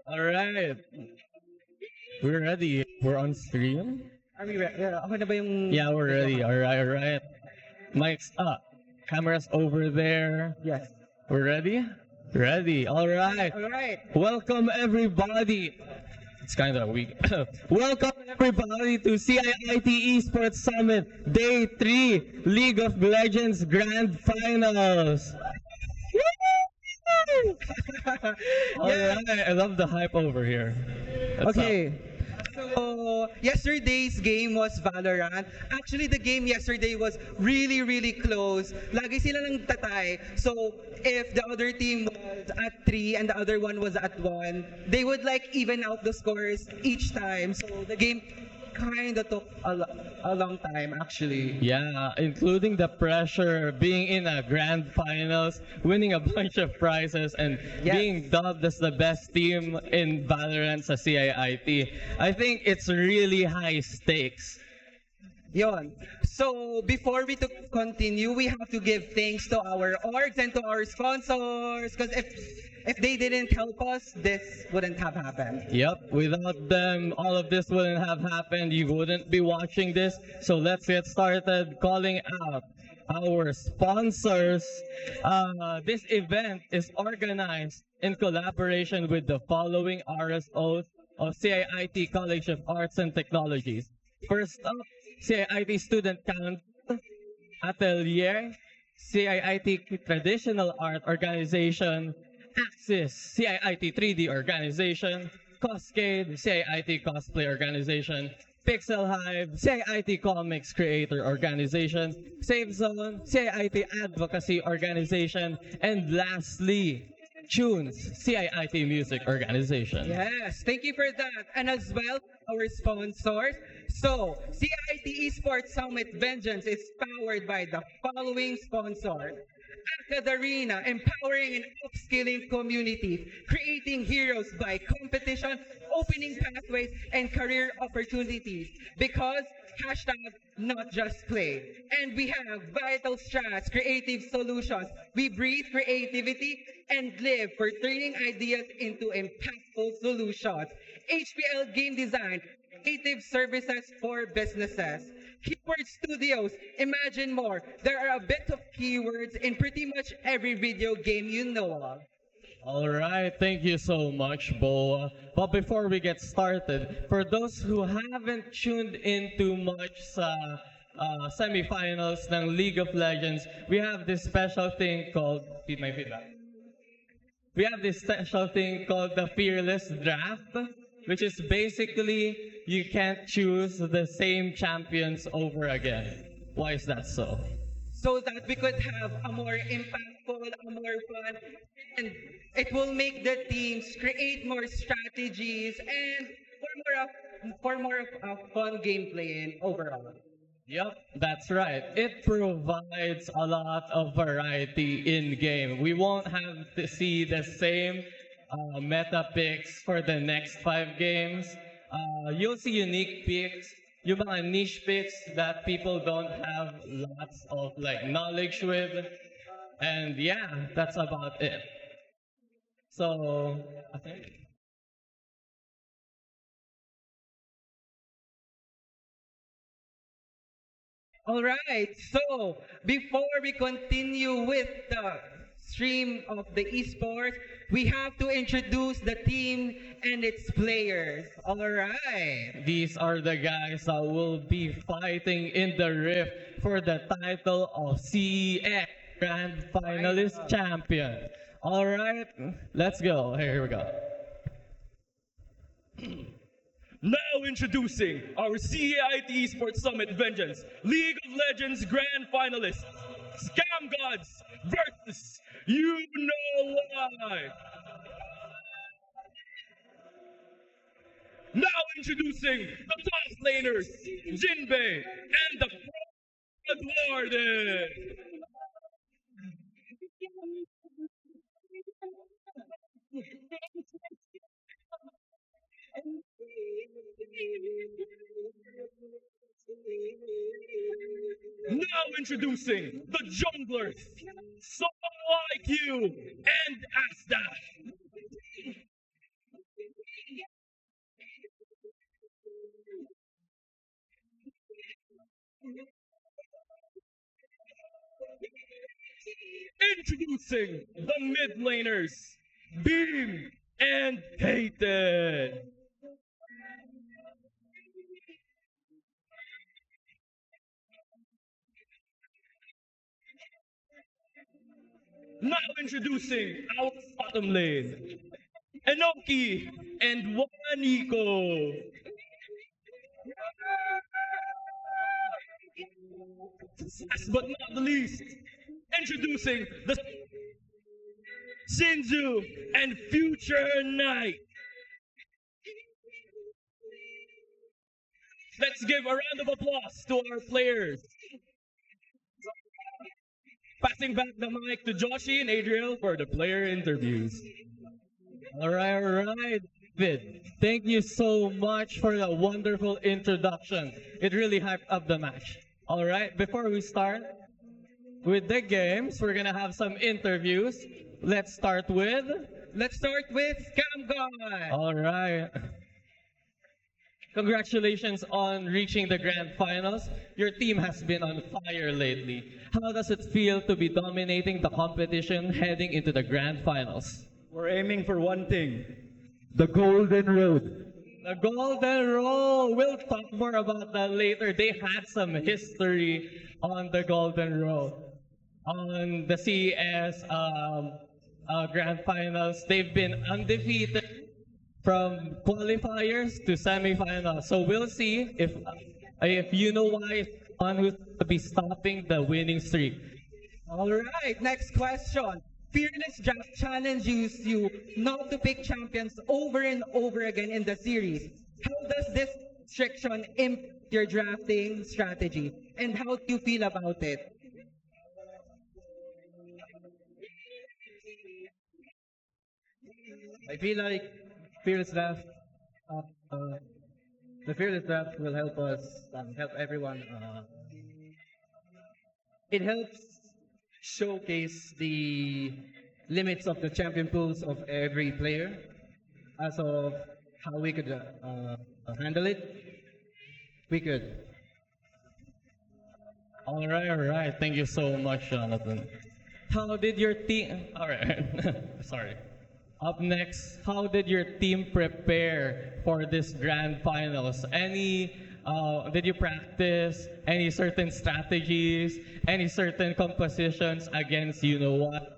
All right. We're ready. We're on stream. Are we ready? Okay na ba yung... Yeah, we're ready. All right, all right. Mic's up. Cameras over there. Yes. We're ready? Ready. All right. All right. Welcome, everybody. It's kind of weak. Welcome, everybody, to CIIT ESports Summit, Day 3, League of Legends Grand Finals. All right. I love the hype over here. What's Okay. up? So, yesterday's game was Valorant. Actually, the game yesterday was really, really close. Lagi sila nang tatay. So, if the other team was at 3 and the other one was at 1, they would like even out the scores each time. So, the game kind of took a long time, actually. Yeah, including the pressure, being in a grand finals, winning a bunch of prizes, and Yes. being dubbed as the best team in Valorant sa CIIT. I think it's really high stakes. Yon. So, before we to continue, we have to give thanks to our orgs and to our sponsors. Because if they didn't help us, this wouldn't have happened. Yep, without them, all of this wouldn't have happened. You wouldn't be watching this. So let's get started calling out our sponsors. This event is organized in collaboration with the following RSOs of CIIT College of Arts and Technologies. First up, CIIT Student Council, Atelier, CIIT Traditional Art Organization, Axis, CIIT 3D Organization, Cascade, CIIT Cosplay Organization, Pixel Hive, CIIT Comics Creator Organization, Safe Zone, CIIT Advocacy Organization, and lastly, Tunes, CIIT Music Organization. Yes, thank you for that. And as well, our sponsors. So, CIIT ESports Summit Vengeance is powered by the following sponsors. Arena, empowering and upskilling community, creating heroes by competition, opening pathways and career opportunities. Because hashtag not just play. And we have Vital Strats, creative solutions. We breathe creativity and live for turning ideas into impactful solutions. HPL Game Design, creative services for businesses. Keyword Studios, imagine more. There are a bit of keywords in pretty much every video game you know of. All right, thank you so much, Boa. But before we get started, for those who haven't tuned in too much sa semifinals ng League of Legends, we have this special thing called, feed my feedback. We have this special thing called the Fearless Draft, which is basically you can't choose the same champions over again. Why is that so? So that we could have a more impactful, a more fun, and it will make the teams create more strategies and for more of a fun gameplay and overall. Yep, that's right. It provides a lot of variety in game. We won't have to see the same meta picks for the next 5 games. You'll see unique picks, yung mga niche picks that people don't have lots of like knowledge with. And yeah, that's about it. So, I think. All right, so before we continue with the stream of the esports, we have to introduce the team and its players. All right. These are the guys that will be fighting in the Rift for the title of CES Grand Finalist Champion. All right, let's go. Here we go. Now introducing our CIIT ESports Summit Vengeance League of Legends Grand Finalists, Scam Gods versus You Know Why. Now introducing the top laners, Jinbei and the Pro Warden. Now introducing the junglers, Solo IQ and Asta. Introducing the mid laners, Beam and Peyton. Now introducing our bottom lane, 𝗏𝗏𝗏 and 𝗏𝗏𝗏𝗀. Last but not the least, introducing the Sinzu and Future Knight. Let's give a round of applause to our players. Passing back the mic to Joshi and Adriel for the player interviews. All right, Vid. Thank you so much for the wonderful introduction. It really hyped up the match. All right, before we start with the games, we're gonna have some interviews. Let's start with 𝘄𝗵𝘁'𝘀. All right. Congratulations on reaching the grand finals. Your team has been on fire lately. How does it feel to be dominating the competition heading into the grand finals? We're aiming for one thing, the golden road. The Golden Row. We'll talk more about that later. They had some history on the Golden Row. On the CES Grand Finals, they've been undefeated from qualifiers to semifinals. So we'll see if you know why one who's to be stopping the winning streak. All right, next question. Fearless Draft challenges you not to pick champions over and over again in the series. How does this restriction impact your drafting strategy? And how do you feel about it? I feel like Fearless Draft, the Fearless Draft will help us, help everyone. It helps showcase the limits of the champion pools of every player as of how we could handle it. We could. All right. Thank you so much, Jonathan. How did your team? All right. Sorry. Up next, how did your team prepare for this grand finals? Did you practice any certain strategies, any certain compositions against you know what?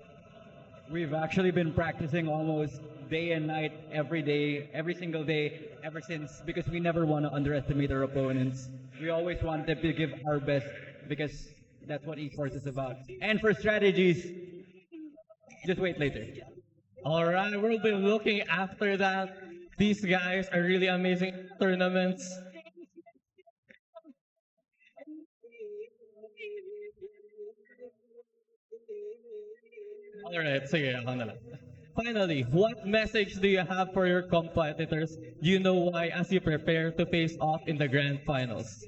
We've actually been practicing almost day and night, every day, every single day, ever since, because we never want to underestimate our opponents. We always want them to give our best, because that's what esports is about. And for strategies, just wait later. All right, we'll be looking after that. These guys are really amazing tournaments. All right, sige, ako na lang. Finally, what message do you have for your competitors? You know why as you prepare to face off in the grand finals?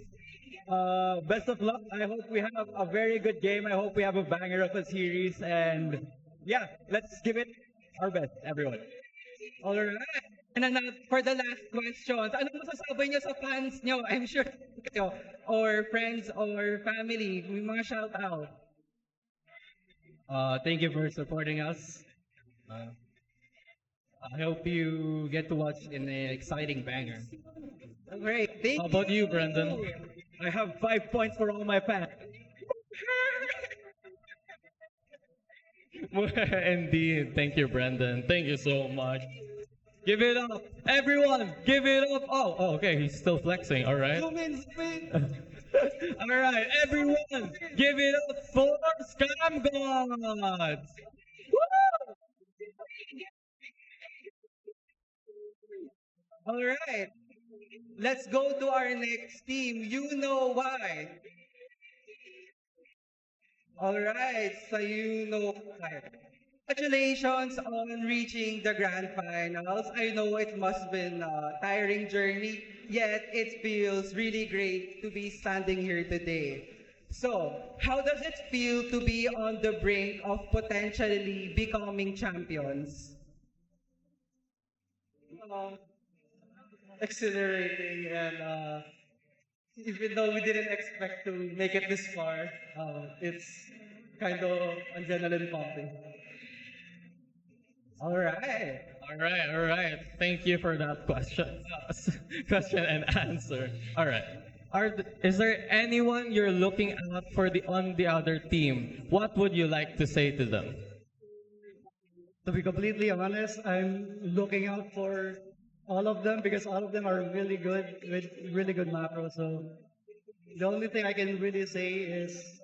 Best of luck. I hope we have a very good game. I hope we have a banger of a series. And yeah, let's give it our best, everyone. All right. And then for the last questions, ano masasabi niyo sa fans niyo? I'm sure kayo, or friends or family, may mga shout out. Thank you for supporting us. I hope you get to watch an exciting banger. Great. Thank How about you, Brendan? I have 5 points for all my fans. Indeed. Thank you, Brendan. Thank you so much. Give it up. Everyone, give it up. Oh, okay. He's still flexing. All right. All right. Everyone, give it up for 𝘄𝗵𝘁'𝘀. All right. Let's go to our next team. You know why. All right, so you know why. Congratulations on reaching the grand finals. I know it must have been a tiring journey, yet it feels really great to be standing here today. So, how does it feel to be on the brink of potentially becoming champions? Exhilarating and Even though we didn't expect to make it this far, it's kind of adrenaline pumping. All right. All right. Thank you for that question, question and answer. All right. Is there anyone you're looking out for on the other team? What would you like to say to them? To be completely honest, I'm looking out for all of them because all of them are really good with really good macro. So the only thing I can really say is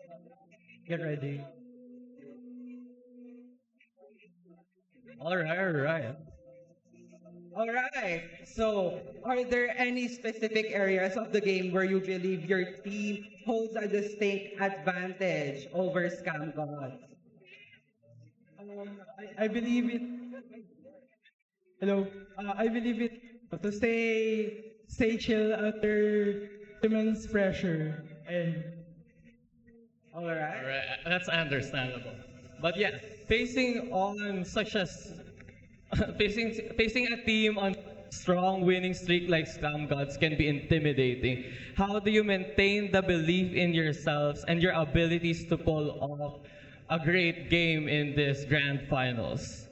get ready. All right, all right. All right. So, are there any specific areas of the game where you believe your team holds a distinct advantage over Scam Gods? I believe it. Hello. I believe it to stay chill under immense pressure and All right. All right, that's understandable. But yeah, facing on such as facing a team on strong winning streak like Scam Gods can be intimidating. How do you maintain the belief in yourselves and your abilities to pull off a great game in this grand finals?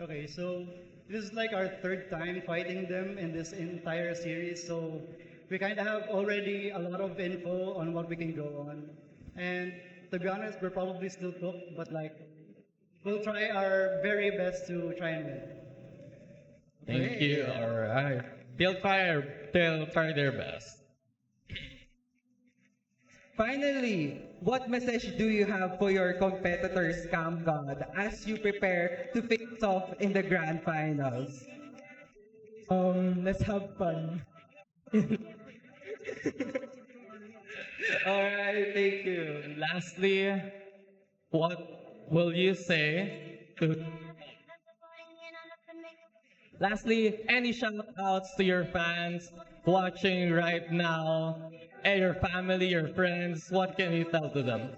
okay. So this is like our third time fighting them in this entire series. So we kind of have already a lot of info on what we can go on. And to be honest, we're probably still cooked, but like we'll try our very best to try and win. Thank you. All right. They'll try their best. Finally, what message do you have for your competitor Scam God as you prepare to face off in the grand finals? Let's have fun. All right, thank you. And lastly, what will you say to Lastly, any shout outs to your fans watching right now, and your family, your friends, what can you tell to them?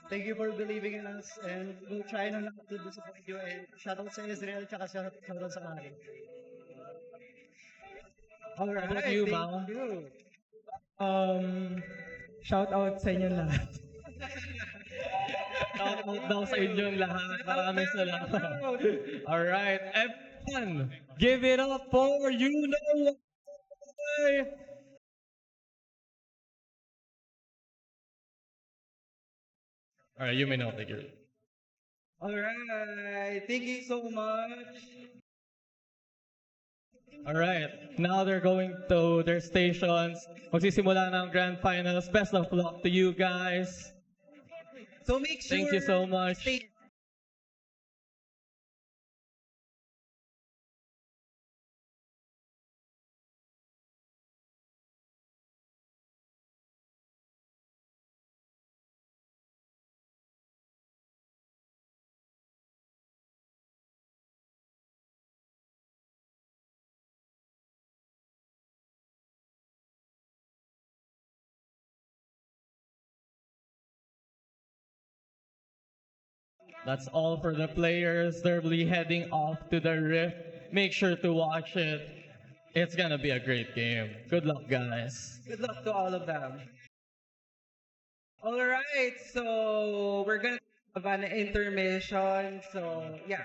Thank you for believing in us, and we'll try not to disappoint you. And shoutout sa Israel, tsaka shoutout sa Ari. All right, How about you, thank Mal? you. Shout out sa inyo lahat. Shout out daw sa inyong lahat. Maraming salamat. Alright, everyone, give it up for you know why. Alright, you may now take your. All right, thank you so much. Alright, now they're going to their stations. Magsisimula na ang grand finals. Best of luck to you guys. So make sure Thank you so much. stay That's all for the players. They'll be heading off to the Rift. Make sure to watch it. It's gonna be a great game. Good luck, guys. Good luck to all of them. All right, so we're gonna have an intermission. So yeah.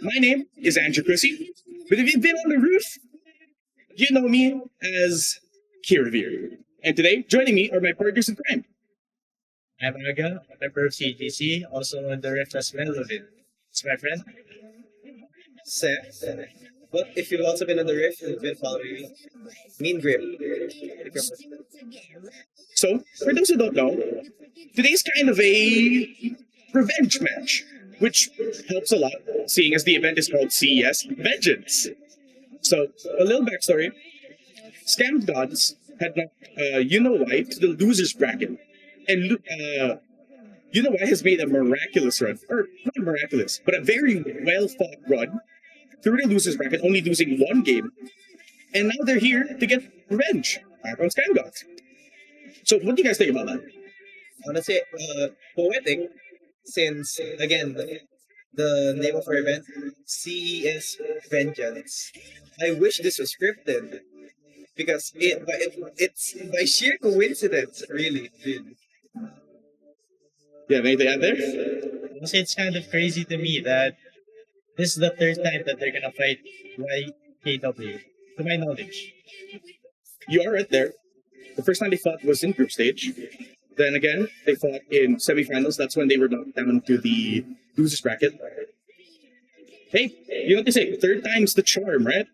My name is Andrew Cusi, but if you've been on the roof, you know me as 𝗬𝗵𝘁𝘂𝗍𝗲. And today, joining me are my partners in crime. I'm Paraggua, a member of CTC, also on the ref as well of it. It's my friend. Seth. But if you've also been on the riff and been following me, Mean Grip. So, for those who don't know, today's kind of a revenge match, which helps a lot, seeing as the event is called CES Vengeance. So, a little backstory. Scam Gods had knocked 𝗖𝗵𝗃𝗧 to the losers bracket, and 𝗖𝗵𝗃𝗧 has made a miraculous run, or not miraculous, but a very well-fought run through the losers bracket, only losing one game, and now they're here to get revenge back on Scam Gods. So, what do you guys think about that? I want to say poetic, since, again, the name of our event, CES Vengeance. I wish this was scripted, because it's by sheer coincidence, really. Yeah, anything out there? Honestly, it's kind of crazy to me that this is the third time that they're gonna fight 𝗬𝗂𝗍𝗶𝗍, to my knowledge. You are right there. The first time they fought was in group stage. Then again, they fought in semifinals. That's when they were knocked down to the losers bracket. Hey, you know what they say? Third time's the charm, right?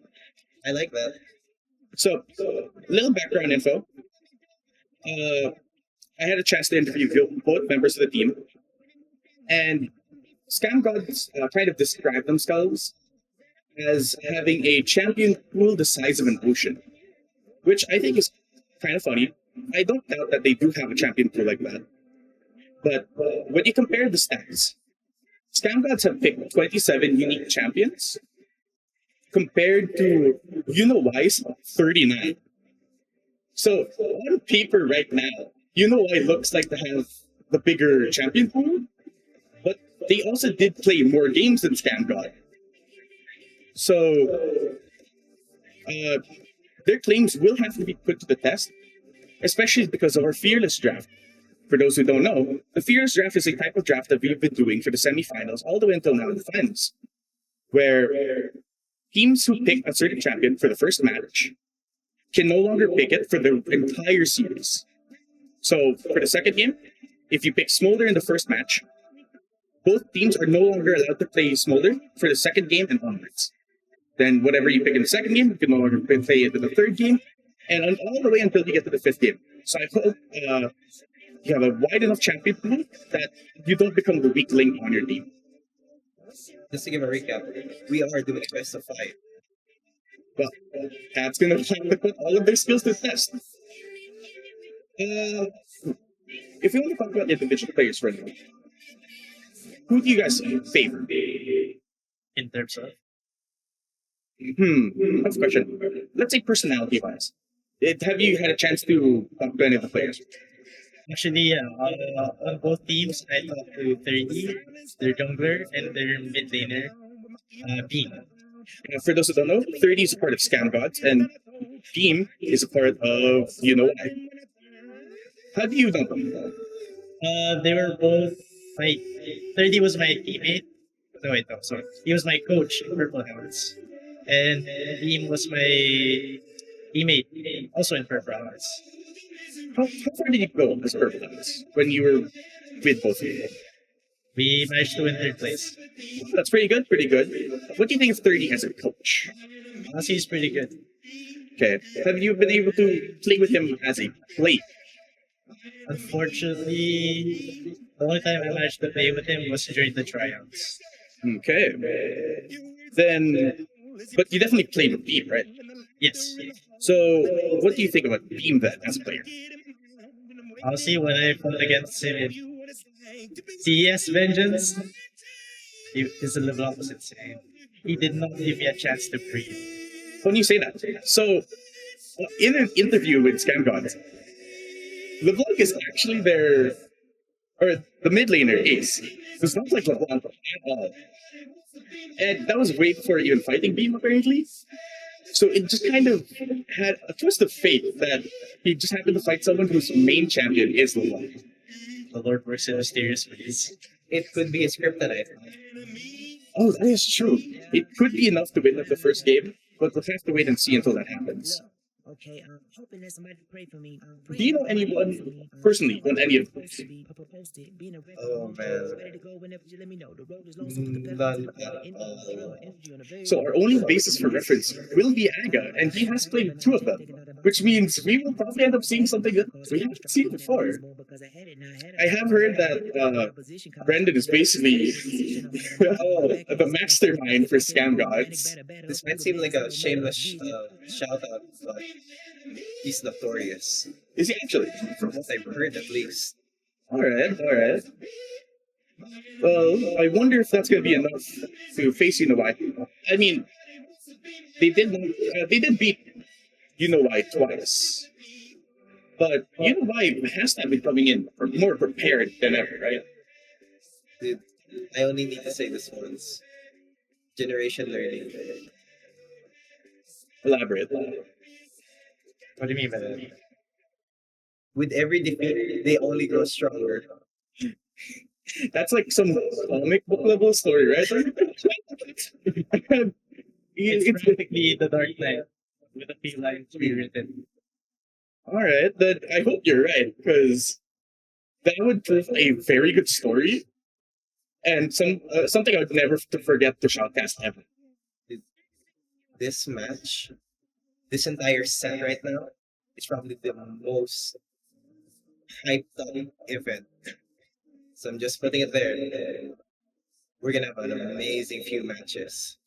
I like that. So, a little background info. I had a chance to interview both members of the team. And Scam Gods kind of describe themselves as having a champion pool the size of an ocean, which I think is kind of funny. I don't doubt that they do have a champion pool like that. But when you compare the stats, Scam Gods have picked 27 unique champions compared to 𝗖𝗵𝗃𝗧's 39. So on paper right now, 𝗖𝗵𝗃𝗧 looks like to have the bigger champion pool, but they also did play more games than Scam God. So their claims will have to be put to the test, especially because of our Fearless draft. For those who don't know, the Fearless draft is a type of draft that we've been doing for the semifinals all the way until now in the finals, where teams who pick a certain champion for the first match can no longer pick it for the entire series. So for the second game, if you pick 𝗬𝗠𝗏 in the first match, both teams are no longer allowed to play 𝗬𝗠𝗏 for the second game and onwards. Then whatever you pick in the second game, you can no longer play it in the third game, and all the way until you get to the fifth game. So I hope you have a wide enough champion pool that you don't become the weak link on your team. Just to give a recap, we are doing best of 5. Well, that's going to have to put all of their skills to the test. If we want to talk about individual players for a minute, who do you guys favor? In terms of Tough question. Let's say personality-wise. Have you had a chance to talk to any of the players? actually, on both teams, I talked to 𝗏𝗏𝗏, their jungler, and their mid laner, Beam. For those who don't know, 𝗏𝗏𝗏 is a part of Scam Gods, and Beam is a part of 𝗖𝗵𝗃𝗧. How do you know them? They were both my 𝗏𝗏𝗏 was my teammate. No, wait, no, sorry. He was my coach in Purple Hounds, and Beam was my teammate, also in Purple Hounds. How far did you go as Purple Hounds when you were with both of you? We managed to win third place. That's pretty good, pretty good. What do you think of 𝗏𝗏𝗏 as a coach? Honestly, he's pretty good. Okay. Have you been able to play with him as a player? Unfortunately, the only time I managed to play with him was during the tryouts. Okay. Then, but you definitely played with Beam, right? Yes. So, what do you think about Beam then as a player? Honestly, when I fought against him in CES Vengeance, he is a little opposite side. He did not give me a chance to breathe. When you say that, so in an interview with Scam Gods, LeBlanc is actually their, or the mid laner is. It's not like LeBlanc at all. And that was way before even fighting Beam, apparently. So it just kind of had a twist of fate that he just happened to fight someone whose main champion is LeBlanc. The Lord works in mysterious ways. it could be his kryptonite. Oh, that is true. It could be enough to win at the first game, but we'll have to wait and see until that happens. Okay, I'm hoping that somebody can pray for me. Do you know anyone personally on any of those? Oh man, none at all. So our only basis for reference will be Aga, and he has played 2 of them, which means we will probably end up seeing something that we haven't seen before. I have heard that Brendan is basically the mastermind for scam gods. This might seem like a shameless shout out, but he's notorious. Is he actually? From what I've heard, at least. Alright. Well, I wonder if that's going to be enough to face 𝗖𝗵𝘁𝘀𝗵𝘁. I mean, they did beat 𝗖𝗵𝘁𝘁 twice. But 𝗖𝗵𝘁𝘁 has to be coming in more prepared than ever, right? Dude, I only need to say this once. Generation learning. Elaborate. What do you mean by that? With every defeat, they only grow stronger. That's like some comic book level story, right? It's basically the Dark Knight with a few lines rewritten. Alright, then I hope you're right, because that would prove a very good story, and something I would never forget to Shoutcast ever. This match, this entire set right now, is probably the most hyped up event. So I'm just putting it there. We're gonna have an amazing few matches.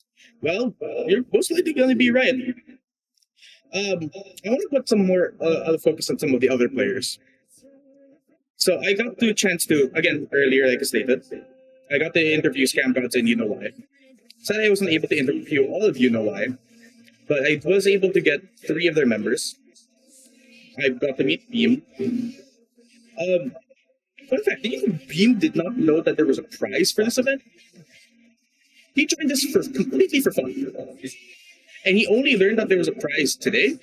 Well, you're most likely going to be right. I want to put some more focus on some of the other players. So I got the chance to, again, earlier, like I stated, I got to interview scam gods and 𝗖𝗵𝘁𝘁. Sadly, I wasn't able to interview all of 𝗖𝗵𝘁𝘁, but I was able to get 3 of their members. I got to meet 𝗵. Fun fact, did you know 𝗵 did not know that there was a prize for this event? He joined this completely for fun. And he only learned that there was a prize today.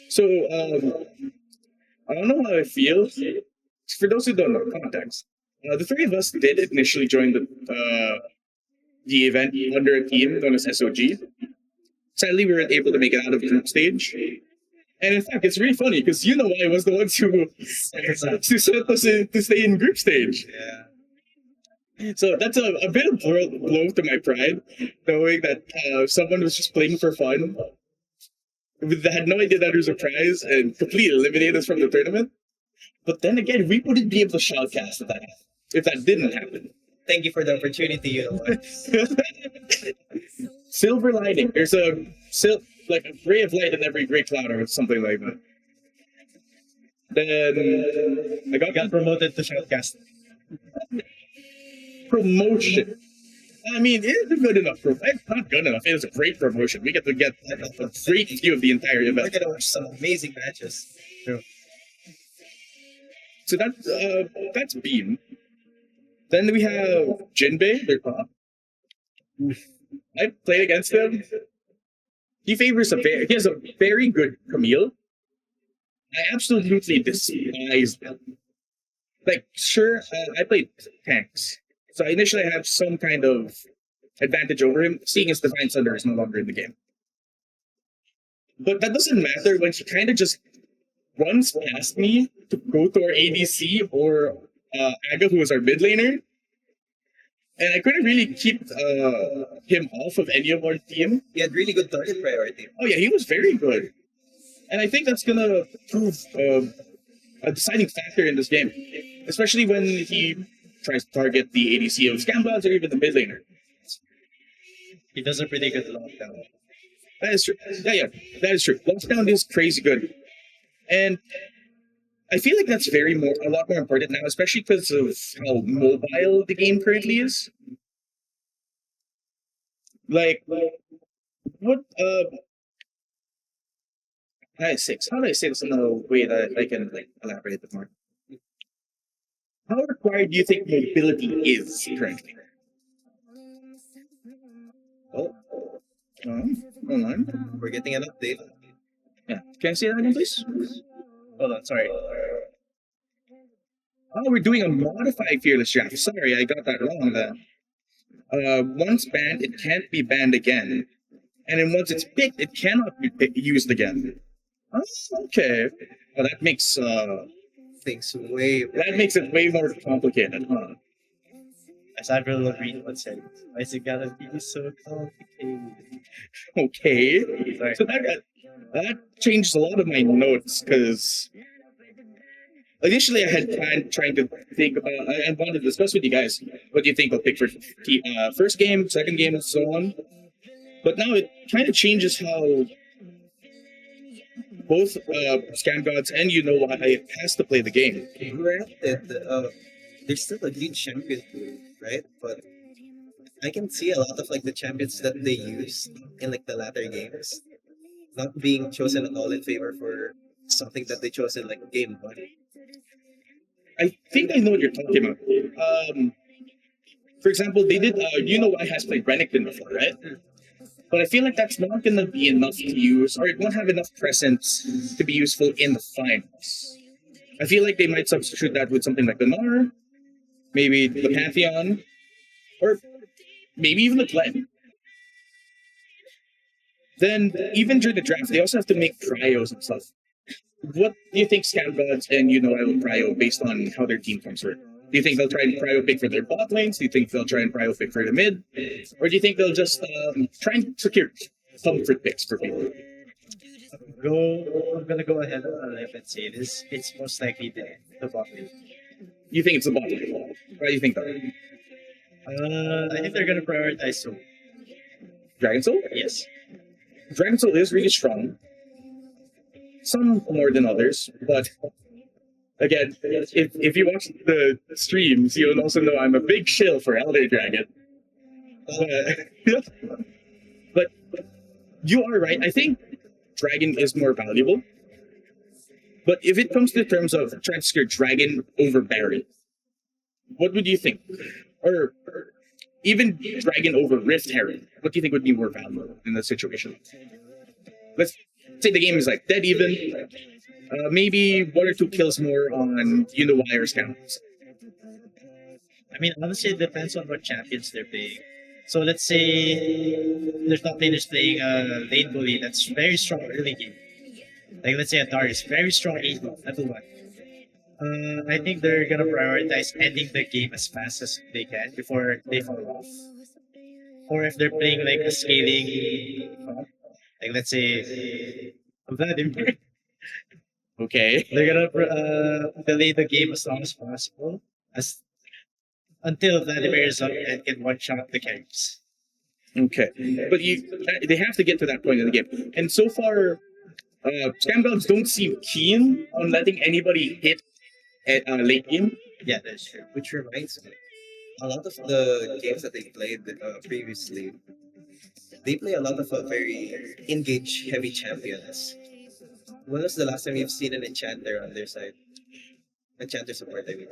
So, I don't know how I feel. For those who don't know context, the 3 of us did initially join the event under a team known as SOG. Sadly, we weren't able to make it out of group stage. And in fact, it's really funny because 𝗖𝗵𝘁𝘁 was the ones who sent us to stay in group stage. Yeah. So that's a bit of blow to my pride, knowing that someone was just playing for fun, had no idea that there was a prize, and completely eliminated us from the tournament. But then again, we wouldn't be able to shoutcast if that didn't happen. Thank you for the opportunity, 𝗖𝗵𝘁𝘁𝘁. Silver lining. There's a ray of light in every gray cloud, or something like that. Then I got Promoted to Shoutcast. promotion. I mean, it's good enough. It's not good enough. It was a great promotion. We get to get a great view of the entire We're event. gonna watch some amazing matches. So that's 𝗵. Then we have Jinbei, their top. I played against him. He has a very good Camille. I absolutely despise him. Like, sure, I played tanks. So initially I had some kind of advantage over him, seeing as Divine Thunder is no longer in the game. But that doesn't matter when he kind of just runs past me to go to our ADC or Aga, who was our mid laner. And I couldn't really keep him off of any of our team. He had really good target priority. Oh yeah, he was very good. And I think that's gonna prove a deciding factor in this game. Especially when he tries to target the ADC of scam gods or even the mid laner. He does a pretty good lockdown. That is true. Yeah, that is true. Lockdown is crazy good. And I feel like that's a lot more important now, especially because of how mobile the game currently is. Like what how do I say this in a way that I can elaborate a bit more? How required do you think mobility is currently? Oh, Hold on. we're getting an update. Yeah. Can I say that again, please? Hold on, sorry. Oh, we're doing a modified fearless draft. Sorry, I got that wrong then. Once banned, it can't be banned again. And then once it's picked, it cannot be used again. Oh, okay. Well, that makes it way more complicated, huh? As I will read what said. Why is it gotta be so complicated? Okay. Sorry. So that changed a lot of my notes because initially I had trying to think about and wanted to discuss with you guys what do you think I'll pick for first game, second game, and so on. But now it kind of changes how both Scam Gods and 𝘂𝗵𝘁'𝘀 has to play the game. Granted, there's still a good champion pool, right? But I can see a lot of like the champions that they use in like the latter games not being chosen at all in favor for something that they chose in like game one. I think I know what you're talking about. For example, they did. 𝘂𝗵𝘁'𝘀 has played Renekton before, right? But I feel like that's not going to be enough to use, or it won't have enough presence to be useful in the finals. I feel like they might substitute that with something like the Gnar, maybe the Pantheon, or maybe even the Glen. Then, even during the draft, they also have to make pryos and stuff. What do you think Scam Gods and 𝘂𝗵𝘁'𝘀 will prio based on how their team comes work? Do you think they'll try and prio pick for their bot lanes? Do you think they'll try and prio pick for the mid? Or do you think they'll just try and secure comfort picks for people? I'm gonna go ahead and say this. It's most likely the bot lane. You think it's the bot lane? Why do you think that? I think they're gonna prioritize Soul. Dragon Soul? Yes. Dragon Soul is really strong. Some more than others, but again, if you watch the streams, you'll also know I'm a big shill for Elder Dragon. But you are right. I think Dragon is more valuable. But if it comes to terms of trying to secure Dragon over Baron, what would you think? Or even Dragon over Rift Herald, what do you think would be more valuable in that situation? Let's say the game is like dead even. Maybe 1 or 2 kills more on 𝘂𝗵𝘁'𝘀 or Scams. I mean, honestly, it depends on what champions they're playing. So let's say there's top laners playing lane bully that's very strong early game. Like let's say a Darius, very strong level 1. I think they're gonna prioritize ending the game as fast as they can before they fall off. Or if they're playing like a scaling, like let's say Vladimir. Okay. They're gonna delay the game as long as possible, until Vladimir is up and can one-shot the carries. Okay, but they have to get to that point in the game, and so far, Scam Gods don't seem keen on letting anybody hit at late game. Yeah, that's true. Which reminds me, a lot of the games that they played previously, they play a lot of very engage heavy champions. When was the last time you've seen an enchanter on their side? Enchanter support, I mean.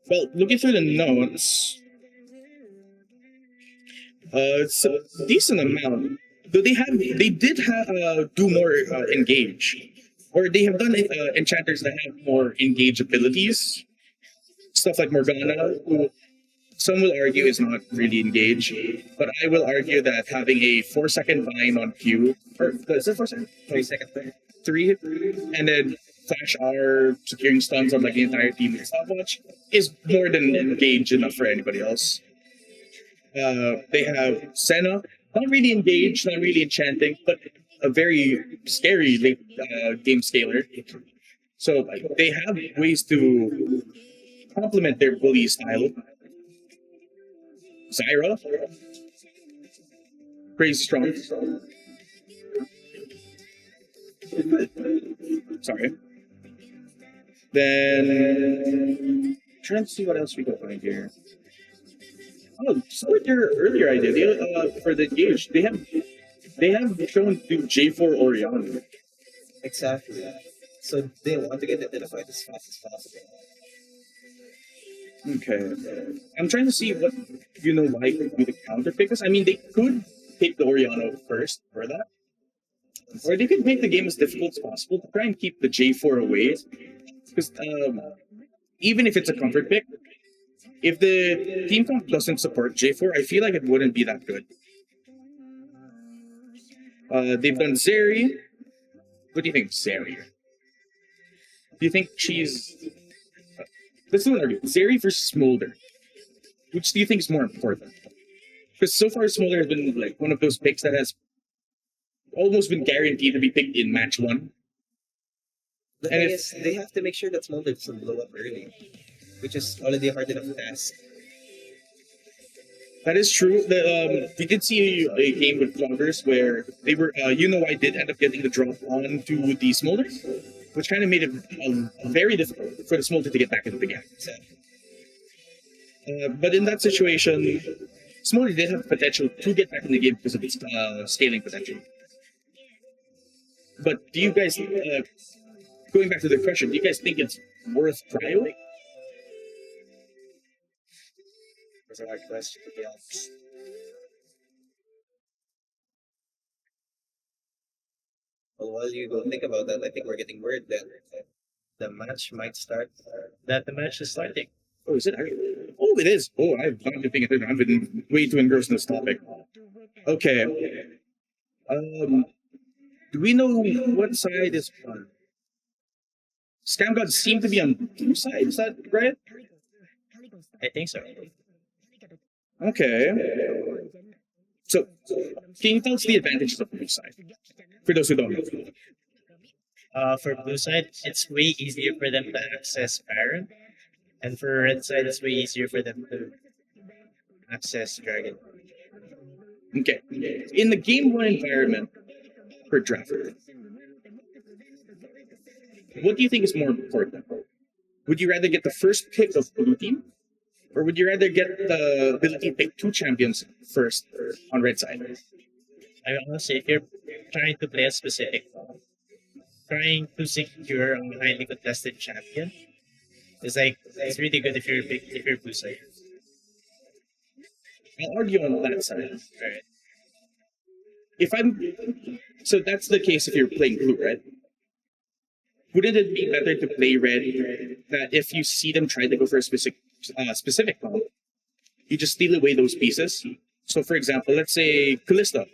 Well, looking through the notes, it's a decent amount. Though they did do more engage, or they have done enchanters that have more engage abilities. Stuff like Morgana, who some will argue is not really engaged, but I will argue that having a 4-second vine on Q, or is it 4 seconds? 3 seconds. 3, and then Flash R securing stuns on like the entire team with stopwatch is more than engaged enough for anybody else. They have Senna, not really engaged, not really enchanting, but a very scary late game scaler. So they have ways to complement their bully style. Zyra, pretty strong. Sorry. Then trying to see what else we can find here. Oh, so with your earlier idea, for the gauge, they have shown to J4 Orion. Exactly. So they want to get into the fight as fast as possible. Okay. I'm trying to see what 𝘂𝗵𝘁'𝘀 could be the counter pick. Because I mean, they could take the Oriano first for that. Or they could make the game as difficult as possible to try and keep the J4 away. Because even if it's a comfort pick, if the team comp doesn't support J4, I feel like it wouldn't be that good. They've done Zeri. What do you think of Zeri? Do you think she's... let's do an argument. Zeri versus Smolder. Which do you think is more important? Because so far Smolder has been like one of those picks that has almost been guaranteed to be picked in match 1. The thing is, they have to make sure that Smolder doesn't blow up early, which is already a hard enough task. That is true. We did see a game with Cloggers where they were, I did end up getting the drop onto the Smolder, which kind of made it very difficult for the Smolder to get back into the game. But in that situation, Smolder did have potential to get back in the game because of its scaling potential. But do you guys, going back to the question, do you guys think it's worth cryo? That's a hard question, to be honest. Well, while you go think about that, I think we're getting word that the match might start. That the match is starting. Oh, is it? Oh, it is. Oh, I've not been thinking. I've been way too engrossed in this topic. Okay. Do we know what side is on? Scam gods seem to be on blue side. Is that right? I think so. Okay. So, can you tell us the advantages of blue side? For those who don't know. For blue side, it's way easier for them to access Baron. And for red side, it's way easier for them to access Dragon. Okay. In the game 1 environment for draft, what do you think is more important? Would you rather get the first pick of blue team? Or would you rather get the ability to pick 2 champions first on red side? I want to say, if you're trying to play a specific role, trying to secure a highly contested champion, it's really good if you're blue side. I'll argue on that side. Right. So that's the case if you're playing blue, right? Wouldn't it be better to play red? That if you see them try to go for a specific comp, you just steal away those pieces. So, for example, let's say Kalista.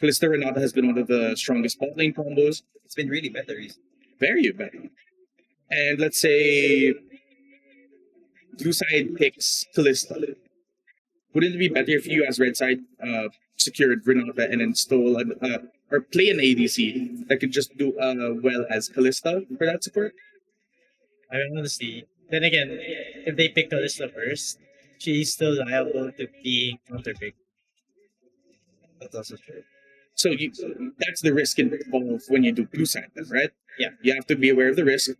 Kalista Renata has been one of the strongest bot lane combos. It's been really better recently. Very better. And let's say blue side picks Kalista. Wouldn't it be better if you, as red side, secured Renata and then stole or play an ADC that could just do well as Kalista for that support? I want to see. Then again, if they pick Kalista first, she's still liable to being counterpicked. That's also true. So that's the risk involved when you do blue side, right? Yeah. You have to be aware of the risk,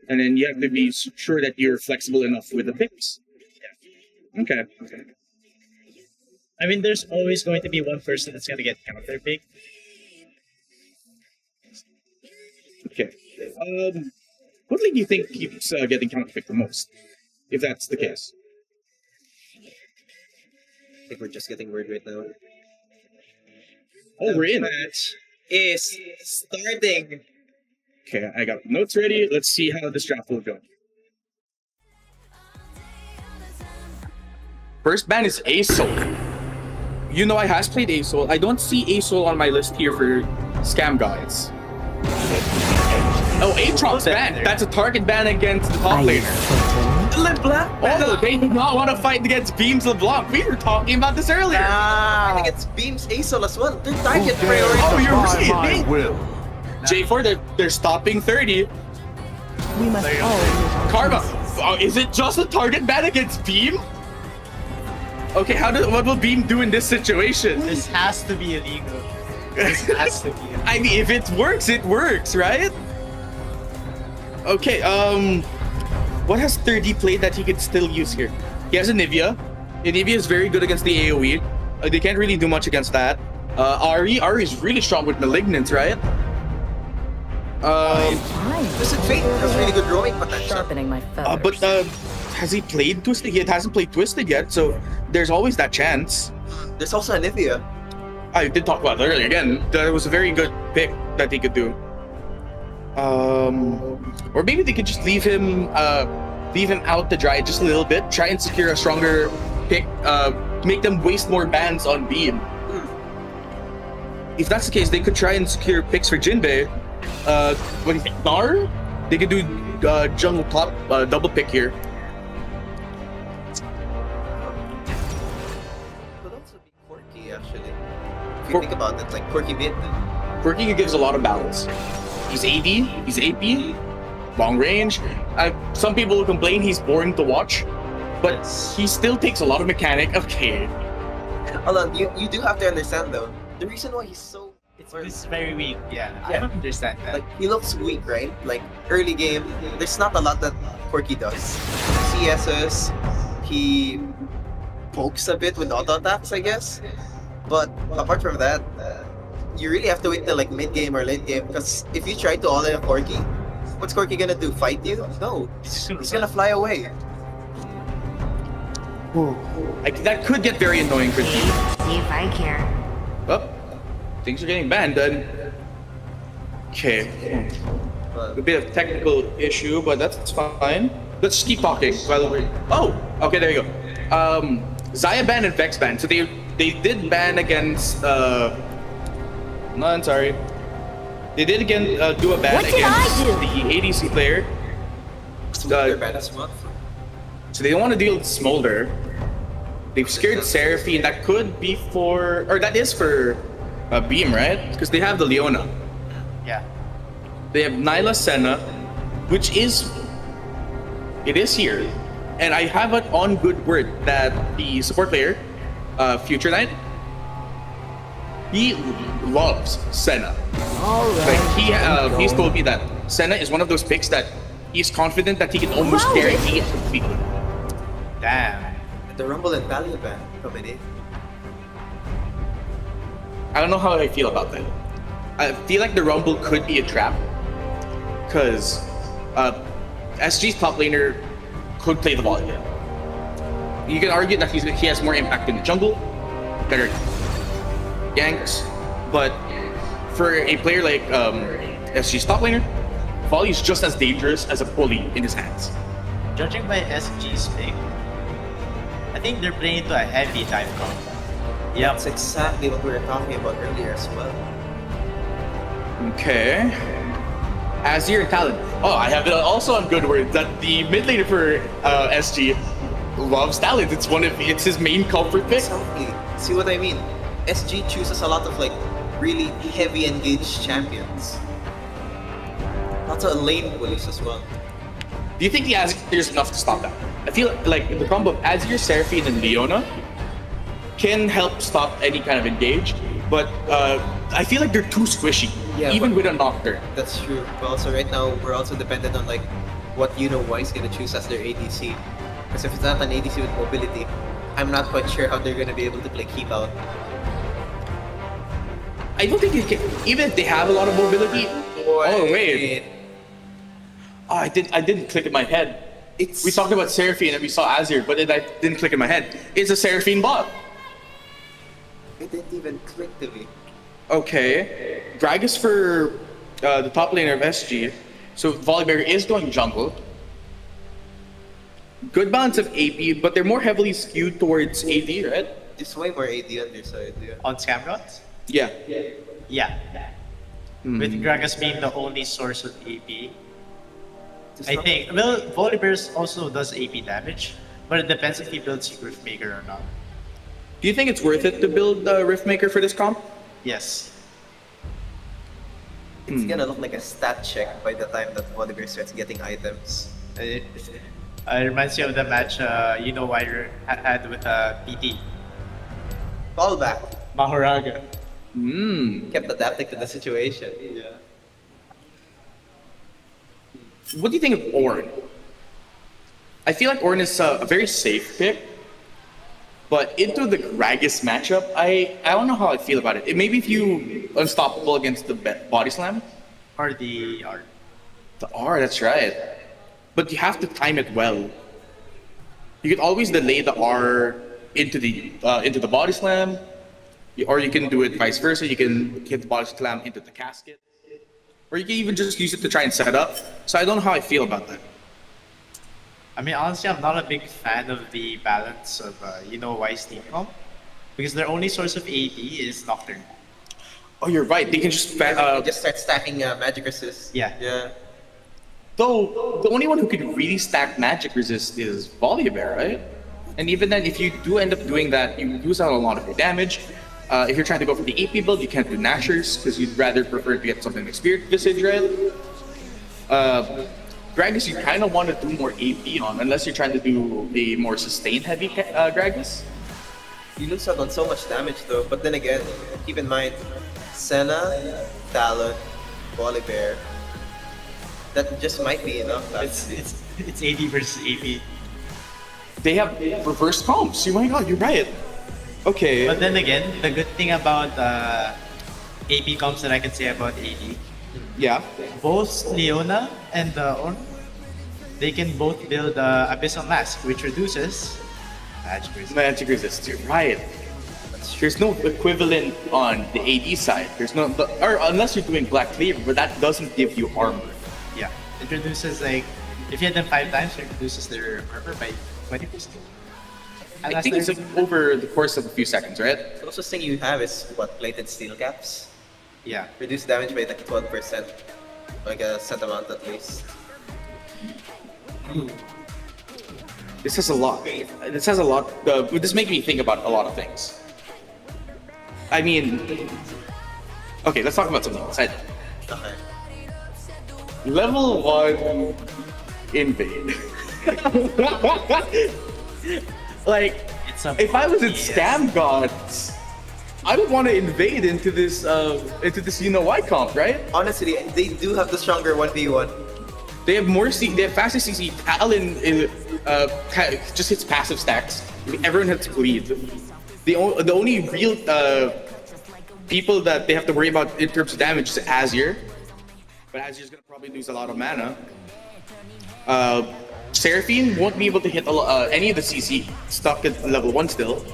and then you have to be sure that you're flexible enough with the picks. Yeah. Okay. I mean, there's always going to be one person that's going to get counterpicked. Okay. What lane do you think keeps getting counterpicked the most, if that's the case? I think we're just getting word right now. Oh, we're in. The match is starting. Okay, I got notes ready. Let's see how this draft will go. First ban is 𝗖𝗂𝗃. I has played 𝗖𝗂𝗃. I don't see 𝗖𝗂𝗃 on my list here for scam guys. Oh, Aatrox's ban. That's a target ban against the top laner. LeBlanc. Oh, they do not want to fight against Beams LeBlanc. We were talking about this earlier. I think it's Beams 𝗖𝗂𝗃 as well. Their target priority. Oh, you're right. J4, they're stopping 30. We must all Karma. Is it just a target ban against Beam? Okay, what will Beam do in this situation? This has to be illegal. This has to be illegal. I mean, if it works, right? Okay, what has 30 played that he could still use here? He has Anivia. Anivia is very good against the AoE. They can't really do much against that. Ari is really strong with Malignance, right? Listen, Fate has really good roaming potential. sharpening my feathers. But has he played Twisted? He hasn't played Twisted yet, so there's always that chance. There's also Anivia. I did talk about it earlier. Again, that was a very good pick that he could do. Or maybe they could just leave him out to dry just a little bit. Try and secure a stronger pick. Make them waste more bans on Beam. If that's the case, they could try and secure picks for Jinbei. What do you think? Nar? They could do jungle top double pick here. Could also be Quirky, actually. If you think about it, like 𝗁𝗶𝗶𝗧. Quirky gives a lot of balance. He's AD, he's AP, long range. Some people will complain he's boring to watch, but he still takes a lot of mechanic. Okay. Hold on, you do have to understand though, the reason why he's so... It's very weak. Yeah, I don't understand that. Like, he looks weak, right? Like, early game, there's not a lot that Quirky does. CSs, he pokes a bit with auto attacks, I guess. But apart from that, you really have to wait till like mid game or late game, because if you try to all in a Quirky, what's Quirky gonna do? Fight you? No, he's gonna fly away. That could get very annoying for you. See if I care. Oh, things are getting banned then. Okay. A bit of technical issue, but that's fine. Let's keep talking while we're... Oh, okay, there you go. Xayah ban and Vex ban. So they did ban against... No, I'm sorry. They did again do a ban against the ADC player. So they don't want to deal with Smolder. They've scared Seraphine. That could be for... Or that is for Beam, right? Because they have the Leona. Yeah. They have Nyla Senna, which is... It is here. And I have it on good word that the support player, Future Knight, he loves Senna. Like he's told me that Senna is one of those picks that he's confident that he can almost guarantee it completely. Damn. The Rumble and Value ban coming in. I don't know how I feel about that. I feel like the Rumble could be a trap, because SG's top laner could play the volley. You can argue that he has more impact in the jungle, better ganks, but for a player like SG's top laner, volley is just as dangerous as a pulley in his hands. Judging by SG's pick, I think they're playing into a heavy time combo. Yeah, that's exactly what we were talking about earlier as well. Okay. Azir and Talon. Oh, I have it also on good word that the mid laner for SG loves Talon. It's his main comfort pick. Exactly. See what I mean? SG chooses a lot of like really heavy engaged champions. Lots of lane bullies as well. Do you think the Azir is enough to stop that? I feel like the combo of Azir, Seraphine, and Leona can help stop any kind of engage, but I feel like they're too squishy, even with a Nocturne. That's true. But also right now, we're also dependent on like what 𝗔𝗏 is going to choose as their ADC. Because if it's not an ADC with mobility, I'm not quite sure how they're going to be able to play keep out. I don't think you can, even if they have a lot of mobility. Oh wait. Oh, I didn't click in my head. We talked about Seraphine and we saw Azir, but I didn't click in my head. It's a Seraphine bot. It didn't even click to me. Okay. Gragas for the top laner of SG. So Volibear is going jungle. Good balance of AP, but they're more heavily skewed towards AD, right? It's way more AD on their side, yeah. On Scamrots? Yeah. Yeah. With Gragas being the only source of AP. I think, well, Volibear also does AP damage, but it depends if he builds Riftmaker or not. Do you think it's worth it to build Riftmaker for this comp? Yes. It's gonna look like a stat check by the time that Volibear starts getting items. It reminds you of the match 𝗔𝗏𝗏 had with PT. Callback. Mahoraga. Kept adapting to the situation. Yeah. What do you think of Ornn? I feel like Ornn is a very safe pick, but into the Gragas matchup, I don't know how I feel about it. Maybe if you unstoppable against the body slam. Or the R. The R, that's right. But you have to time it well. You can always delay the R into the body slam, or you can do it vice versa. You can hit the body slam into the casket. Or you can even just use it to try and set up. So I don't know how I feel about that. I mean, honestly, I'm not a big fan of the balance of, 𝗖𝗃𝗂𝗿𝗀 team comp. Because their only source of AD is Nocturne. Oh, you're right. They can just Just start stacking magic resist. Yeah. Yeah. Though the only one who can really stack magic resist is 𝗤𝗏𝗴, right? And even then, if you do end up doing that, you lose out a lot of your damage. If you're trying to go for the AP build, you can't do Nashers because you'd rather prefer to get something like Spirit Visage, right? Gragas, you kind of want to do more AP on, unless you're trying to do a more sustained heavy Gragas. You lose out on so much damage though, but then again, keep in mind, Senna, Talon, 𝗤𝗏𝗴, that just might be enough. It's AD versus AP. They have reverse comps. Oh my god, you're right. Okay. But then again, the good thing about AP comps that I can say about AD, Yeah. both Leona and Ornn, they can both build Abyssal Mask, which reduces magic resist. Magic resist, you're right. There's no equivalent on the AD side. There's no, or unless you're doing Black Cleaver, but that doesn't give you armor. Yeah, it reduces like, if you hit them 5 times, it reduces their armor by 20%. I think it's like over the course of a few seconds, right? The closest thing you have is what, plated steel caps? Yeah. Reduce damage by like 12%, like a set amount at least. This has a lot. This has a lot. This makes me think about a lot of things. I mean, okay, let's talk about something else. Okay. Level 1 invade. Like, if I was in Scam Gods, I would want to invade into this 𝗖𝗏𝗏 comp, right? Honestly, they do have the stronger 1v1. They have more they have faster CC. Talon is, just hits passive stacks. I mean, everyone hits bleed. The only real people that they have to worry about in terms of damage is Azir. But Azir's gonna probably lose a lot of mana. Seraphine won't be able to hit any of the CC, stuck at level 1 still.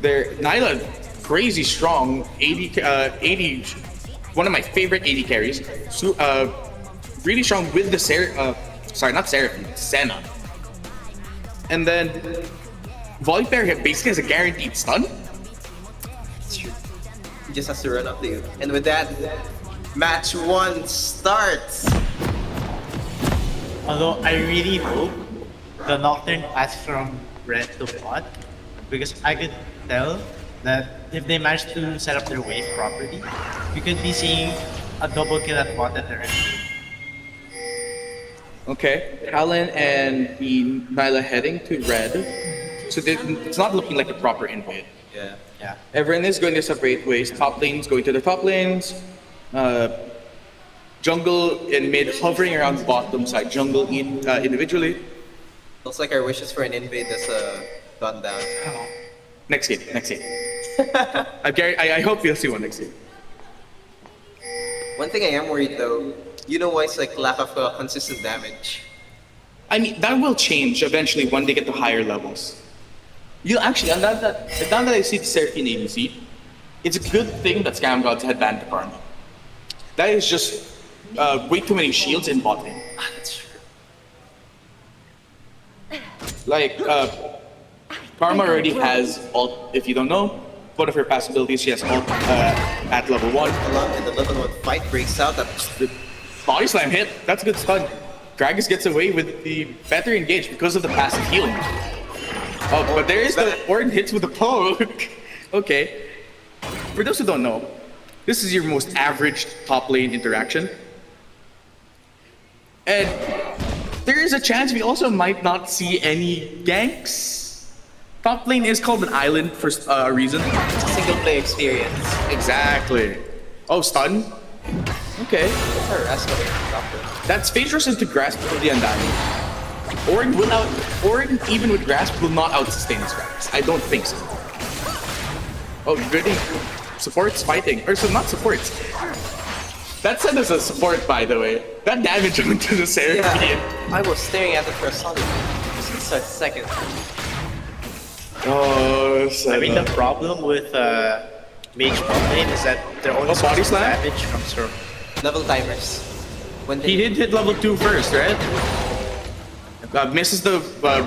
Nilah, crazy strong, 80, one of my favorite 80 carries. So, really strong with the sorry, not Seraphine, Senna. And then 𝗤𝗏𝗴 basically has a guaranteed stun. He just has to run up to you. And with that, match 1 starts. Although I really hope the Nocturne pass from red to bot, because I could tell that if they manage to set up their wave properly, we could be seeing a double kill at bot at the end. Okay, Talon and the Nilah heading to red. So it's not looking like a proper invade. Yeah. Everyone is going to separate ways. Top lanes going to the top lanes. Jungle and mid hovering around the bottom side. Jungle individually. Looks like our wishes for an invade has gone down. Next game. I hope we'll see one next game. One thing I am worried though, 𝗖𝗏𝗏𝗧's like lack of consistent damage. I mean, that will change eventually when they get to higher levels. Actually, now that I see the Seraphine ADC, it's a good thing that Scam Gods had banned the Karma. That is just way too many shields in bot lane. That's true. Like, Karma already has ult, if you don't know. One of her passive abilities, she has ult at level 1. Along with the level 1 fight breaks out, The body slam hit, that's a good stun. Gragas gets away with the better engage because of the passive healing. Oh, but there is the Ornn hits with the poke. Okay. For those who don't know, this is your most average top lane interaction. And there is a chance we also might not see any ganks. Top lane is called an island for a reason. It's a single play experience. Exactly. Oh, stun? Okay. That's Phaedrus into Grasp for the Undying. Ornn, even with Grasp, will not out-sustain his Gragas. I don't think so. Oh, goody. Supports fighting. Or so not supports. That set as a support, by the way. That damage onto the Seraphine. Yeah, I was staring at it for a solid second. Oh, I mean, the problem with Mage bot lane is that their only body source of slam? damage comes from level timers. When He did hit level 2 first, right? Misses the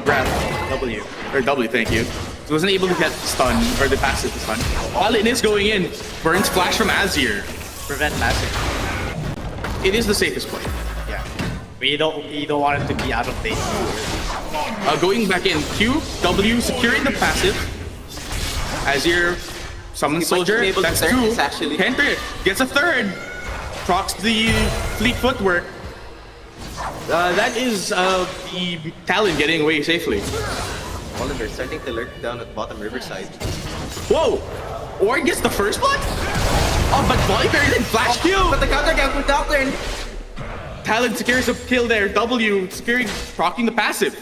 breath. W. Or W, thank you. He wasn't able to get stun, or the passive stun. All in is going in. Burns flash from Azir. Prevent passive. It is the safest play. Yeah. But you don't want it to be out of date. Going back in. Q, W, securing the passive. Azir summons soldier. be able to That's turn 2. this, actually. Enter. Gets a 3rd. Procs the fleet footwork. That is the Talon getting away safely. Oliver starting to lurk down at bottom riverside. Whoa! Orn gets the first blood? Oh, but Volibear didn't flash kill! But the counter count with Nocturne! Talon secures a kill there. W securing, proccing the passive.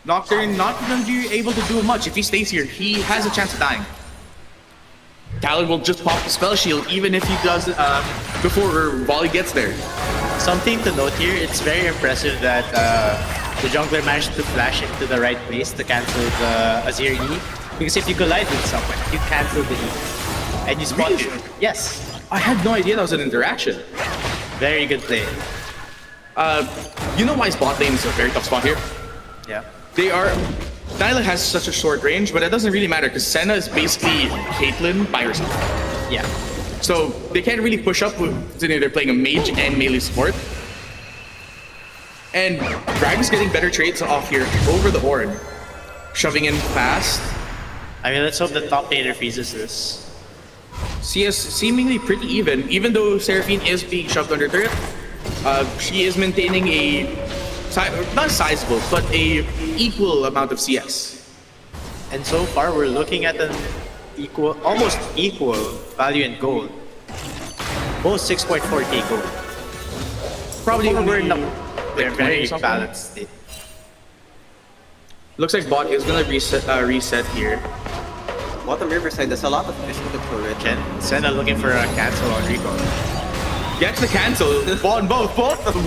Nocturne not going to be able to do much. If he stays here, he has a chance of dying. Talon will just pop the spell shield even if he does before Volley gets there. Something to note here, it's very impressive that the jungler managed to flash into the right place to cancel the Azir E. Because if you collide with someone, you cancel the E. And you spawn. Really? Yes. I had no idea that was an interaction. Very good play. You know why his bot lane is a very tough spot here? Yeah. Nyla has such a short range, but it doesn't really matter because Senna is basically Caitlyn by herself. Yeah. So they can't really push up considering they're playing a mage and melee support. And Drag is getting better trades off here over the Ornn. Shoving in fast. I mean, let's hope the top laner freezes this. CS seemingly pretty even though Seraphine is being shoved under turret. She is maintaining a not sizable, but a equal amount of CS. And so far, we're looking at an almost equal value in gold. Both 6.4k gold. Probably they're very balanced. Looks like bot is gonna reset here. Bottom riverside, there's a lot of vision control right now. Senna looking for a cancel on recall. Gets the cancel on both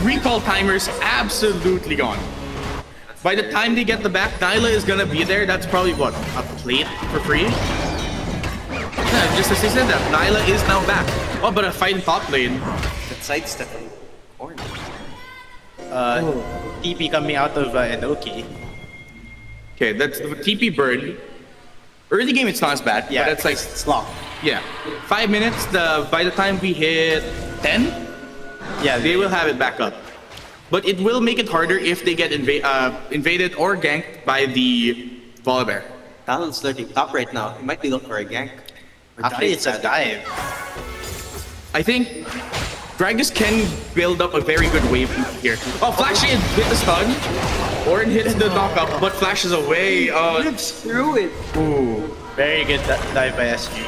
recall timers absolutely gone. By the time they get the back, Nyla is gonna be there. That's probably what, a plate for free? Yeah, just as he said that, Nyla is now back. Oh, but a fight in top lane. That sidestep. Ornn. TP coming out of Enoki. Okay, that's the TP burn. Early game it's not as bad, Yeah, but it's like it's long. yeah. 5 minutes, by the time we hit 10, Yeah, they will have it back up. But it will make it harder if they get invaded or ganked by the Volibear. Talon's lurking top right now. He might be looking for a gank. Or Actually, it's a dive. I think Gragas can build up a very good wave here. Oh, Flash in with the stun. Ornn hits the knockup, but flashes away. Lives through it. Ooh. Very good dive by SG.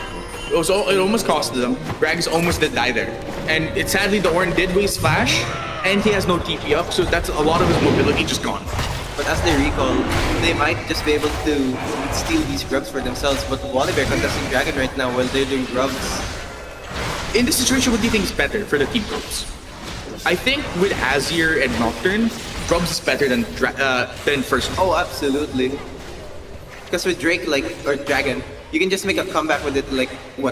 It almost costed them. Gragas almost did die there. And sadly, the Ornn did waste Flash, and he has no TP up, so that's a lot of his mobility just gone. But as they recall, they might just be able to steal these grubs for themselves. But Volibear contesting Dragon right now while they're doing grubs. In this situation, what do you think is better for the team groups? I think with Azir and Nocturne, Grubs is better than first. Oh, absolutely. Because with Drake, or Dragon, you can just make a comeback with it,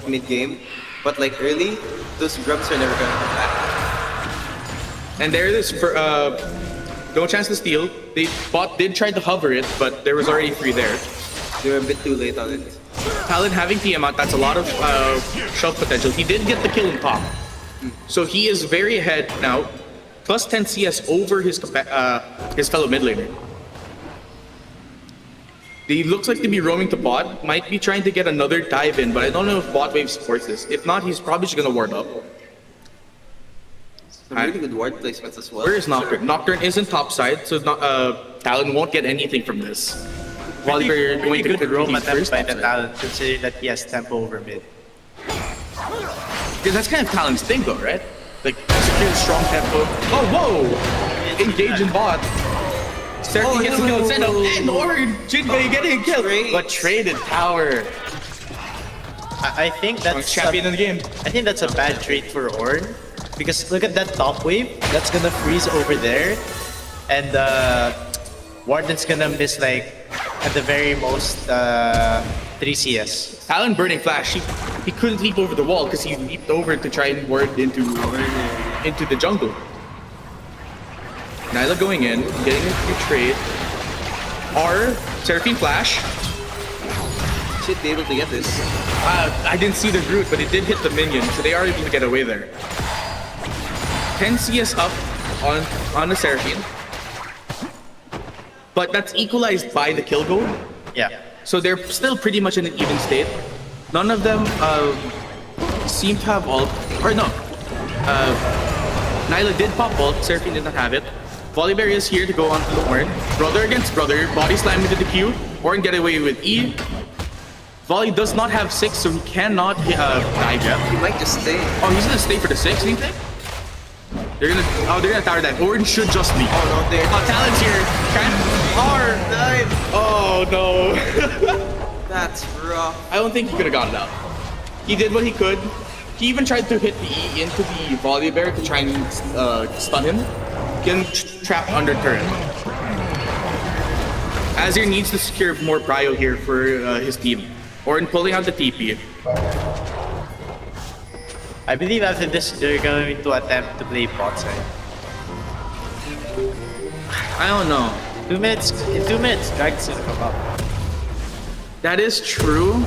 mid-game. But, early, those Grubs are never gonna come back. And there it is for, no chance to steal. Bot did try to hover it, but there was already 3 there. They were a bit too late on it. Talon having Tiamat, that's a lot of shove potential. He did get the kill in top. So he is very ahead now. Plus 10 CS over his fellow mid laner. He looks like to be roaming to bot. Might be trying to get another dive in, but I don't know if bot wave supports this. If not, he's probably just gonna ward up. Some really good ward placements as well. Where is Nocturne? Nocturne isn't top side, so Talon won't get anything from this. While we're going to good roam attempt by the topside. Talon, considering that he has tempo over mid. Because that's kind of Talon's thing though, right? Secure strong tempo. Oh, whoa! Engage in bot. Certainly gets a kill. Send up. And Ornn Jinbei getting a kill. But traded tower. I think that's champion in the game. I think that's a bad trait for Ornn. Because look at that top wave. That's gonna freeze over there. And Warden's gonna miss at the very most 𝗖CS. Talon burning flash. He couldn't leap over the wall because he leaped over to try and ward into the jungle. Nyla going in, getting into trade. Seraphine flash. Should be able to get this. I didn't see the root, but it did hit the minion, so they are able to get away there. 10 CS up on the Seraphine. But that's equalized by the kill goal. Yeah. So they're still pretty much in an even state. None of them seem to have ult. Or no. Nyla did pop ult, Seraphine did not have it. 𝗁𝗏𝗏𝗏 is here to go on to the Ornn. Brother against brother, body slam into the Q. Ornn get away with E. Volley does not have 6, so he cannot dive yet. He might just stay. Oh, he's gonna stay for the 6, do you think? They're gonna tower dive. Ornn should just leave. Oh no, they're Talon's here. dive. Oh no. That's rough. I don't think he could have gotten out. He did what he could. He even tried to hit the E into the 𝗁𝗏𝗏𝗏 to try and stun him. Getting trapped under turret. Azir needs to secure more prio here for his team. Ornn pulling out the TP. I believe after this, they're going to attempt to play bot side. I don't know. 2 minutes. In 2 minutes, Dragon's gonna come up. That is true.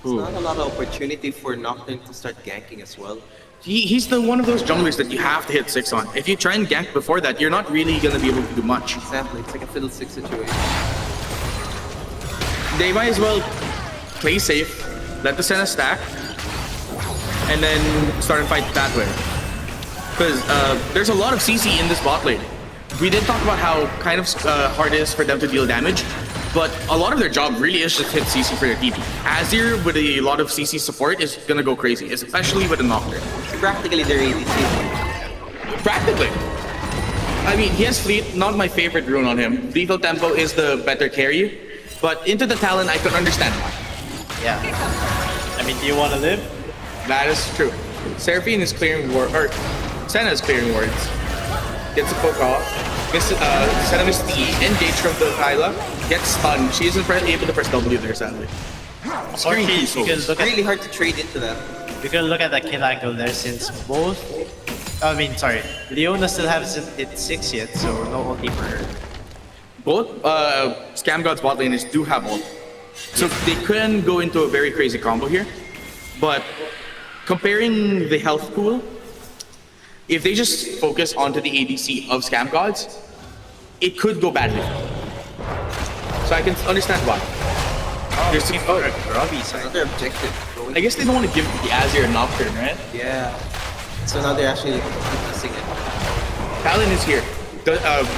There's not a lot of opportunity for Nocturne to start ganking as well. He's the one of those junglers that you have to hit 6 on. If you try and gank before that, you're not really gonna be able to do much. Exactly, it's like a fiddlestick situation. They might as well play safe, let the Senna stack, and then start and fight that way. Because there's a lot of CC in this bot lane. We did talk about how kind of hard it is for them to deal damage, but a lot of their job really is just hit CC for their TP. Azir with a lot of CC support is gonna go crazy, especially with a Nocturne. It's practically their ADC. Practically. I mean, he has Fleet, not my favorite rune on him. Lethal Tempo is the better carry, but into the Talon, I could understand why. Yeah. I mean, do you want to live? That is true. Seraphine is clearing wards, or Senna is clearing wards. Gets a poke off. Senna misses the engage from the Kyla. Gets stunned. She isn't able to press W there, sadly. Or keys, because look at, Really hard to trade into that. you can look at the kill angle there since both. Leona still hasn't hit 6 yet, so no ulti for her. Both 𝘄𝗵𝗁𝗀's bot laners do have ult. So they can go into a very crazy combo here. But comparing the health pool, if they just focus onto the ADC of 𝘄𝗵𝗁𝗀's, it could go badly. So I can understand why. There's Another objective. I guess they don't want to give the Azir a Nocturne, right? Yeah. So now they're actually missing it. Talon is here.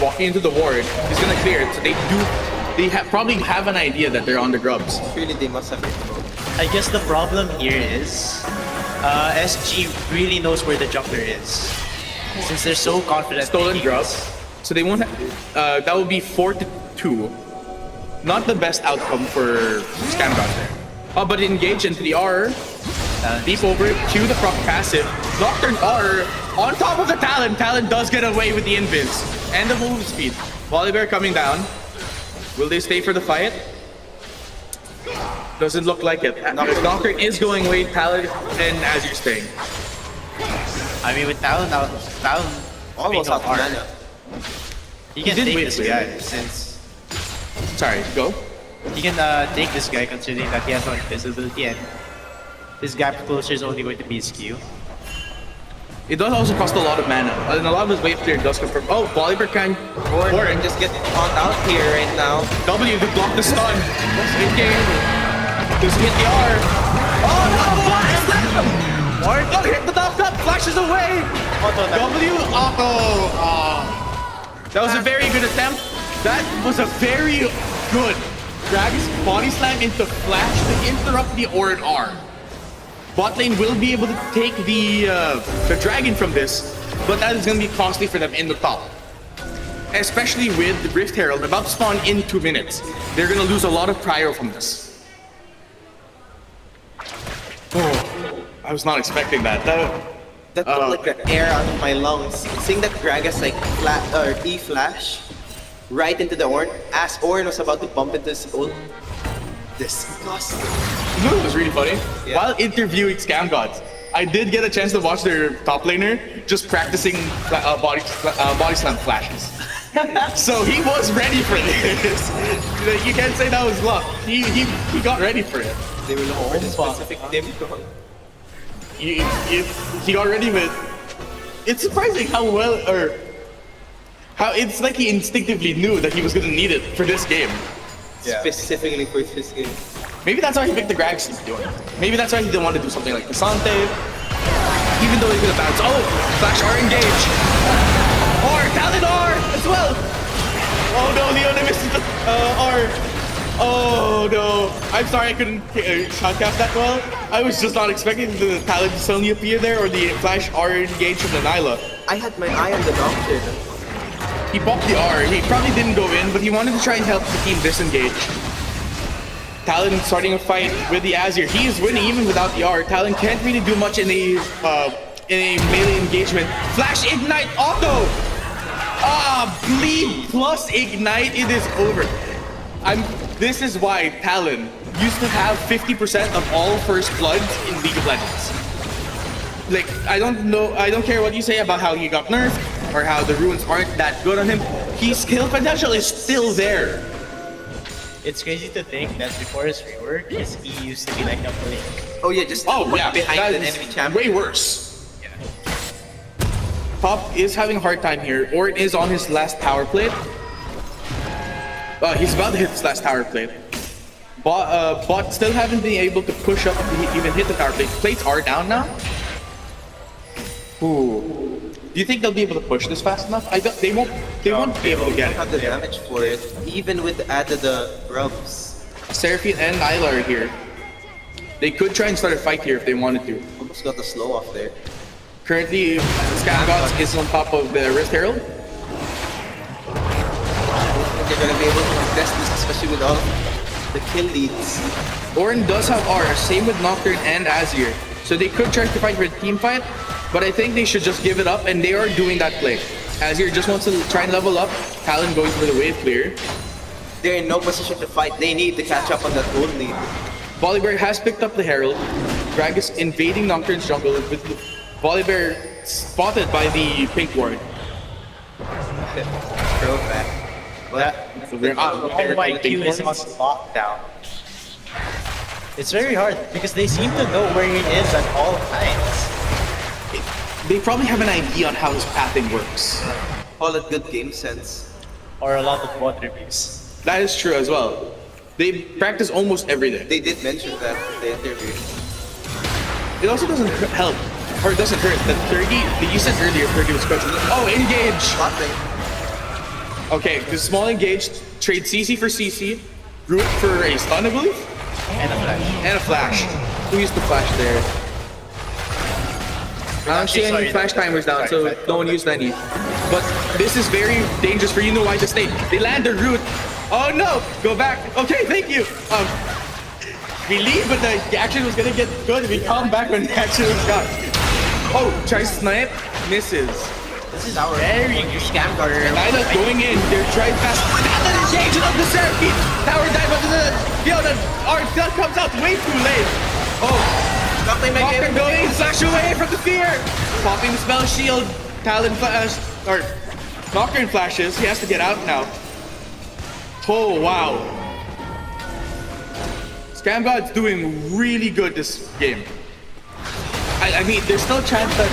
Walking into the ward, he's gonna clear it. So they probably have an idea that they're on the grubs. Surely they must have it. I guess the problem here is SG really knows where the jungler is. Since they're so confident. Stolen grubs. So they won't have, that would be 4-2. Not the best outcome for 𝘄𝗵𝗁𝗀 there. Oh, but engage into the R. Deep over, Q the proc passive. Nocturne R on top of the Talon. Talon does get away with the invis. And the move speed. 𝗁𝗏𝗏𝗏 coming down. Will they stay for the fight? Doesn't look like it. Nocturne is going away, Talon and Azir staying. I mean, with Talon Almost out of mana. He can take this guy since Sorry, go. he can take this guy considering that he has no invisibility and his gap closer is only going to be his Q. It does also cost a lot of mana, and a lot of his wave clear does come from. Oh, 𝗁𝗏𝗏𝗏 can. Ornn just get caught out here right now. W to block the stun. In game. Just hit the R. Oh no! Flash slam! Oh, hit the top cut. Flashes away. W auto. That was a very good attempt. That was a very good Dragon's body slam into flash to interrupt the Ornn R. Bot lane will be able to take the dragon from this, but that is going to be costly for them in the top. Especially with the Rift Herald about to spawn in 2 minutes. They're going to lose a lot of prio from this. Oh, I was not expecting that. That took like the air out of my lungs. Seeing that Gragas like E-flash right into the Ornn as Ornn was about to bump into his ult. Disgusting. You know what was really funny? Yeah. While interviewing 𝘗𝗵𝘁𝗀, I did get a chance to watch their top laner just practicing body slam flashes. So he was ready for this. You can't say that was luck. He got ready for it. They were looking for this specific tip. He got ready with. It's surprising how well, or how it's like he instinctively knew that he was gonna need it for this game. Yeah. Specifically for this game. Maybe that's why he picked the Grags he's doing. Maybe that's why he didn't want to do something like 𝘁𝗏𝗏𝗧, even though he's gonna bounce. Oh, Flash R engage. R, Talon R as well. Oh no, Leona misses the R. Oh no, I'm sorry I couldn't shoutcast that well. I was just not expecting the Talon to suddenly appear there or the Flash R engage from the Layla. I had my eye on the doctor. He popped the R. He probably didn't go in, but he wanted to try and help the team disengage. Talon starting a fight with the Azir. He is winning even without the R. Talon can't really do much in a melee engagement. Flash Ignite Auto! Bleed plus Ignite, it is over. This is why Talon used to have 50% of all first bloods in League of Legends. Like, I don't care what you say about how he got nerfed or how the runes aren't that good on him. His skill potential is still there. It's crazy to think that before his rework, he used to be like a blink. Oh yeah, just yeah, behind an enemy champion. Way worse. Top is having a hard time here. Ornn is on his last tower plate. He's about to hit his last tower plate. Bot still haven't been able to push up to even hit the tower plate. Plates are down now. Ooh. Do you think they'll be able to push this fast enough? They won't be able to get it. Have the damage for it, even with the added grubs. Seraphine and Nyla are here. They could try and start a fight here if they wanted to. Almost got the slow off there. Currently, 𝘗𝗵𝘁𝗀 is on top of the Rift Herald. They're gonna be able to contest this, especially with all the kill leads. Ornn does have R, same with Nocturne and Azir. So they could try to fight for a team fight, but I think they should just give it up, and they are doing that play. Azir just wants to try and level up. Talon going for the wave clear. They're in no position to fight. They need to catch up on that gold lead. 𝗏𝗏𝗏 has picked up the Herald. Drag is invading Nocturne's jungle with 𝗏𝗏𝗏 spotted by the pink ward. Throw back. All my Q is on lockdown. It's very hard because they seem to know where he is at all times. They probably have an idea on how his pathing works. Call it good game sense. Or a lot of bot reviews. That is true as well. They practice almost every day. They did mention that in the interview. It also doesn't help, or it doesn't hurt, that 𝘁𝗏𝗏, you said earlier 𝘁𝗏𝗏 was question. Oh, engage! Nothing. Okay, the small engage, trade 𝗖𝗵𝗃 for 𝗖𝗵𝗃, root for a stun, I believe? And a flash. And a flash. Who used the flash there? I don't see any flash timers down, so no one used any. But this is very dangerous for 𝘂𝗏𝗏 to stay. They land the root. Oh no! Go back. Okay, thank you. We leave, but the action was gonna get good. We come back when the action was gone. Oh, tries to snipe, misses. This is our very 𝘗𝗵𝗁𝗏. Nyla going in. They're trying fast. That engagement of the Seraphine. Tower dive up to the field, and our that comes out way too late. Oh. Nocturne going, flash away from the fear! Popping the spell shield, Talon flash, or Nocturne flashes, he has to get out now. Oh, wow. 𝘗𝗵𝗁𝗏's doing really good this game. I mean, there's still a chance that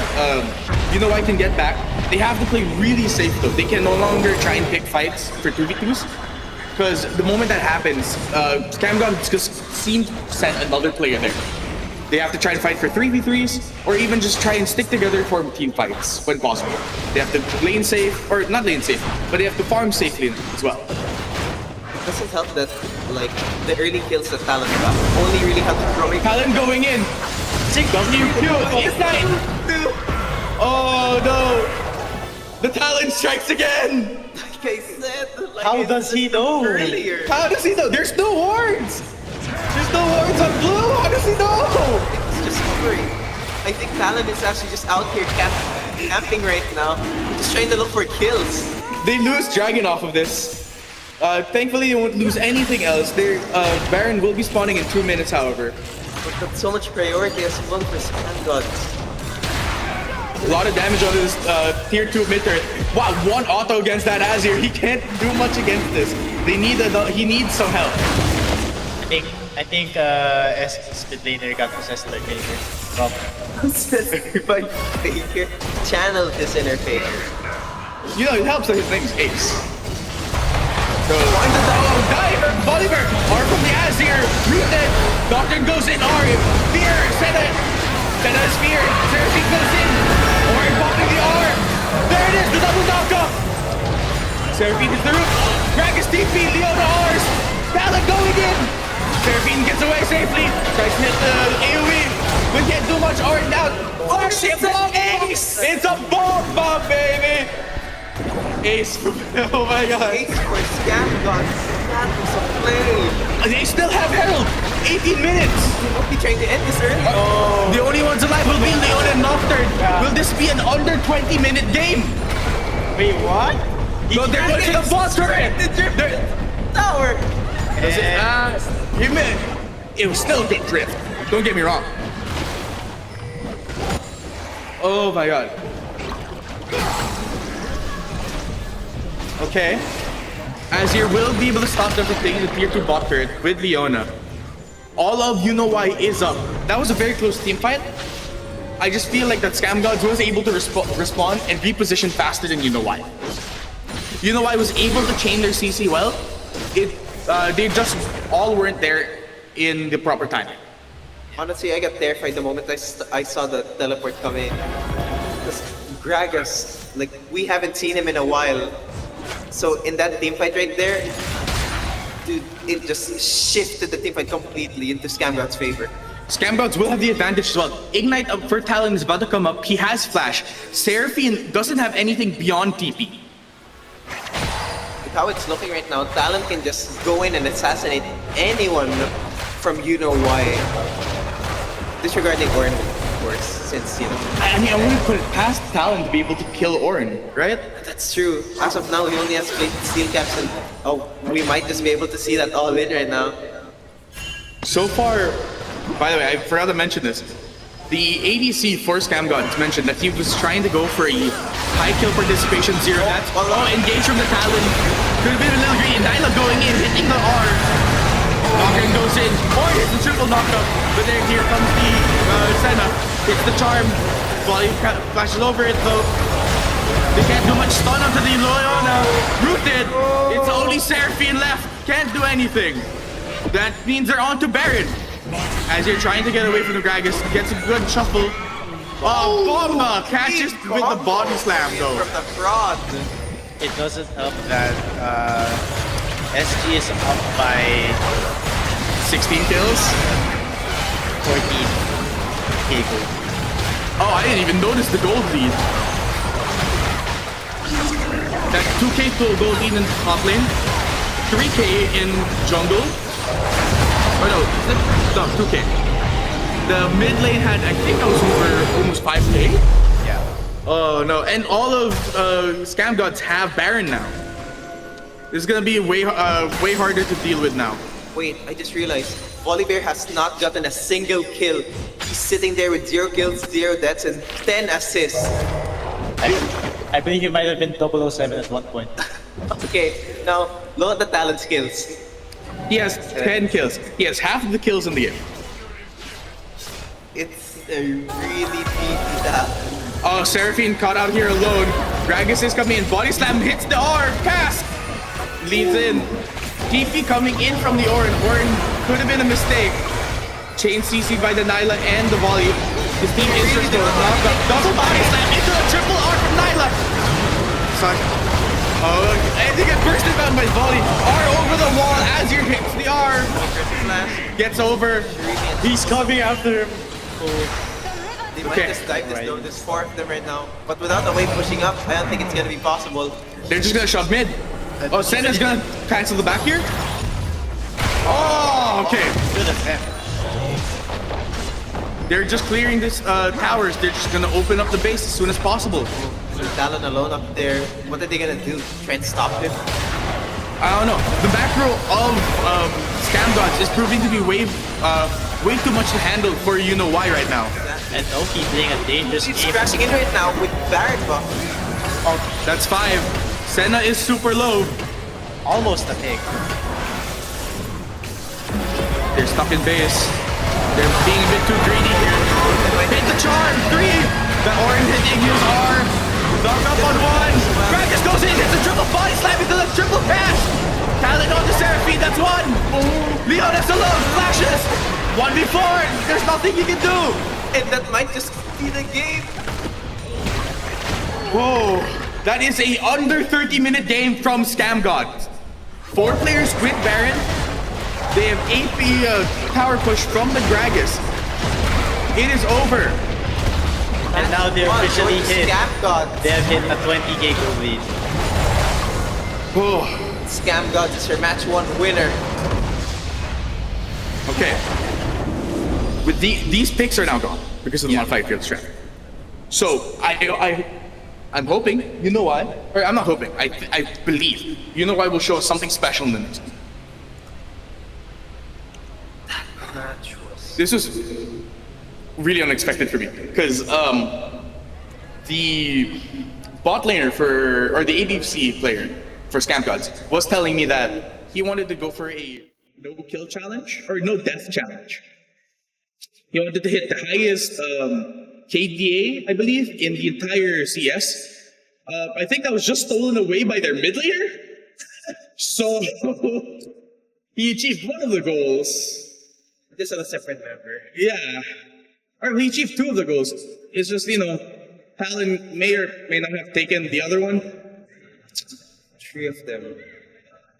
𝘂𝗏𝗏 can get back. They have to play really safe though. They can no longer try and pick fights for 2v2s. Because the moment that happens, 𝘗𝗵𝗁𝗏 just seemed to send another player there. They have to try and fight for 3v3s, or even just try and stick together for team fights when possible. They have to lane safe, or not lane safe, but they have to farm safely as well. It doesn't help that, like, the early kills that Talon got only really have to throw it. Talon going in! WQ! Ignite! Oh no! The Talon strikes again! Like I said, like How does he know? earlier. How does he know? There's no wards! There's no wards on blue! How does he know? It's just covering. I think Talon is actually just out here camping right now, just trying to look for kills. They lose Dragon off of this. Thankfully, they won't lose anything else. Their Baron will be spawning in 2 minutes, however. But that's so much priority as well for Scam Gods. A lot of damage on this tier 2 mid-turret. Wow, one auto against that Azir. He can't do much against this. He needs some help. I think split laner got possessed by Faker. Possessed by Faker. Channel this inner Faker. You know, it helps that his name's Ace. So, diver, Volibear, R from the Azir, rooted. Doctor goes in, R, Fear, Senna's Fear, Seraphine goes in, or popping the R. There it is, the double knockup. Seraphine hits the roof, Gragas TP, Leona R's, Talon going in. Seraphine gets away safely, tries to hit the AoE, but can't do much, R down. Oh shit, Ace! It's a bomb, baby! Ace, oh my god. Ace for Scam Gods. That was a play. They still have Herald. 18 minutes. They won't be trying to end this early. The only ones alive will be Leon and Nocturne. Will this be an under 20-minute game? Wait, what? No, they're pushing the boss turret. Tower. It was still a good drift. Don't get me wrong. Oh my god. Okay. Azir will be able to stop them from taking the tier 2 bot turret with Leona. All of 𝘂𝗏 is up. That was a very close team fight. I just feel like that Scam Gods was able to respond and reposition faster than 𝘂𝗏. 𝘂𝗏 was able to chain their CC well. They just all weren't there in the proper timing. Honestly, I got terrified the moment I saw the teleport come in. Because Gragas, like, we haven't seen him in a while. So in that teamfight right there, dude, it just shifted the teamfight completely into Scam God's favor. Scam Gods will have the advantage as well. Ignite up for Talon is about to come up. He has Flash. Seraphine doesn't have anything beyond TP. With how it's looking right now, Talon can just go in and assassinate anyone from 𝘂𝗏. Disregarding Ornn, of course, since, you know. I mean, I wouldn't put it past Talon to be able to kill Ornn, right? That's true. As of now, he only has played steel caps, and we might just be able to see that all in right now. So far, by the way, I forgot to mention this. The ADC for Scam Gods mentioned that he was trying to go for a high kill participation 0 deaths. Engage from the Talon. Could have been a little greedy. Nyla going in, hitting the R. Nocturne goes in. Or hits the triple knockup. But then here comes the Senna. Hits the charm. Volley flashes over it though. They can't do much stun onto the Leona. Rooted. It's only Seraphine left. Can't do anything. That means they're on to Baron. As you're trying to get away from the Gragas, gets a good shuffle. Oh, Bomba catches with the body slam though. From the fraud. It doesn't help that SG is up by 16 kills. 14k gold. Oh, I didn't even notice the gold lead. That's 2k gold lead in top lane, 3k in jungle. Oh no, 2k. The mid lane had, I think I was over almost 5k. Yeah. Oh no, and all of Scam Gods have Baron now. This is gonna be way harder to deal with now. Wait, I just realized, Volibear has not gotten a single kill. He's sitting there with 0 kills, 0 deaths, and 10 assists. I believe he might have been 007 at one point. Okay, now look at the talent skills. He has 10 kills. He has half of the kills in the game. It's a really beefy talent. Oh, Seraphine caught out here alone. Gragas is coming in. Body slam hits the R. Pass. Leads in. TP coming in from the Ornn. Ornn could have been a mistake. Chain CC by the Nyla and the volley. His team is restored. Double body slam into a triple R from Nyla. Sorry. Oh, and he got bursted down by volley. R over the wall as he hits the R. Gets over. He's coming after him. They might just dive this though. There's 4 of them right now. But without a wave pushing up, I don't think it's gonna be possible. They're just gonna shove mid. Oh, Senna's gonna cancel the back here. Oh, okay. They're just clearing this towers. They're just gonna open up the base as soon as possible. With Talon alone up there, what are they gonna do? Try and stop him? I don't know. The macro of Scam Gods is proving to be way too much to handle for you know why right now. And 𝗁𝗏 playing a dangerous He's game. crashing into it now with Paraggua. Oh, that's 5. Senna is super low. Almost a pick. They're stuck in base. They're being a bit too greedy here. Hit the charm! 3! The orange hit Igneous R. Knock up on 1. Gragas goes in, hits a triple body slam into the triple crash. Talon on the Seraphine, that's 1. Leon has alone, flashes. 1v4, there's nothing you can do. And that might just be the game. Whoa, that is a under 30-minute game from Scam God. 4 players quit Baron. They have AP power push from the Gragas. It is over. And now they're officially hit. Scam God. They have hit a 20k gold lead. Oh, Scam God is your match 1 winner. okay. With these picks are now gone because of the modified field strat. So I'm hoping, you know why? Or I'm not hoping. I believe. You know why will show us something special in the next. This was really unexpected for me because the bot laner or the ADC player for Scam Gods was telling me that he wanted to go for a no kill challenge or no death challenge. He wanted to hit the highest KDA, I believe, in the entire CS. I think that was just stolen away by their mid laner. So he achieved one of the goals. This is a separate member. Yeah. Or he achieved 2 of the goals. It's just, you know, Talon may or may not have taken the other one. 3 of them.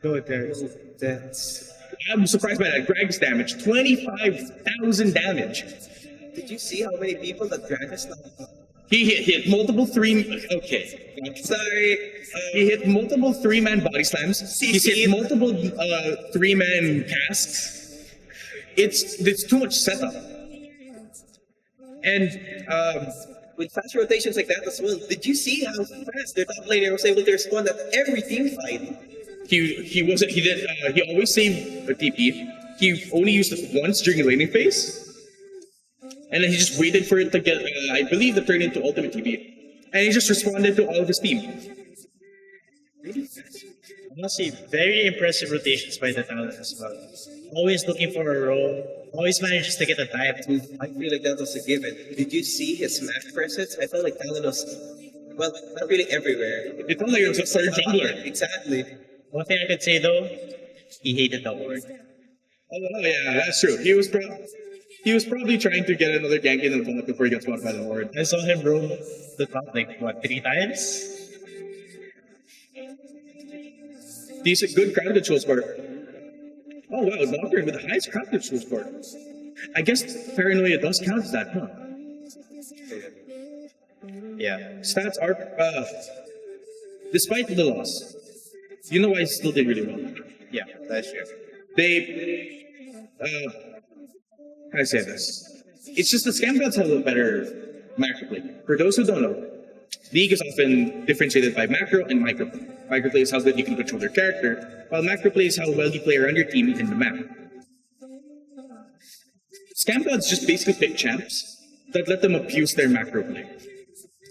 No, there's That's... I'm surprised by that. Greg's damage. 25,000 damage. Did you see how many people that Gragas knocked? He hit multiple 3... Okay. Sorry. He hit multiple 3-man body slams. He hit multiple 3-man casks. It's too much setup. And with fast rotations like that as well, did you see how fast their top laner was able to respond at every team fight? He always saved a TP. He only used it once during the laning phase. And then he just waited for it to get, I believe, to turn into ultimate TP. And he just responded to all of his team. Honestly, very impressive rotations by the Talon as well. Always looking for a role, always manages to get a dive. I feel like that was a given. Did you see his smash presence? I felt like Talon was, well, not really everywhere. It felt like it was a third jungler. Exactly. One thing I could say though, he hated the ward. Oh yeah, that's true. He was probably trying to get another gank in the bot before he got spotted by the ward. I saw him roam the top like, what, 3 times? Decent, good crowd control score. Oh wow, Nocturne with the highest crowd control score. I guess Paranoia does count as that, huh? Yeah. Stats are, despite the loss, you know why he still did really well. Yeah, that's true. They, how do I say this? It's just the Scam Gods have a better macro play. For those who don't know, League is often differentiated by macro and micro play. Micro play is how good you can control their character, while macro play is how well you play around your team in the map. Scam Gods just basically pick champs that let them abuse their macro play.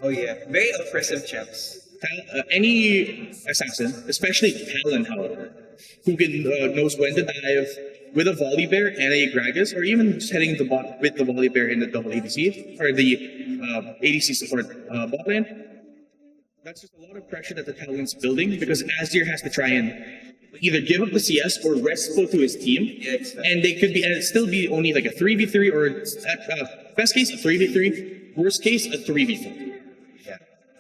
Oh yeah, very oppressive champs. Any assassin, especially Talon, however, who can knows when to dive with a Volibear and a Gragas, or even just heading the bot with the Volibear in the double ADC, or the ADC support bot lane. That's just a lot of pressure that the Talon's building, because Azir has to try and either give up the CS or restful to his team, and they could be, and it'd still be only like a 3v3, or best case a 3v3, worst case a 3v4.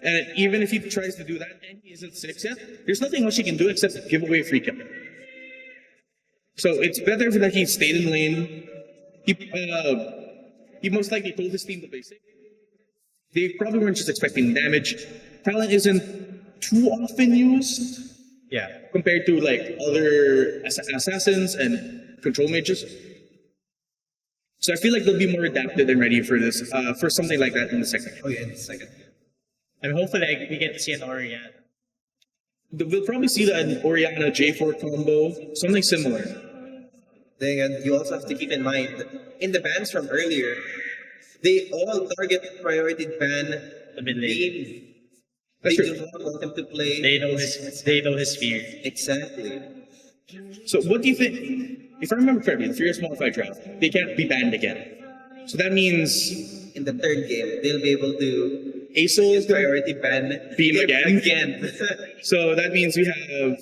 And even if he tries to do that and he isn't 6 yet, there's nothing much he can do except give away a free kill. So it's better that he stayed in lane. He most likely told his team to play safe. They probably weren't just expecting damage. Talent isn't too often used. Yeah. Compared to like other assassins and control mages. So I feel like they'll be more adapted and ready for this, for something like that in the second. Oh yeah, in the second. I mean, hopefully we get to see an Orion. We'll probably see an Orianna J4 combo, something similar. Then again, you also have to keep in mind, in the bans from earlier, they all target priority ban A bit late. Beam. That's They true. do not want him to play. They know his fear. Exactly. So what do you think? If I remember correctly, the Furious Modified Draft, they can't be banned again. So that means In the third game, they'll be able to ASOL is going priority ban Beam again? Again. So that means we have,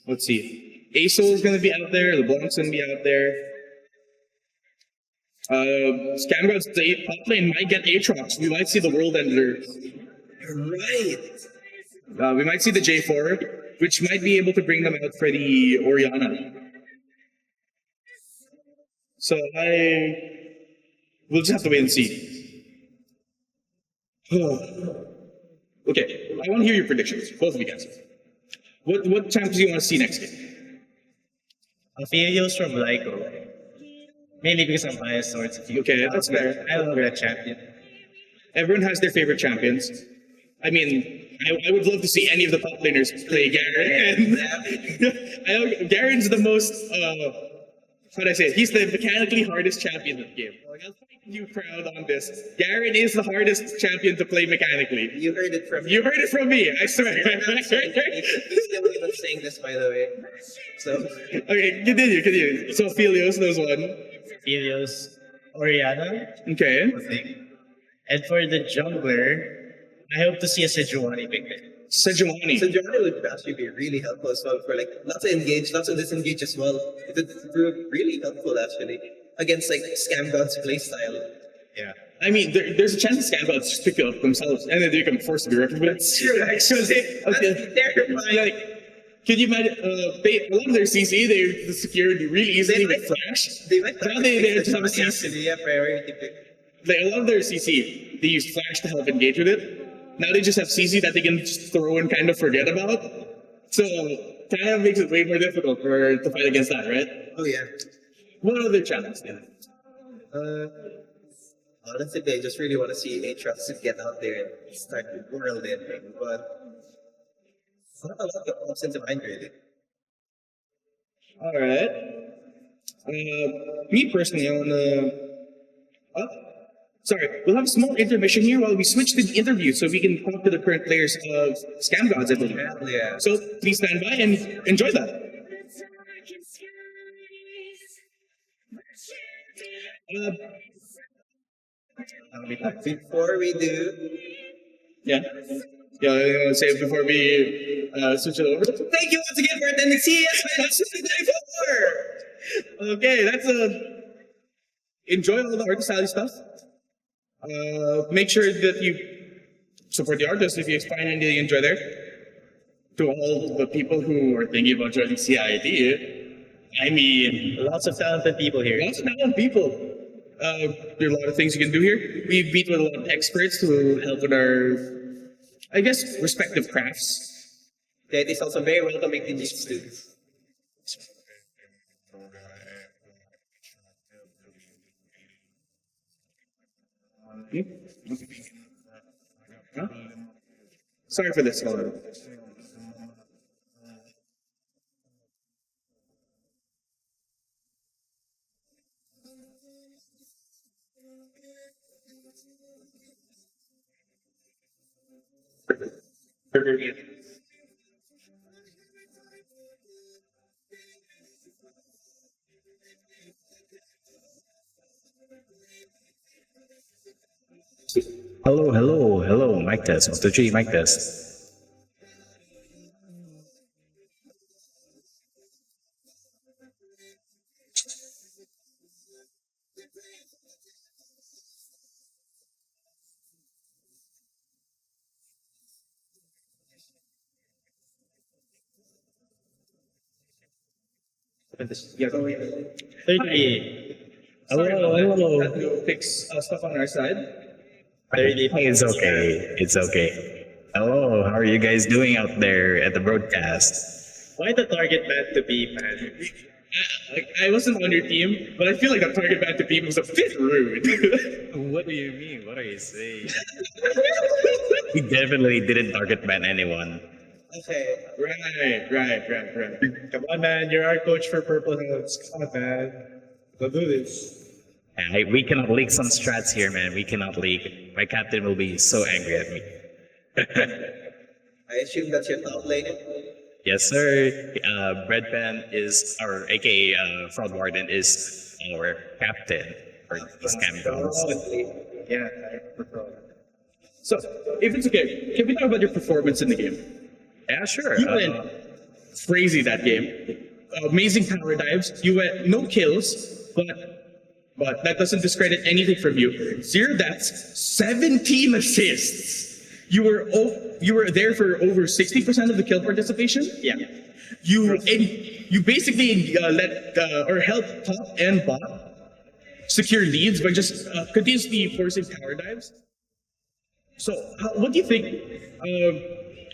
let's see, ASOL is going to be out there, LeBlanc's going to be out there. Scamgod's top lane might get Aatrox. We might see the World Ender. You're right. We might see the J4, which might be able to bring them out for the Orianna. So we'll just have to wait and see. Okay, I want to hear your predictions, both of you guys. What champions do you want to see next game? Aphelios from Lyco. Mainly because I'm biased towards Aphelios. Okay, that's fair. I love that champion. Everyone has their favorite champions. I mean, I would love to see any of the top laners play Garen. I know Garen's the most, how do I say it? He's the mechanically hardest champion in the game. Like, I'll fight you crowd on this. Garen is the hardest champion to play mechanically. You heard it from You heard it from me, I swear. He's still even saying this, by the way. So, Okay, continue. So Aphelios knows one. Aphelios, Orianna, Okay. I think. And for the jungler, I hope to see a Sejuani pick there. Sejuani. so Johnny would actually be really helpful as well for like not to engage, not to disengage as well. It would prove really helpful actually against like Scam God's playstyle. Yeah. I mean, there's a chance Scambots just pick it up themselves, and then they become forced to be recommended. That's true, actually. Okay. That's terrifying. Like, can you imagine? A lot of their CC, they secured really easily with Flash. They might Now they just have a Sejuani CC. actually, yeah, priority pick. Like a lot of their CC, they use Flash to help engage with it. Now they just have CC that they can just throw and kind of forget about. So kind of makes it way more difficult to fight against that, right? Oh yeah. What other challenges do you have? Honestly, I just really want to see Aatrox get out there and start the world ending, but not a lot of options in mind really. Alright. Me personally, I wanna... Sorry, we'll have a small intermission here while we switch to the interview so we can talk to the current players of Scam Gods, I believe. Yeah. So please stand by and enjoy that. Before we do, Yeah, I say it before we switch it over. thank you once again for attending CES 2024. Okay, that's enjoy all the artist alley stuff. Make sure that you support the artists if you find anything you enjoy there. To all the people who are thinking about joining CIIT, I mean, Lots of talented people here. lots of talented people. There are a lot of things you can do here. We meet with a lot of experts who help with our, I guess, respective crafts. That is also very welcoming to new students. Huh? Sorry for this, hold on. Hello, mic test, 1, 2, 3, mic test. Yeah, go ahead. 38. Hello. Fix stuff on our side. 38. It's okay. Hello, how are you guys doing out there at the broadcast? Why the target ban to be banned? I wasn't on your team, but I feel like the target ban to beam was a bit rude. What do you mean? What are you saying? We definitely didn't target ban anyone. Okay. Come on, man. You're our coach for Purple Hills. Come on, man. We'll do this. Hey, we cannot leak some strats here, man. We cannot leak. My captain will be so angry at me. I assume that's your top lane. Yes, sir. Breadpan is our, aka Fraud Warden, is our captain for the scam gods. Yeah. So, if it's okay, can we talk about your performance in the game? Yeah, sure. You went crazy that game. Amazing power dives. You went no kills, but that doesn't discredit anything from you. 0 deaths, 17 assists. You were there for over 60% of the kill participation. Yeah. You basically helped top and bot secure leads by just continuously forcing power dives. So, what do you think?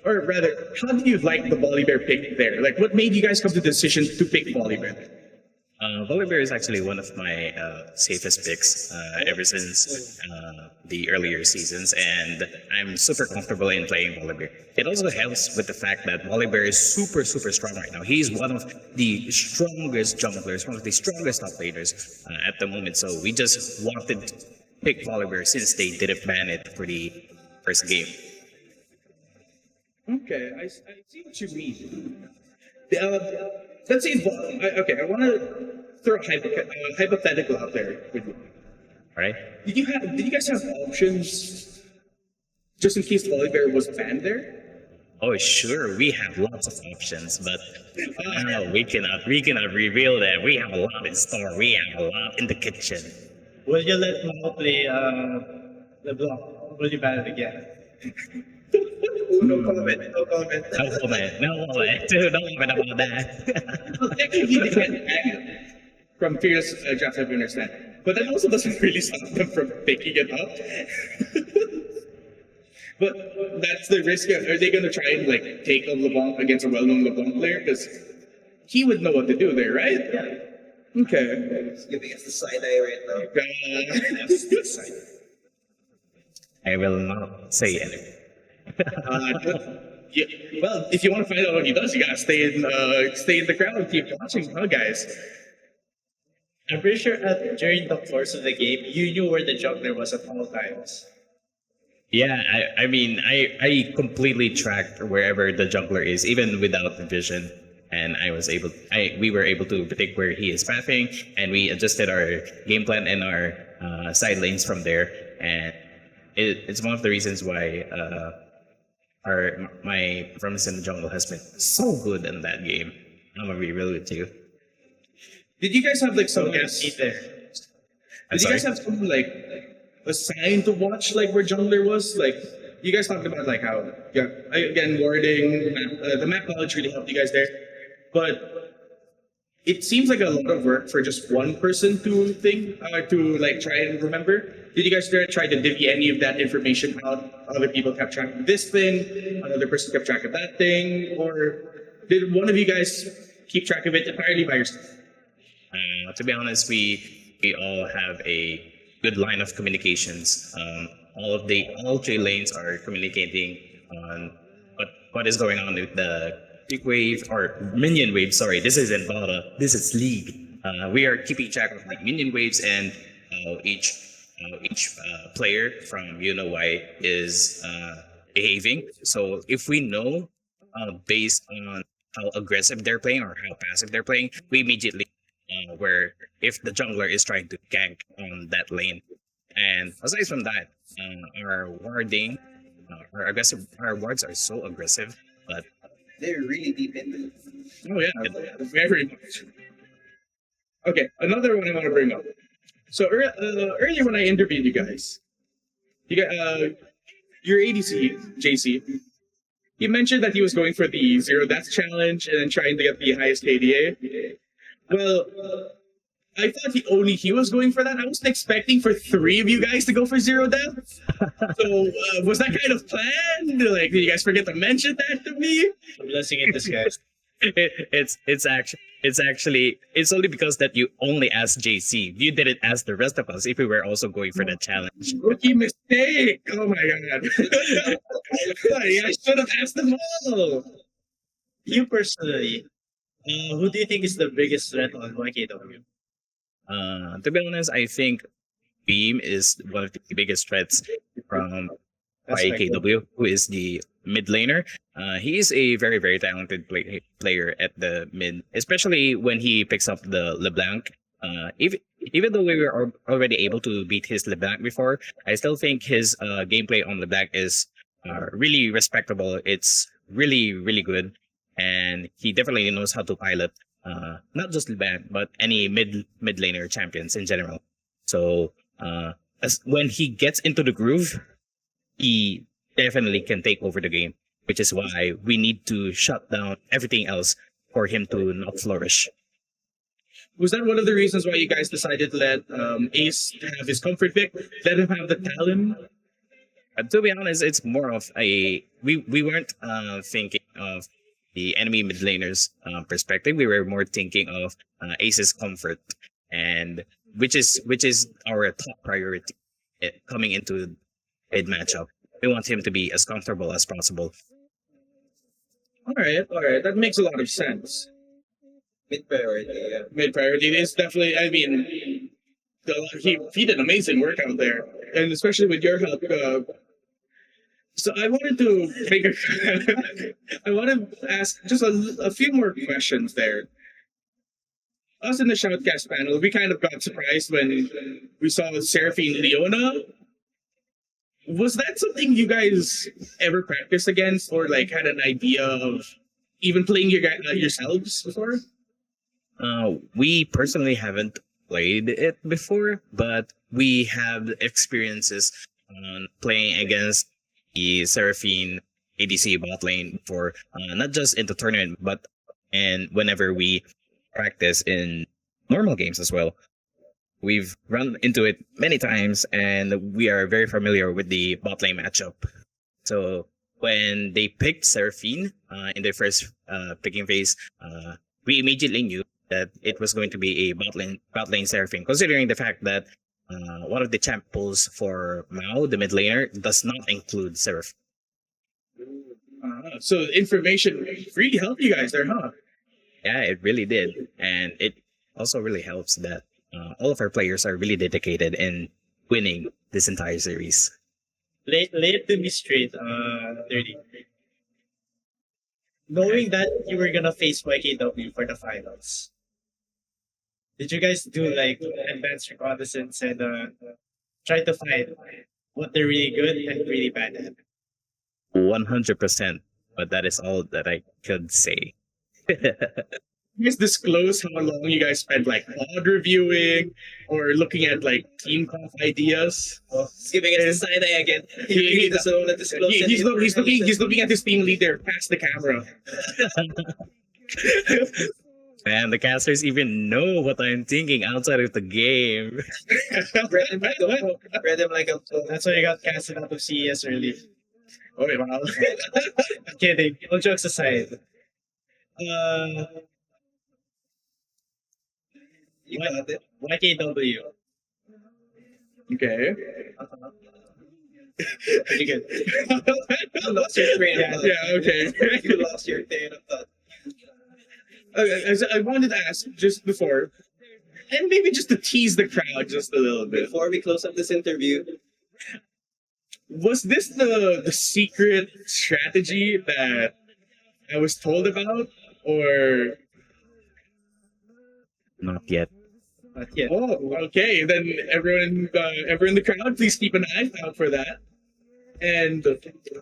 Or rather, how did you like the 𝗏𝗏𝗴𝗏 pick there? Like, what made you guys come to the decision to pick 𝗏𝗏𝗴𝗏? 𝗏𝗏𝗴𝗏 is actually one of my safest picks ever since the earlier seasons, and I'm super comfortable in playing 𝗏𝗏𝗴𝗏. It also helps with the fact that 𝗏𝗏𝗴𝗏 is super strong right now. He's one of the strongest junglers, one of the strongest top laners at the moment, so we just wanted to pick 𝗏𝗏𝗴𝗏 since they didn't ban it for the first game. Okay, I see what you mean. Let's say, okay, I want to throw a hypothetical out there with you. All right. Did you guys have options just in case 𝗏𝗏𝗴𝗏 was banned there? Oh, sure, we have lots of options, but no, we cannot reveal that. We have a lot in store. We have a lot in the kitchen. Will you let Mao play LeBlanc? Will you ban it again? No comment. No comment about that. Well, technically, they get banned from Fearless Draft, I understand. But that also doesn't really stop them from picking it up. But that's the risk. Are they going to try and like take a LeBlanc against a well-known LeBlanc player? Because he would know what to do there, right? Yeah. Okay. He's giving us the side eye right now. I will not say anything. Yeah, well, if you want to find out what he does, you gotta stay in the crowd and keep watching, huh, guys? I'm pretty sure during the course of the game, you knew where the jungler was at all times. Yeah, I mean, I completely tracked wherever the jungler is, even without vision, and we were able to predict where he is pathing, and we adjusted our game plan and our side lanes from there, and it's one of the reasons why my performance in the jungle has been so good in that game. I'm gonna be real with you. Did you guys have like some guys there? Did you guys have someone like assigned to watch like where jungler was? Like you guys talked about like how again warding, the map knowledge really helped you guys there, but it seems like a lot of work for just one person to try and remember. Did you guys try to divvy any of that information out? Other people kept track of this thing, another person kept track of that thing, or did one of you guys keep track of it entirely by yourself? To be honest, we all have a good line of communications. All 3 lanes are communicating on what is going on with the big wave or minion wave. Sorry, this isn't Valorant. This is League. We are keeping track of like minion waves and each player from why is behaving. So if we know based on how aggressive they're playing or how passive they're playing, we immediately where if the jungler is trying to gank on that lane. And aside from that, our warding, our wards are so aggressive, but they're really deep into it. Oh yeah, very much. Okay, another one I want to bring up. So earlier when I interviewed you guys, your ADC, JC, he mentioned that he was going for the 0 death challenge and then trying to get the highest KDA. Well, I thought he was going for that. I wasn't expecting for 3 of you guys to go for 0 death. So was that kind of planned? Like, did you guys forget to mention that to me? I'm blessing in disguise. It's only because that you only asked JC. You didn't ask the rest of us if we were also going for the challenge. Rookie mistake! Oh my god. I should have asked them all. You personally, who do you think is the biggest threat on YKW? To be honest, I think Beam is one of the biggest threats from YKW, who is the mid laner. He is a very, very talented player at the mid, especially when he picks up the LeBlanc. Even though we were already able to beat his LeBlanc before, I still think his gameplay on LeBlanc is really respectable. It's really, really good. And he definitely knows how to pilot not just LeBlanc, but any mid laner champions in general. So when he gets into the groove, he definitely can take over the game, which is why we need to shut down everything else for him to not flourish. Was that one of the reasons why you guys decided to let Ace have his comfort pick? Let him have the talent? To be honest, it's more of a we weren't thinking of the enemy mid laners perspective. We were more thinking of Ace's comfort, and which is our top priority coming into mid matchup. We want him to be as comfortable as possible. All right. That makes a lot of sense. Mid priority, yeah. Mid priority is definitely. I mean, he did amazing work out there, and especially with your help. So I wanted to make I want to ask just a few more questions there. Us in the Shoutcast panel, we kind of got surprised when we saw Seraphine Leona. Was that something you guys ever practiced against, or like had an idea of even playing yourselves before? We personally haven't played it before, but we have experiences on playing against the Seraphine ADC bot lane for not just in the tournament, but and whenever we practice in normal games as well. We've run into it many times, and we are very familiar with the bot lane matchup. So when they picked Seraphine in their first picking phase, we immediately knew that it was going to be a bot lane Seraphine, considering the fact that one of the champ pools for Mao, the mid laner, does not include Seraphine. So information really helped you guys there, huh? Yeah, it really did. And it also really helps that all of our players are really dedicated in winning this entire series. Late to me straight, 30. Knowing that you were gonna face YKW for the finals, did you guys do like advanced reconnaissance and try to find what they're really good and really bad at? 100%, but that is all that I could say. You guys disclose how long you guys spent like pod reviewing or looking at like team conf ideas? Oh, he's giving it a side eye again. He doesn't want to disclose He's looking at his team leader past the camera. And the casters even know what I'm thinking outside of the game. Read him like a That's why you got casted out of CES early. Oh, wow. I'm kidding. All jokes aside. You got it. YKW. Okay. Pretty good. You lost your train of thought. Yeah, okay. You lost your train of thought. Okay, I wanted to ask just before, and maybe just to tease the crowd just a little bit. Before we close up this interview, Was this the secret strategy that I was told about, or? Not yet. Not yet. Oh, okay. Then everyone in the crowd, please keep an eye out for that. And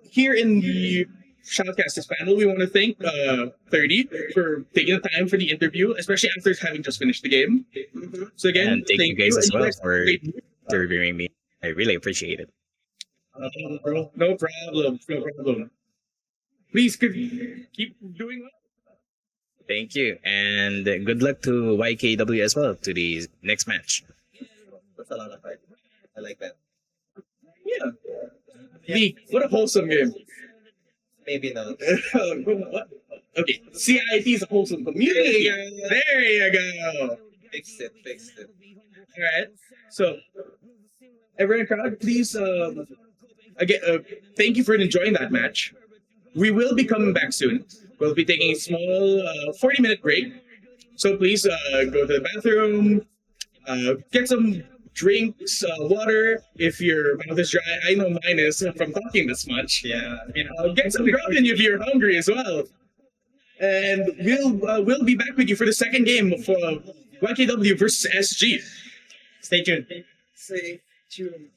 here in the Shoutcasters panel, we want to thank 𝗏𝗏 for taking the time for the interview, especially after having just finished the game. So again, And thank you guys as and you well guys for great. interviewing me. I really appreciate it. No problem. Please keep doing well. Thank you. And good luck to YKW as well to the next match. that's a lot of fun. I like that. Yeah. Lee, what a wholesome game. Maybe not. What? Okay, CIIT is a wholesome community. There you go. Fixed it. All right. So, everyone in the crowd, please, again, thank you for enjoying that match. We will be coming back soon. We'll be taking a small 40-minute break. So please go to the bathroom, get some drinks, water if your mouth is dry. I know mine is from talking this much. Yeah. Get some grub in you if you're hungry as well. And we'll be back with you for the second game for YKW versus SG. Stay tuned. Stay tuned.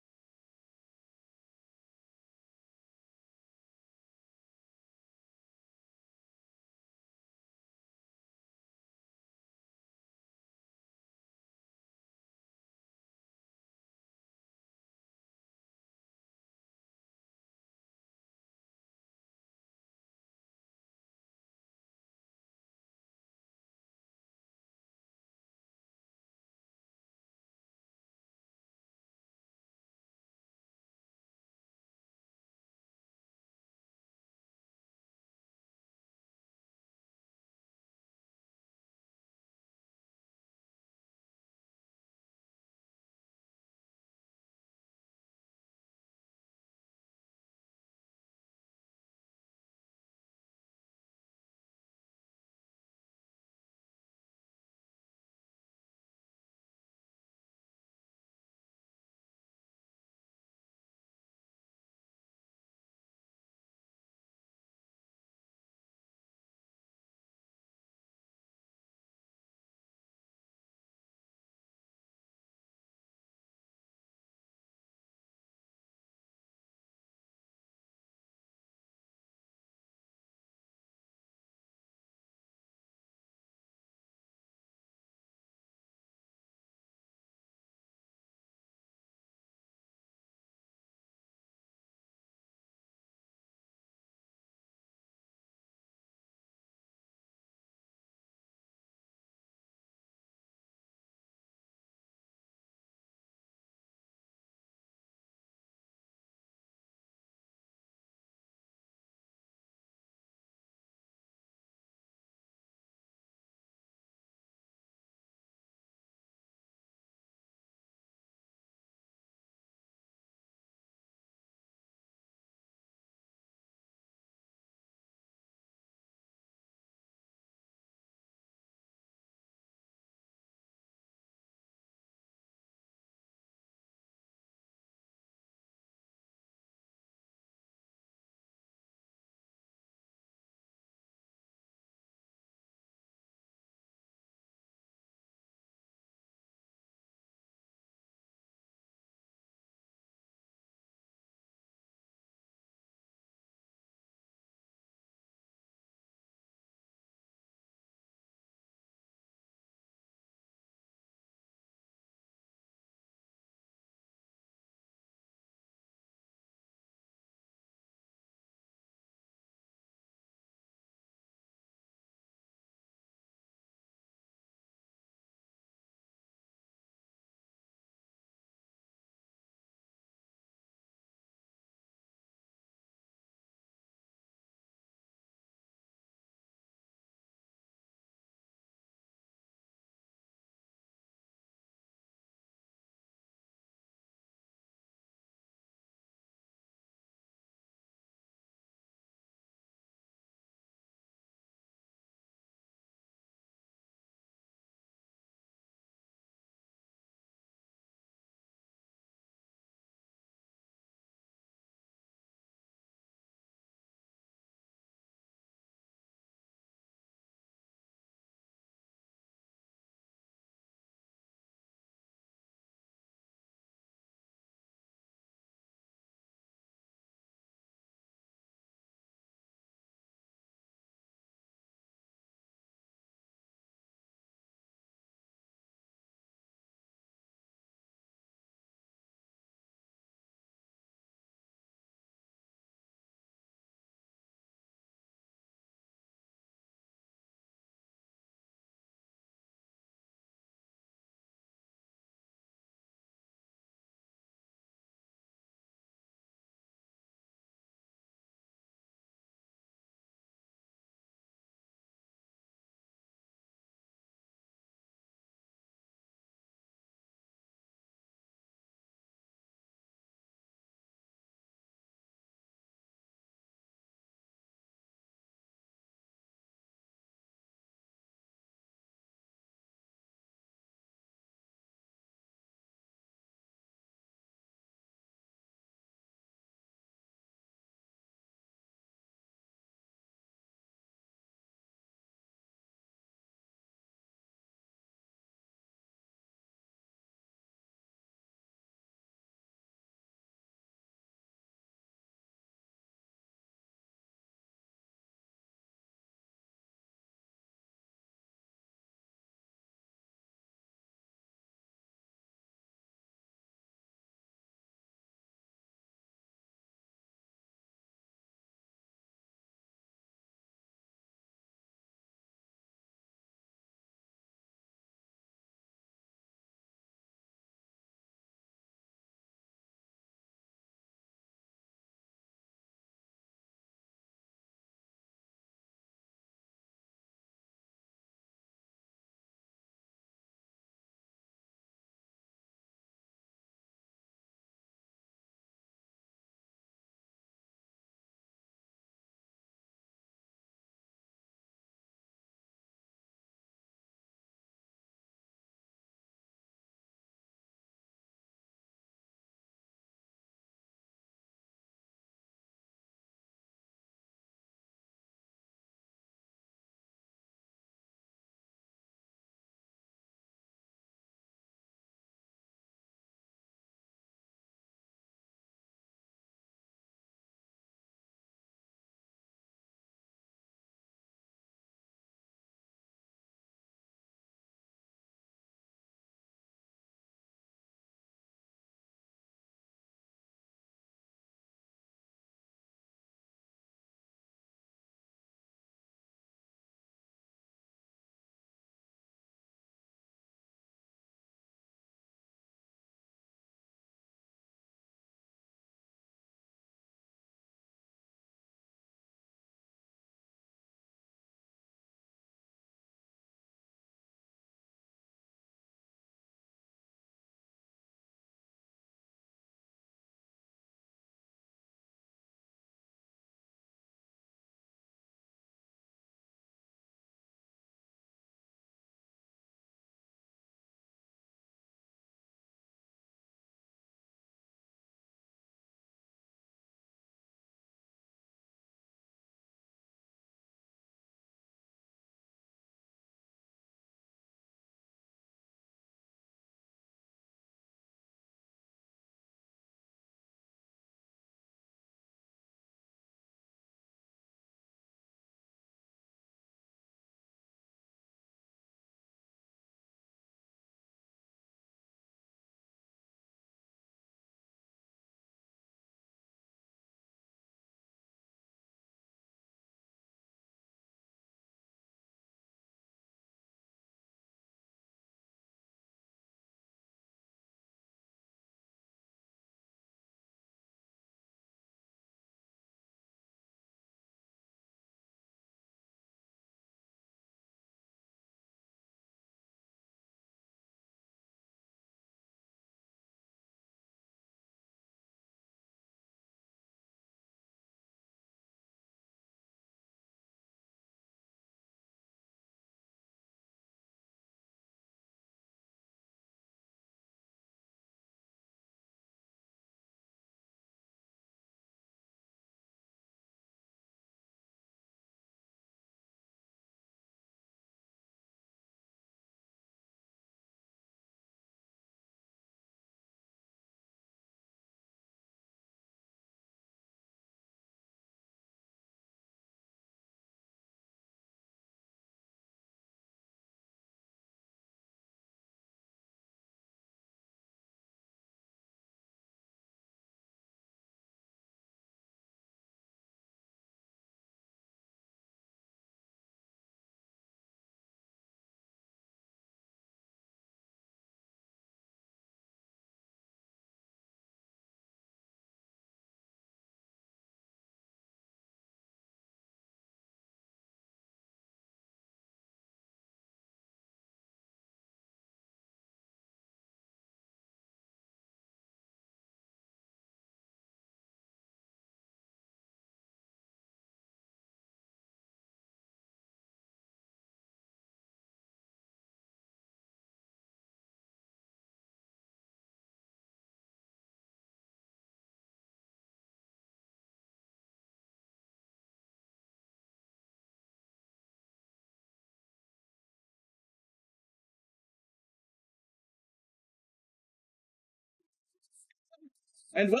And well,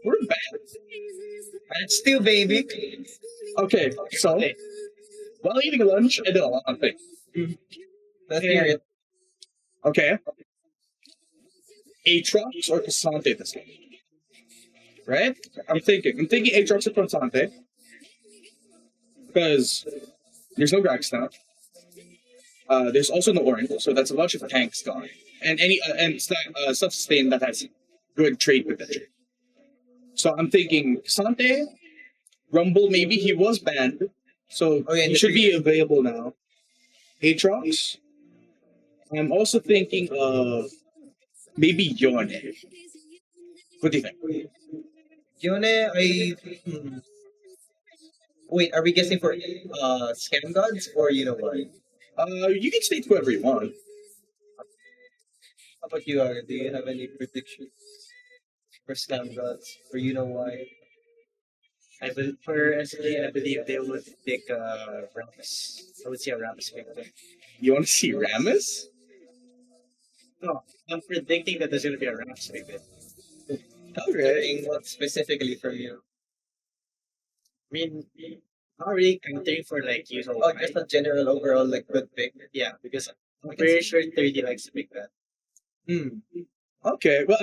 we're back. And still, baby. Okay, so while eating lunch, I did a lot of things. Let's hear it. Okay. Aatrox or K'Sante this game? Right? I'm thinking Aatrox or K'Sante. Because there's no Grax now. There's also no Orange, so that's a bunch of tanks gone. And self-sustain that has good trade potential. So I'm thinking K'Sante, Rumble, maybe he was banned, so he should be available now. Aatrox. I'm also thinking of maybe Yone. What do you think? Yone, Wait, are we guessing for Scam Gods or you know what? You can state whoever you want. How about you, do you have any predictions for Scam Gods or you know why? For SJ, I believe they would pick Rammus. I would see a Rammus pick them. You want to see Rammus? No, I'm predicting that there's going to be a Rammus pick them. Okay. What specifically from you? I mean, not really counting for like you know Oh, why. just a general overall like good pick. Yeah, because I'm pretty sure 30 likes to pick that. Okay, well,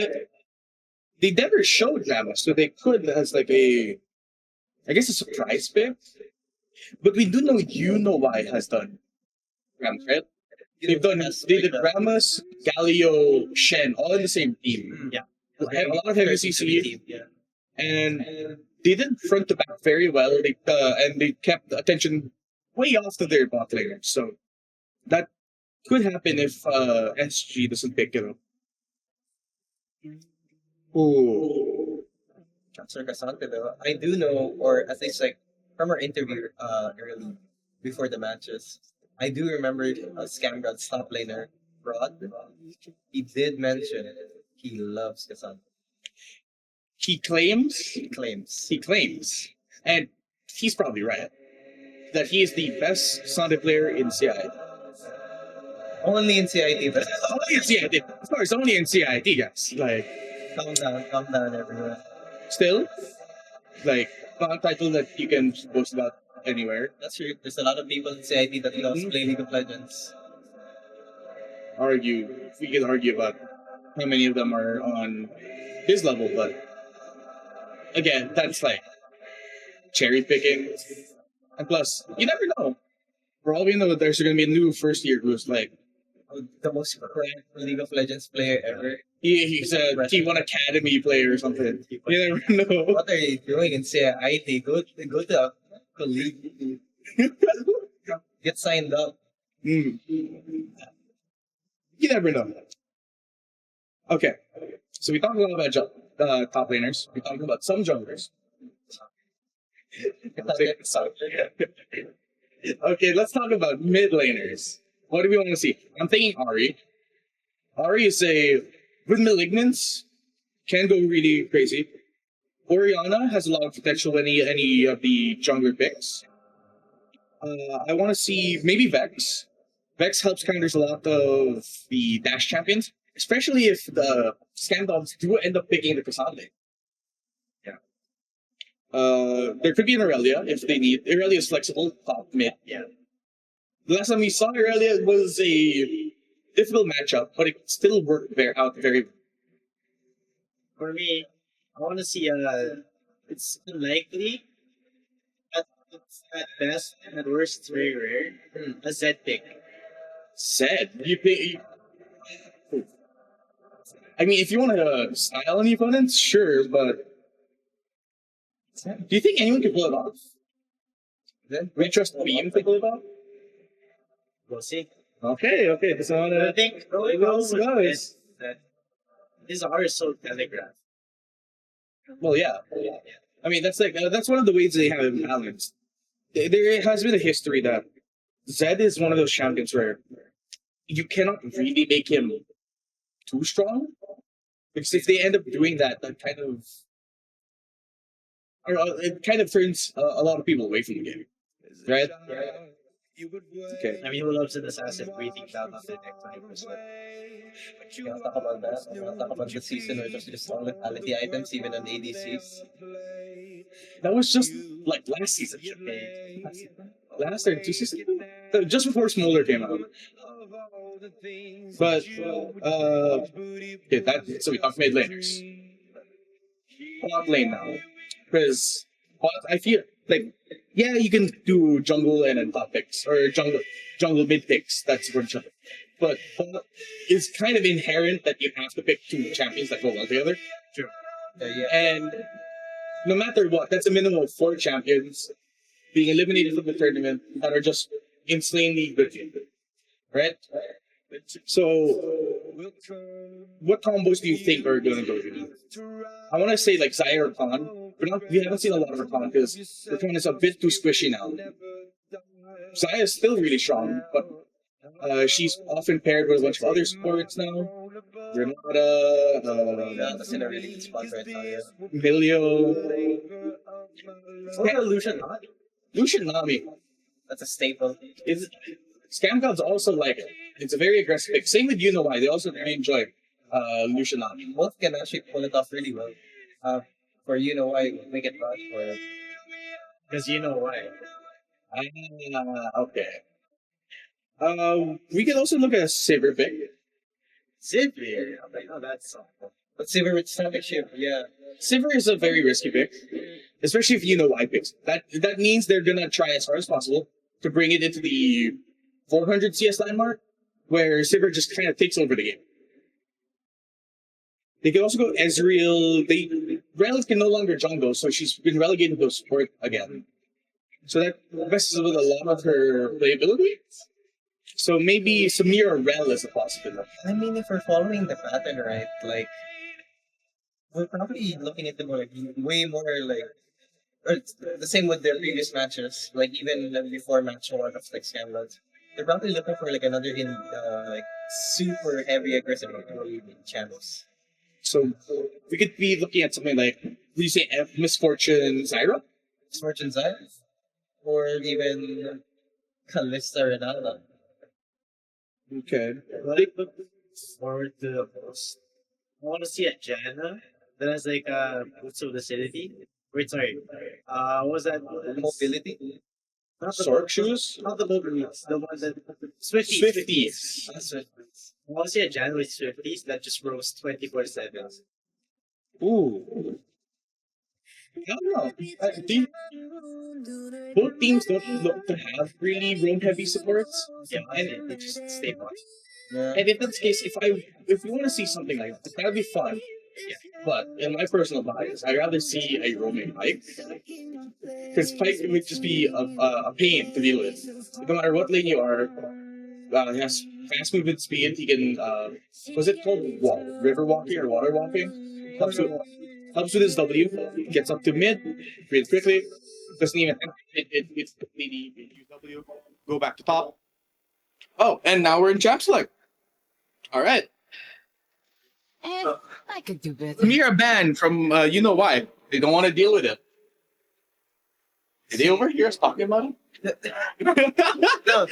they never showed Rammus, so they could as like a, I guess, a surprise pick. But we do know you know why has done Rammus, right? They did Rammus, Galio, Shen, all in the same team. Yeah. A lot of heavy CC, Yeah. and they did front to back very well. And they kept the attention way off to their bot laner. So that could happen if SG doesn't pick it up. Ooh. Sir Casante though, I do know, or at least like from our interview early before the matches, I do remember Scam God's top laner, Rod. He did mention he loves Casante. He claims, He claims. and he's probably right, that he is the best Sunday player in CIIT. Only in CIT, but Only in CIIT. Of course, only in CIIT, guys. Like, calm down, everyone. still, like, not a title that you can boast about anywhere. That's true. There's a lot of people in CIT that loves play League of Legends. We can argue about how many of them are on his level, but again, that's like cherry picking. And plus, you never know. For all we know, there's going to be a new first year who's like The most cracked League of Legends player ever. he's a T1 Academy player or something. You never know. What are you doing in CIT? Go to a league. Get signed up. You never know. Okay, so we talked a lot about top laners. We talked about some junglers. Okay, let's talk about mid laners. What do we want to see? I'm thinking Ahri. Ahri is with Malignance, can go really crazy. Orianna has a lot of potential when any of the jungler picks. I want to see maybe Vex. Vex helps counters a lot of the dash champions, especially if the Scandals do end up picking the K'Sante. There could be an Aurelia if they need. Aurelia is flexible, top mid. Yeah. The last time we saw Aurelia was a difficult matchup, but it still worked out very well. For me, I want to see it's unlikely. At best, and at worst, it's very rare. A Zed pick. Zed? You pick. I mean, if you want to style any opponents, sure, but do you think anyone can pull it off? Then we trust Beam to pull it off. We'll see. Okay. So I think it goes. That these are so telegraphed. Well, yeah. I mean, that's one of the ways they have it balanced. There has been a history that Zed is one of those champions where you cannot really make him too strong, because if they end up doing that, that kind of it kind of turns a lot of people away from the game, right? Okay. I mean, who loves an assassin breathing down on the neck 20%? We cannot talk about that. We cannot talk about the season where there's just strong lethality items even on ADCs. That was just like last season. Last or 2 seasons? Just before Smolder came out. But okay, so we talked mid laners. Bot lane now. Because I feel like you can do jungle and then top picks or jungle mid picks. That's for jungle. But it's kind of inherent that you have to pick 2 champions that go well together. True. And no matter what, that's a minimum of 4 champions being eliminated from the tournament that are just insanely good. Right? So, what combos do you think are going to go good? I want to say like Xayah or Khan, but we haven't seen a lot of Khan because Khan is a bit too squishy now. Xayah is still really strong, but she's often paired with a bunch of other supports now. Renata, That's in a really good spot right now, yeah. Milio. Lucian Nami. Lucian Nami. That's a staple. Scam Gods also like it. It's a very aggressive pick. Same with Why. They also very enjoy Lucian Nami. Both can actually pull it off really well. For Why, make it rush for... Because Why. Okay. We can also look at a Sivir pick. Sivir? Oh, that's something. But Sivir with Static Shift, yeah. Sivir is a very risky pick. Especially if Why picks. That means they're gonna try as hard as possible to bring it into the 400 CS landmark, where Sivir just kind of takes over the game. They can also go Ezreal. Rel can no longer jungle, so she's been relegated to support again. So that messes with a lot of her playability. So maybe Samir or Rel is a possibility. I mean, if we're following the pattern right, like, we're probably looking at them like way more like, or the same with their previous matches, like even before match 1 of like Scam Gods. They're probably looking for like another like super heavy aggressive channels. So we could be looking at something like, would you say Misfortune Zyra? Misfortune Zyra? Or even Kalista Renata. Okay. I look forward to the most. I want to see a Janna that has like boots of lucidity. Wait, sorry. What was that? Mobility? Not the Sork shoes? Not the mobilities. The one that Swifties. Swifties. Swifties. I want to see a Janna with Swifties that just roams 24/7. Ooh. I don't know. Both teams don't look to have really roam heavy supports. Yeah, and they just stay on. Yeah. And in that case, if we want to see something like that, that'd be fun. Yeah. But in my personal bias, I'd rather see a roaming Pyke. Because Pyke would just be a pain to deal with. No matter what lane you are, he has fast movement speed. He can, was it called river walking or water walking? Helps with his W. Gets up to mid really quickly. Doesn't even it's completely W. Go back to top. Oh, and now we're in Champ Select. All right. I could do better. Samira banned from Why. They don't want to deal with it. Did they overhear us talking about it? No.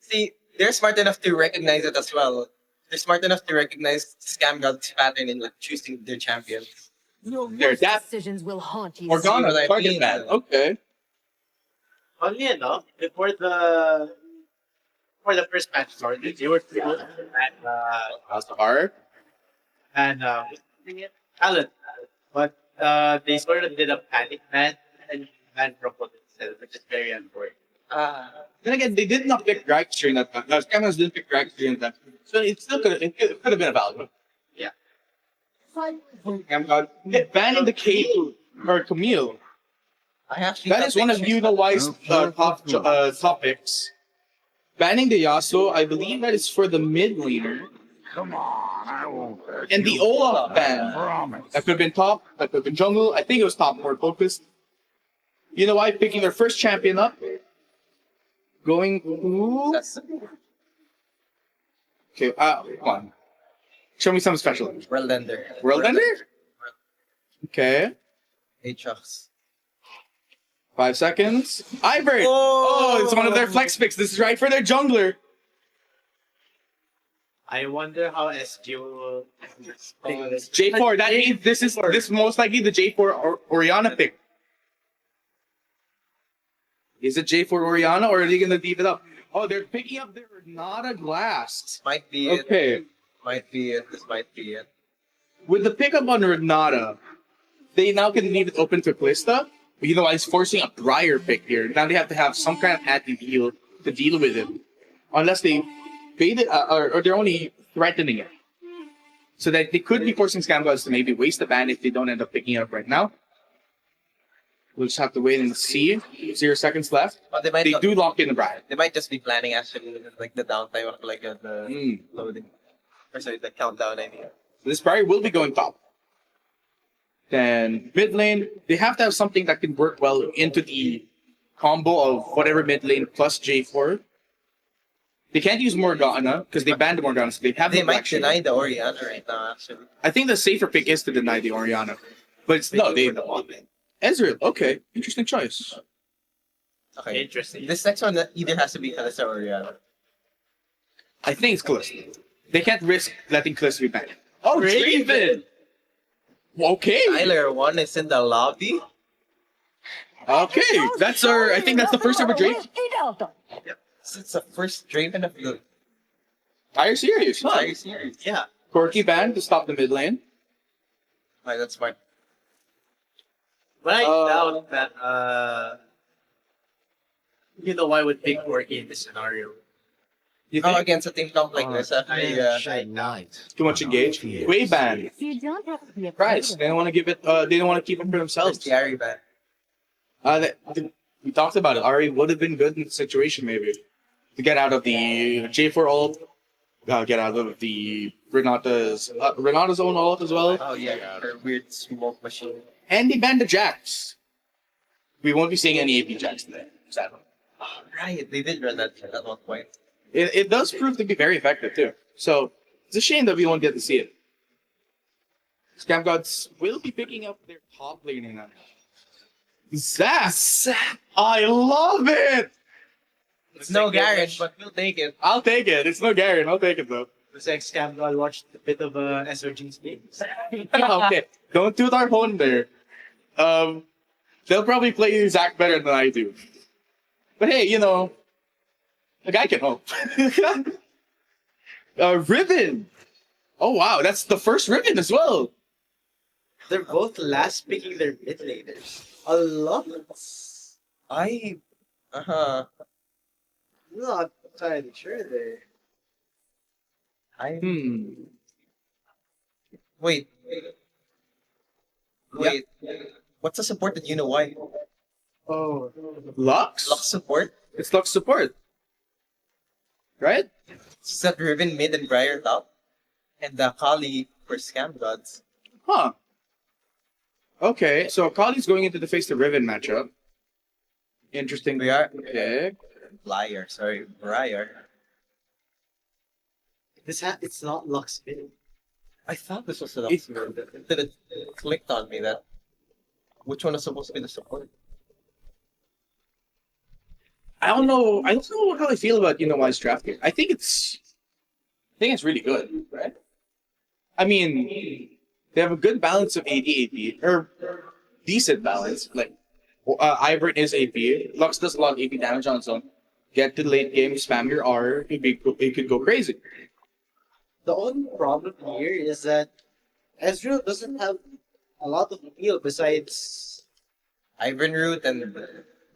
See, they're smart enough to recognize it as well. They're smart enough to recognize Scam God's pattern in like choosing their champions. Your There's that. decisions will haunt you. Morgana, like target me, ban. Okay. Funny enough, before the first match started, they were at House of Art. and Talent, but they sort of did a panic ban and ban from what it said, which is very unfortunate. Then again, they did not pick Grax during that time. Scammers didn't pick Grax during that time. So it still could have been a value. Yeah. Banning the K or Camille. That is one of Why's top picks. Banning the Yasuo, I believe that is for the mid laner. Come on, I won't hurt And the you. Olaf ban. Promise. That could have been top, that could have been jungle. I think it was top more focused. Why picking their first champion up. Going ooh. Okay, come on. Show me something special. World Ender. World Ender? Okay. Aatrox. 5 seconds. Ivern! Oh, it's one of their flex picks. This is right for their jungler. I wonder how SG will respond. J4, that means this most likely the J4 Orianna pick. Is it J4 Orianna or are they gonna leave it up? Oh, they're picking up their Renata glass. Might be it. Okay. Might be it. This might be it. With the pickup on Renata, they now can leave it open to Kalista. You know, it's forcing a Briar pick here. Now they have to have some kind of anti-heal to deal with it. Unless they bait it, or they're only threatening it. So that they could be forcing Scamgods to maybe waste the ban if they don't end up picking it up right now. We'll just have to wait and see. 0 seconds left. But they do lock in the Briar. They might just be planning actually like the downtime of like the loading. Or sorry, the countdown I mean. This Briar will be going top. Then mid lane, they have to have something that can work well into the combo of whatever mid lane plus J4. They can't use Morgana because they banned Morgana, so they have They no might action. deny the Orianna right now actually. I think the safer pick is to deny the Orianna. But it's no, they Ezreal, okay. Interesting choice. Okay. Interesting. This next one either has to be Kalista or Orianna. I think it's Kalista. They can't risk letting Kalista be banned. Oh, Draven! Draven! Okay. Tyler 1 is in the lobby. Okay. That's I think that's the first ever Draven. Yep. It's the first Draven of the Entire series. entire series. Yeah. Corki banned to stop the mid lane. Right, that's smart. But I doubt that, I would pick Corki in this scenario. You Oh, think? against a team comp like this, Too much engaged. Way banned. You don't have to be a Price. They don't want to give it. They don't want to keep it for themselves. the Ari ban. We talked about it. Ari would have been good in the situation maybe to get out of the J4 ult. Get out of the Renata's own ult as well. Oh yeah, her weird smoke machine. And they banned the Jax. We won't be seeing any AP Jax today, sadly. Oh, right, they did run that at one point. It does prove to be very effective too. So it's a shame that we won't get to see it. Scam Gods will be picking up their top laning now. Zap! I love it! It's no Garen, but we'll take it. I'll take it. It's no Garen. I'll take it though. Looks like Scam God watched a bit of SOG's games. Okay, don't toot our horn there. They'll probably play Zac better than I do. But hey, the guy can hope. Ribbon. Oh wow, that's the first Ribbon as well. They're both last picking their mid laners. A lot. I'm Not entirely sure there. Wait. What's the support that you know why? Oh. Lux? Lux support? It's Lux support. Right? It's that Riven mid and Briar top. And the Kali for Scam Gods. Huh. Okay, so Kali's going into the face to Riven matchup. Interesting. pick. Briar. It's not Lux mid. I thought this was the Lux mid. It clicked on me that which one is supposed to be the support? I don't know how I feel about wise draft here. I think it's really good, right? I mean, they have a good balance of AD AP, or decent balance. Like Ivern is AP. Lux does a lot of AP damage on its own. Get to the late game, spam your R, it could go crazy. The only problem here is that Ezreal doesn't have a lot of appeal besides Ivern Root and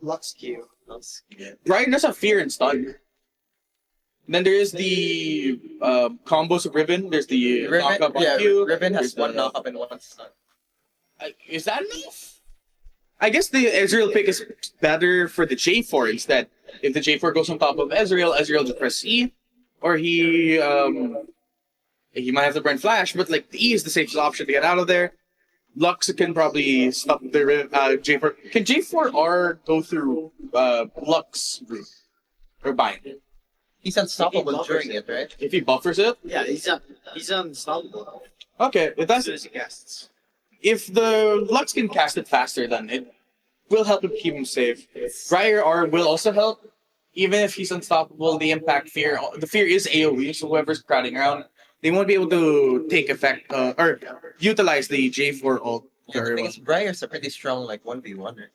Lux Q. Brian does have fear and stun. And then there is the combos of Ribbon. There's the knockup on Q. Riven has There's one knockup and one stun. Is that enough? I guess the Ezreal pick is better for the J4 instead. If the J4 goes on top of Ezreal just press E. Or he might have to burn Flash, but like the E is the safest option to get out of there. Lux can probably stop the J4. Can J4R go through Lux route? Or bind? He's unstoppable during it, right? If he buffers it? Yeah, he's unstoppable. Okay, if that's As soon as he casts. if the Lux can cast it faster, then will help him keep him safe. Briar R will also help. Even if he's unstoppable, the impact fear, the fear is AoE, so whoever's crowding around, they won't be able to take effect or utilize the J4 ult. I think Briar's a pretty strong like 1v1. Right?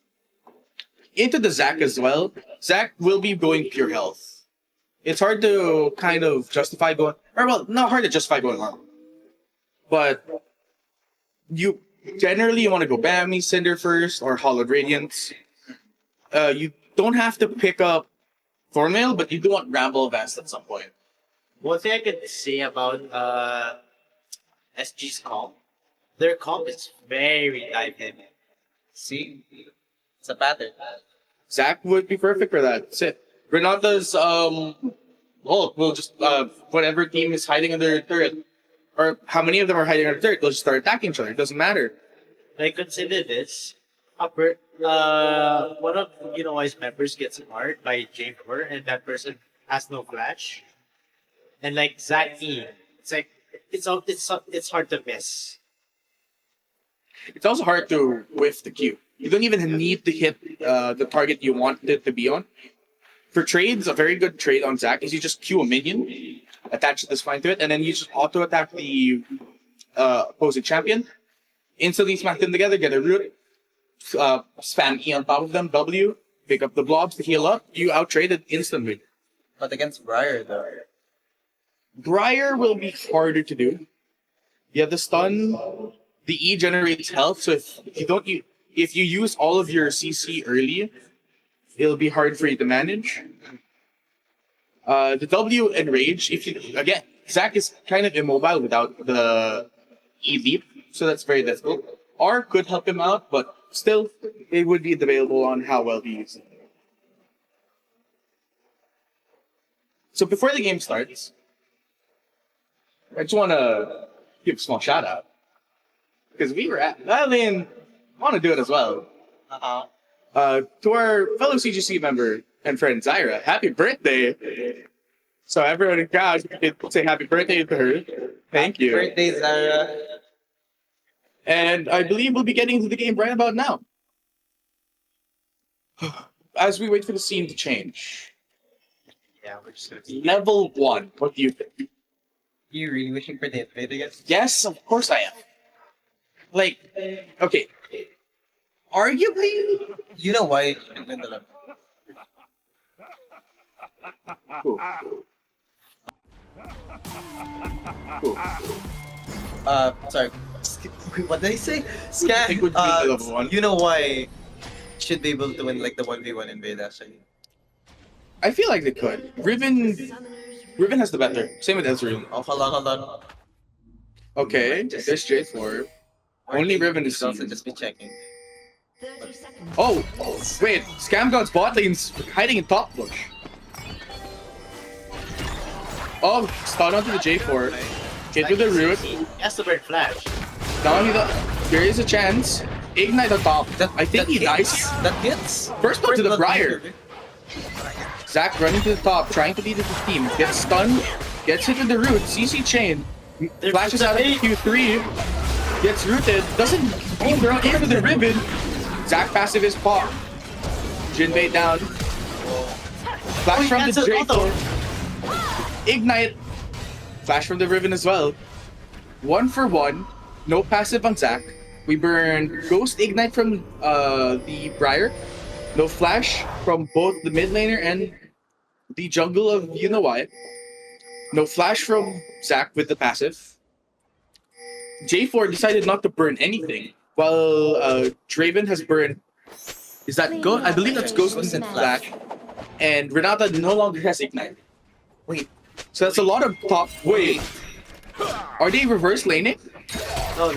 Into the Zac as well. Zac will be going pure health. It's hard to kind of justify going, or well, not hard to justify going on. But you generally want to go Bammy, Cinder first, or Hollowed Radiance. You don't have to pick up Thornmail, but you do want Ramble Advanced at some point. One thing I could say about SG's comp, their comp is very dive heavy. See? It's a pattern. Zac would be perfect for that. That's it. Renata's we'll just whatever team is hiding under turret, or how many of them are hiding under turret, they'll just start attacking each other. It doesn't matter. Like consider this. One of 𝗖𝗵𝗁𝗧's members gets marked by J4 and that person has no flash. And like Zac E, it's like it's hard to miss. It's also hard to whiff the Q. You don't even need to hit the target you want it to be on. For trades, a very good trade on Zac is you just Q a minion, attach the spine to it, and then you just auto attack the opposing champion. Instantly smack them together, get a root, spam E on top of them, W, pick up the blobs to heal up, you out-trade it instantly. But against Briar though. Briar will be harder to do. Yeah, the stun, the E generates health, so if you use all of your CC early, it'll be hard for you to manage. The W Enrage, again, Zac is kind of immobile without the E leap, so that's very difficult. R could help him out, but still, it would be debatable on how well he uses it. So before the game starts, I just want to give a small shout out. Because I want to do it as well. To our fellow CGC member and friend Zyra, happy birthday! So everyone in crowd can say happy birthday to her. Thank you. Happy birthday, Zyra. And I believe we'll be getting into the game right about now. As we wait for the scene to change. Yeah, we're just gonna Level 1, what do you think? You really wishing for the invade again? Yes, of course I am. Like, okay. Arguably, you know why you should win the level. Cool. Sorry. What did I say? I think we'd win the level 1. You know why you should be able to win like the 1v1 invade actually? I feel like they could. Riven has the better. Same with Ezreal. Oh, hold on. Okay, they're straightforward. Only Riven is also seasoned. just be checking. Oh, wait. 𝘄𝗵𝗁𝗀's bot lane's hiding in top bush. Oh, stun onto the J4. Get to the root. Has to burn flash. Not only that, there is a chance. Ignite on top. I think he dies. That hits. First blood to the Briar. Zac running to the top, trying to lead his team. Gets stunned, gets hit with the root. CC chain. Flashes out of Q3. Gets rooted. Doesn't even run into the ribbon. Zac passive is pop. Jinbei down. Flash from the J4. Ignite. Flash from the Riven as well. 1 for 1. No passive on Zac. We burn Ghost Ignite from the Briar. No flash from both the mid laner and the jungle of 𝗖𝗵𝗁𝗧. No flash from Zac with the passive. J4 decided not to burn anything, while Draven has burned. Is that Ghost? I believe that's Ghost and Flash. And Renata no longer has Ignite. Wait. So that's a lot of top. Wait. Are they reverse laning? No,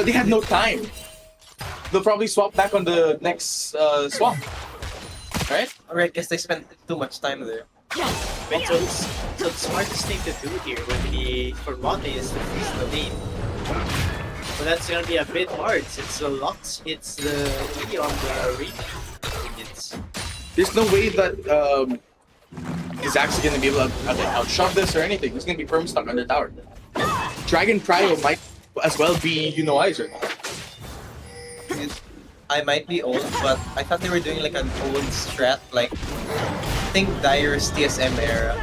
they had no time. They'll probably swap back on the next swap. Right? Alright, guess they spent too much time there. Wait, so the smartest thing to do here for Monte is to freeze the lane. So that's gonna be a bit hard since the locks hits the E on the range. There's no way that is actually gonna be able to outshot this or anything. It's gonna be firm stuck under tower. Dragon Cryo might as well be 𝗖𝗵𝗁𝗧 right now. I might be old, but I thought they were doing like an old strat, like think Dyer's TSM era.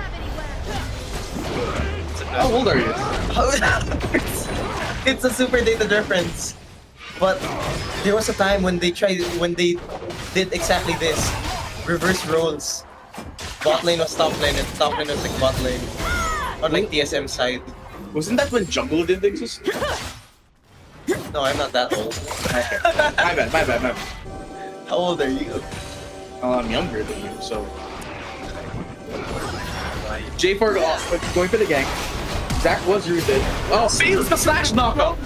How old are you? It's a super dated reference. But there was a time when they did exactly this. Reverse roles. Bot lane was top lane and top lane was like bot lane. On like TSM side. Wasn't that when jungle didn't exist? No, I'm not that old. My bad. How old are you? I'm younger than you, so. J4 going for the gank. Zach was rooted. Oh, fails the flash knockup!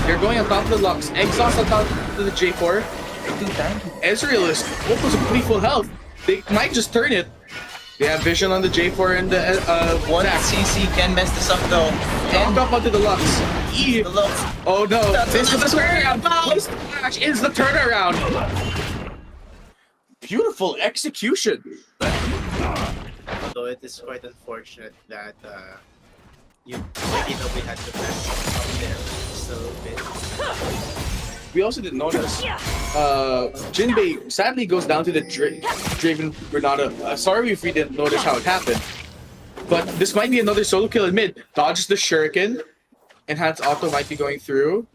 They're going on top of the Lux. Exhaust on top of the J4. Ezreal is almost completely full health. They might just turn it. They have vision on the J4 and the one CC can mess this up though. Knock up onto the Lux. The Lux. Oh no, this is the turnaround! This match is the turnaround! Beautiful execution! Although it is quite unfortunate that you maybe nobody had the best up there just a little bit. We also didn't notice. Jinbei sadly goes down to the Draven Renata. Sorry if we didn't notice how it happened. But this might be another solo kill in mid. Dodges the shuriken. Enhanced auto might be going through.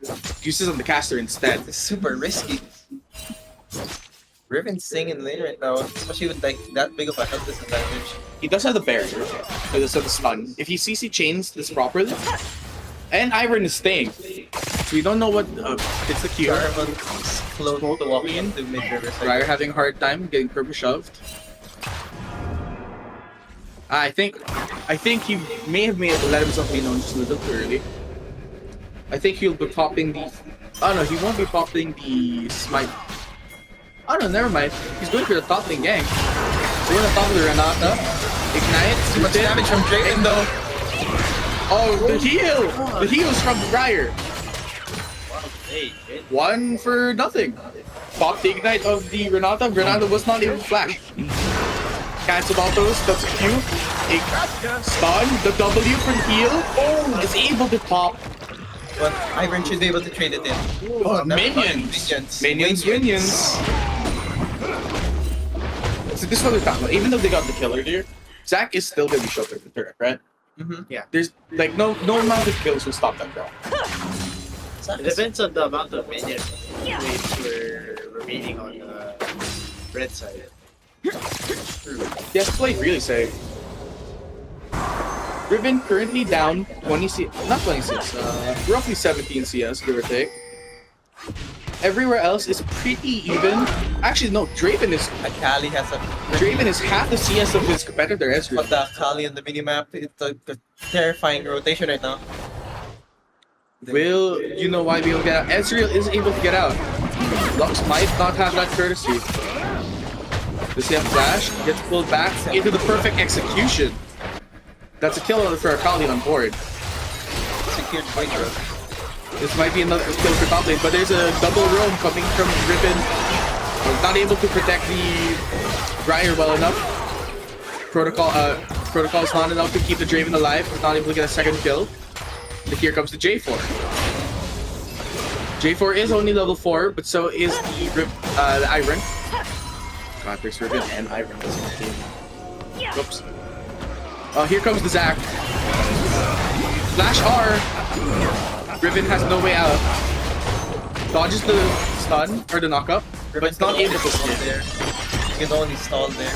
Uses on the caster instead. It's super risky. Riven's singing lane right now, especially with like that big of a health disadvantage. He does have the barrier. He does have the stun. If he CC chains this properly, and Ivern is staying. So we don't know what it's the Q. Jarvan's close to walking into mid river. Ryer having a hard time getting purple shoved. I think he may have let himself be known just a little too early. I think he'll be popping the. Oh no, he won't be popping the smite. Oh no, never mind. He's going for the top lane gang. Going on top of the Renata. Ignite. Too much damage from Jaden though. Oh, the heal! The heal's from Ryer. One for nothing. Pop the ignite of the Renata. Renata was not able to flash. Cancel autos. That's a Q. A stun. The W for the heal. Oh, is able to pop. But Ivern should be able to trade it in. Oh, minions. Minions. So this is what they're talking about. Even though they got the kill earlier, Zach is still gonna be sheltered the turret, right? Yeah. There's like no amount of kills will stop that girl. It depends on the amount of minions waves were remaining on the red side. Yeah, it's played really safe. Riven currently down 20 CS, not 26, roughly 17 CS, give or take. Everywhere else is pretty even. Actually, no, Draven is half the CS of his competitor, Ezreal. But the Akali on the minimap, it's a terrifying rotation right now. Will you know why we'll get out? Ezreal is able to get out. Lux might not have that courtesy. Does he have flash? Gets pulled back into the perfect execution. That's a kill for Akali on board. Secured point row. This might be another kill for top lane, but there's a double roam coming from Riven. Not able to protect the Ryer well enough. Protocol is not enough to keep the Draven alive. He's not able to get a second kill. But here comes the J4. J4 is only level 4, but so is the Ivern. God, there's Riven and Ivern on the same team. Oops. Here comes the Zac. Flash R. Riven has no way out. Dodges the stun or the knockup, but it's not able to stun there. You can only stall there.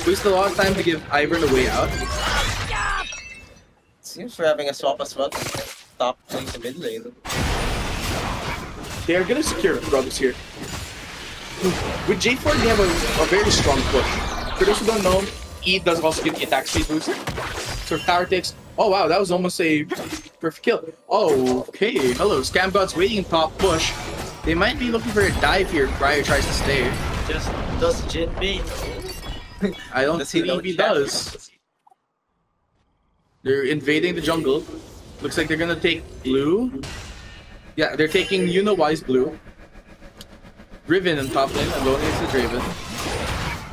Wastes a lot of time to give Ivern a way out. Seems we're having a swap as well. Top lane to mid lane. They are gonna secure Rubs here. With J4, they have a very strong push. For those who don't know, E does also give the attack speed boost. So tower takes. Oh wow, that was almost a perfect kill. Oh, okay. Hello, Scam God's waiting top push. They might be looking for a dive here if Ryer tries to stay. Just does Jinbei. I don't believe he does. They're invading the jungle. Looks like they're gonna take blue. Yeah, they're taking you-know-why's blue. Riven in top lane, alone against the Draven.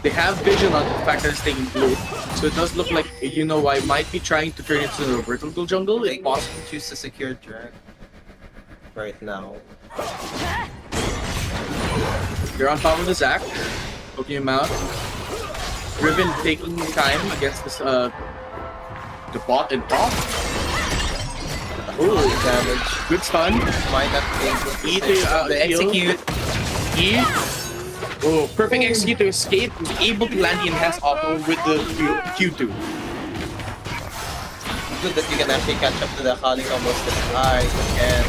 They have vision on the fact that it's taking blue. So it does look like you-know-why might be trying to turn it into a vertical jungle if possible. Choose to secure drag right now. They're on top of the Zac, poking him out. Riven taking time against this the bot and top. Ooh, damage. Good stun. Might not be able to E to the execute. E. Oh, perfect execute to escape. Able to land the enhanced auto with the Q2. Good that you can actually catch up to the 𝗁𝗃𝗃𝗃 combos that I can.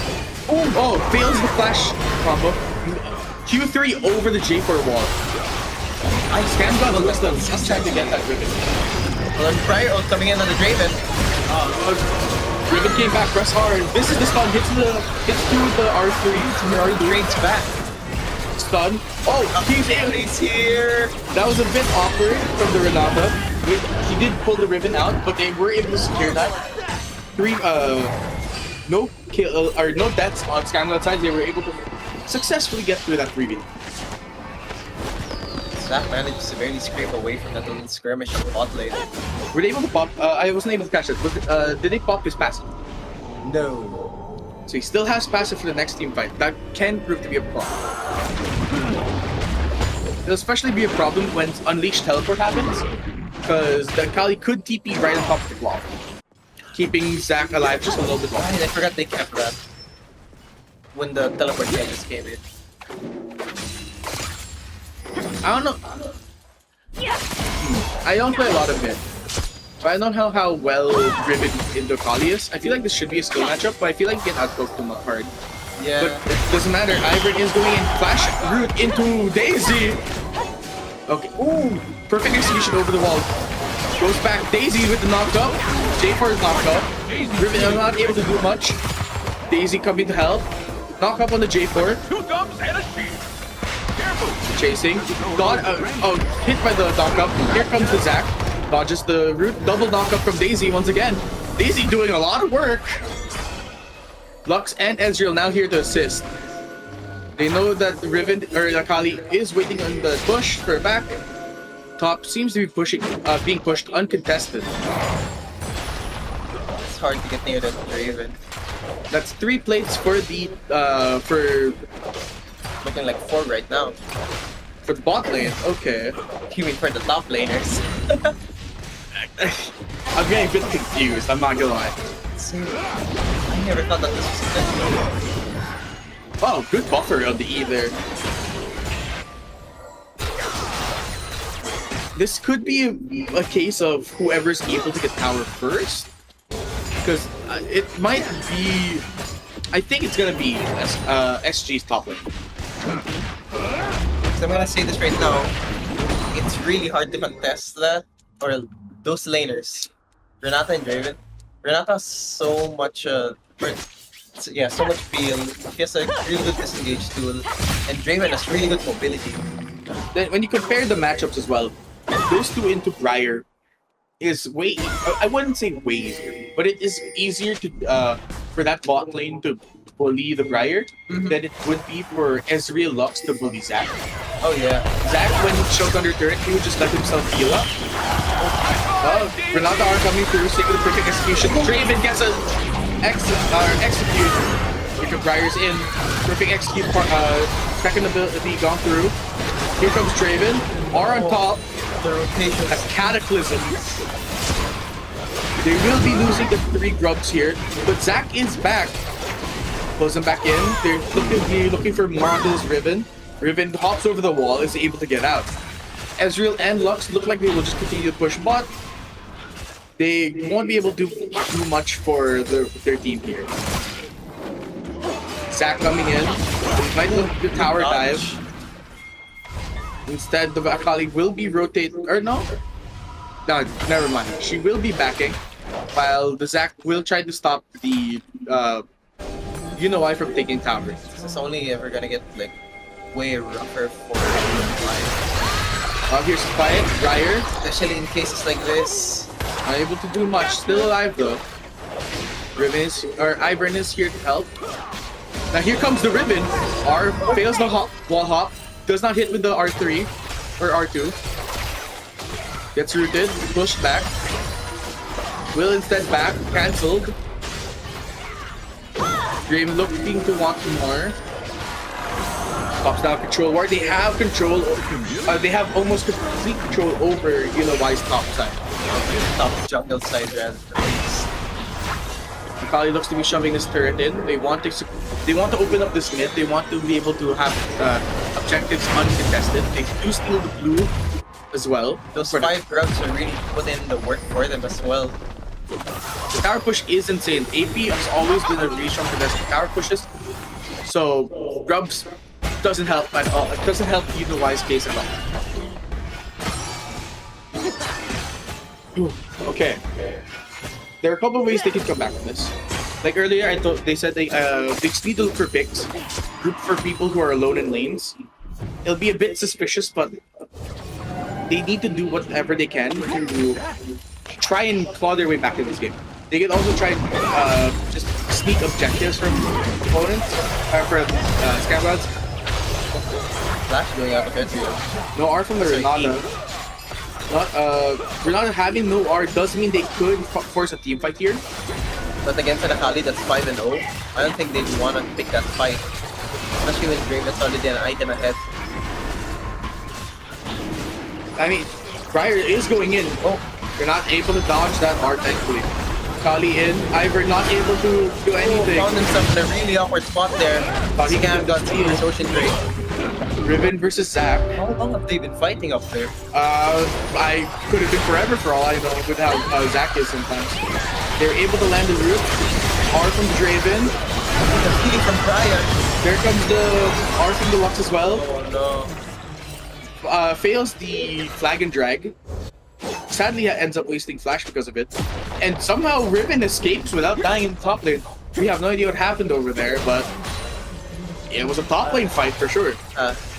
Oh, fails the flash combo. Q3 over the J4 wall. Scam God just trying to get that Riven. Well, prior ult coming in on the Draven. Riven came back, press hard. This is the stun, hits through the R3. Drake's back. Stun. Oh, He's here. That was a bit awkward from the Renata. He did pull the Riven out, but they were able to secure that. No kill or no deaths on Scam God side. They were able to successfully get through that 3v. Zac managed to barely scrape away from that little skirmish in bot lane. Were they able to pop? I wasn't able to catch it, but did they pop his passive? No. So he still has passive for the next team fight. That can prove to be a problem. It'll especially be a problem when Unleashed Teleport happens, because the 𝗁𝗃𝗃 could TP right on top of the wall, keeping Zac alive just a little bit longer. I forgot they kept that when the teleport just came in. I don't know. I don't play a lot of mid, but I don't know how well Riven into 𝗁𝗃𝗃 is. I feel like this should be a skill matchup, but I feel like you get outpoked too hard. Yeah. But it doesn't matter. Ivern is going in flash root into Daisy. Okay. Ooh, perfect execution over the wall. Goes back. Daisy with the knockup. J4 is knocked up. Riven is not able to do much. Daisy coming to help. Knock up on the J4. Chasing. Hit by the knockup. Here comes the Zac. Dodges the root. Double knockup from Daisy once again. Daisy doing a lot of work. Lux and Ezreal now here to assist. They know that the Riven or the 𝗁𝗃𝗃 is waiting on the push for back. Top seems to be being pushed uncontested. It's hard to get near that Draven. That's 3 plates for the for looking like 4 right now. For the bot lane, okay. You mean for the top laners? I'm getting a bit confused, I'm not gonna lie. I never thought that this was intentional. Oh, good buffer on the E there. This could be a case of whoever's able to get tower first. Because it might be... I think it's gonna be SG's top lane. So I'm gonna say this right now. It's really hard to contest that, or those laners. Renata and Draven. Renata has so much so much feel. He has a really good disengage tool, and Draven has really good mobility. Then when you compare the matchups as well, those two into Briar is way, I wouldn't say way easier, but it is easier to for that bot lane to bully the Briar than it would be for Ezreal Lux to bully Zac. Oh yeah. Zac, when he choked under turret, he would just let himself heal up. Renata are coming through, taking the perfect execution. Draven gets a execute. Because Briar's in. Perfect execute, second ability gone through. Here comes Draven. R on top. The rotation. A cataclysm. They will be losing the 3 grubs here, but Zac is back. Close them back in. They're looking for more onto this Riven. Riven hops over the wall, is able to get out. Ezreal and Lux look like they will just continue to push bot. They won't be able to do much for their team here. Zac coming in. They might look the tower dive. Instead, the 𝗁𝗃𝗃𝗃 will be rotated. Or no? No, never mind. She will be backing, while the Zac will try to stop the 𝗁𝗁𝗏 from taking towers. This is only ever gonna get like way rougher for Here's 𝗁𝗏𝗏, Briar. Especially in cases like this. Unable to do much. Still alive though. Ivern is here to help. Now here comes the Riven. R fails the wall hop. Does not hit with the R3 or R2. Gets rooted, pushed back. Will instead back, cancelled. Dream looking to want more. Tops down control war. They have control. They have almost complete control over 𝗖𝗵𝗏𝗧's top side. Top jungle side rather. 𝗁𝗏𝗏 looks to be shoving this turret in. They want to open up this mid. They want to be able to have objectives uncontested. They do steal the blue as well. Those 5 grubs are really put in the work for them as well. The tower push is insane. AP has always been a really strong contestant tower pushes. So grubs doesn't help at all. It doesn't help 𝗖𝗵𝗏𝗧's case at all. Okay. There are a couple of ways they can come back from this. Like earlier, they said they just need to look for picks, group for people who are alone in lanes. It'll be a bit suspicious, but they need to do whatever they can to try and claw their way back in this game. They can also try just sneak objectives from opponents, for 𝘗𝗵𝗏𝗧. Flash going out of it here. No R from the Renata. Renata having no R does mean they could force a team fight here. But against an 𝗁𝗏𝗏 that's 5-0, I don't think they'd want to pick that fight. Especially when Draven's already an item ahead. I mean, Briar is going in. Oh, you're not able to dodge that R, thankfully. 𝗁𝗏𝗏 in. Ivor not able to do anything. Found himself in a really awkward spot there. Scam got his ocean trade. Riven versus Zac. How long have they been fighting up there? I could have been forever for all I know with how Zac is sometimes. They're able to land the root. R from Draven. Healing from Briar. There comes the R from Deluxe as well. Oh no. Fails the flag and drag. Sadly, ends up wasting flash because of it. And somehow Riven escapes without dying in the top lane. We have no idea what happened over there, but it was a top lane fight for sure.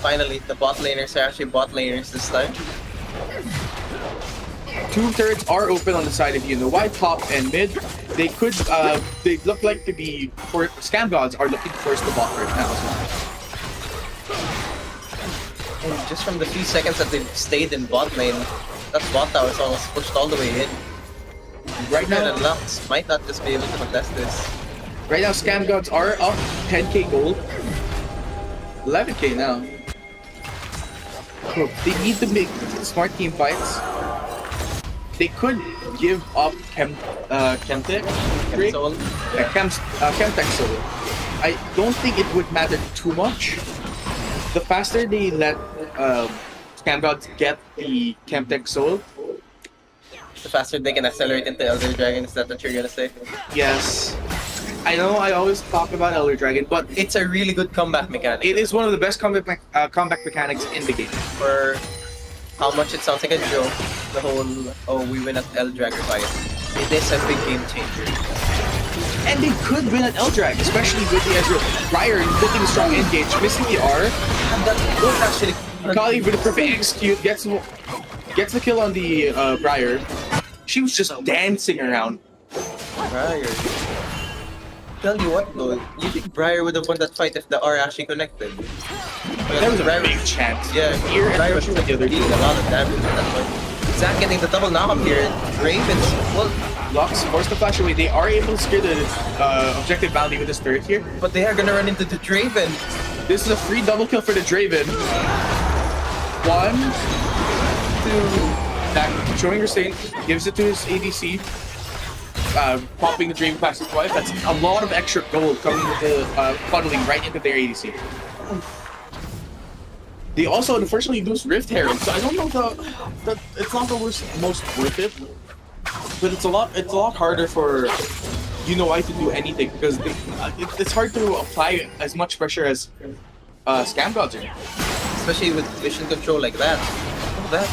Finally, the bot laners are actually bot laners this time. 2 turrets are open on the side of 𝗖𝗵𝗏𝗧, top and mid. They could, they look like to be, for Scam Gods are looking to force the bot right now as well. And just from the few seconds that they've stayed in bot lane, that bot tower is almost pushed all the way in. Right now, and Lux might not just be able to contest this. Right now, Scam Gods are up 10k gold. 11k now. They need to make smart team fights. They could give up 𝗵𝗏𝗃 Soul. I don't think it would matter too much. The faster they let Scam Gods get the 𝗵𝗃 Soul, the faster they can accelerate into Elder Dragon. Is that what you're gonna say? Yes. I know I always talk about Elder Dragon, but it's a really good comeback mechanic. It is one of the best comeback mechanics in the game. For how much it sounds like a joke, the whole we win at Elder Dragon fight. It is a big game changer. And they could win at Elder Dragon, especially with the Ezreal. Briar taking a strong engage, missing the R. And that would actually 𝗁𝗏𝗏𝗏 with a perfect execute gets the kill on the Briar. She was just dancing around. Briar. Tell you what though, you think Briar would have won that fight if the R actually connected? There was a big chance. Yeah, here Briar was dealing a lot of damage at that point. Zac getting the double knock up here. Ravens, well, Lux forced the flash away. They are able to secure the objective bounty with this turret here. But they are gonna run into the Draven. This is a free double kill for the Draven. 1, 2. Zac showing restraint, gives it to his ADC. Popping the Draven past his wife. That's a lot of extra gold coming with the funneling right into their ADC. They also unfortunately lose Rift Herald, so I don't know that it's not the most worth it. But it's a lot harder for 𝗖𝗵𝗏𝗧 to do anything because it's hard to apply as much pressure as Scam Gods are. Especially with vision control like that. Oh, that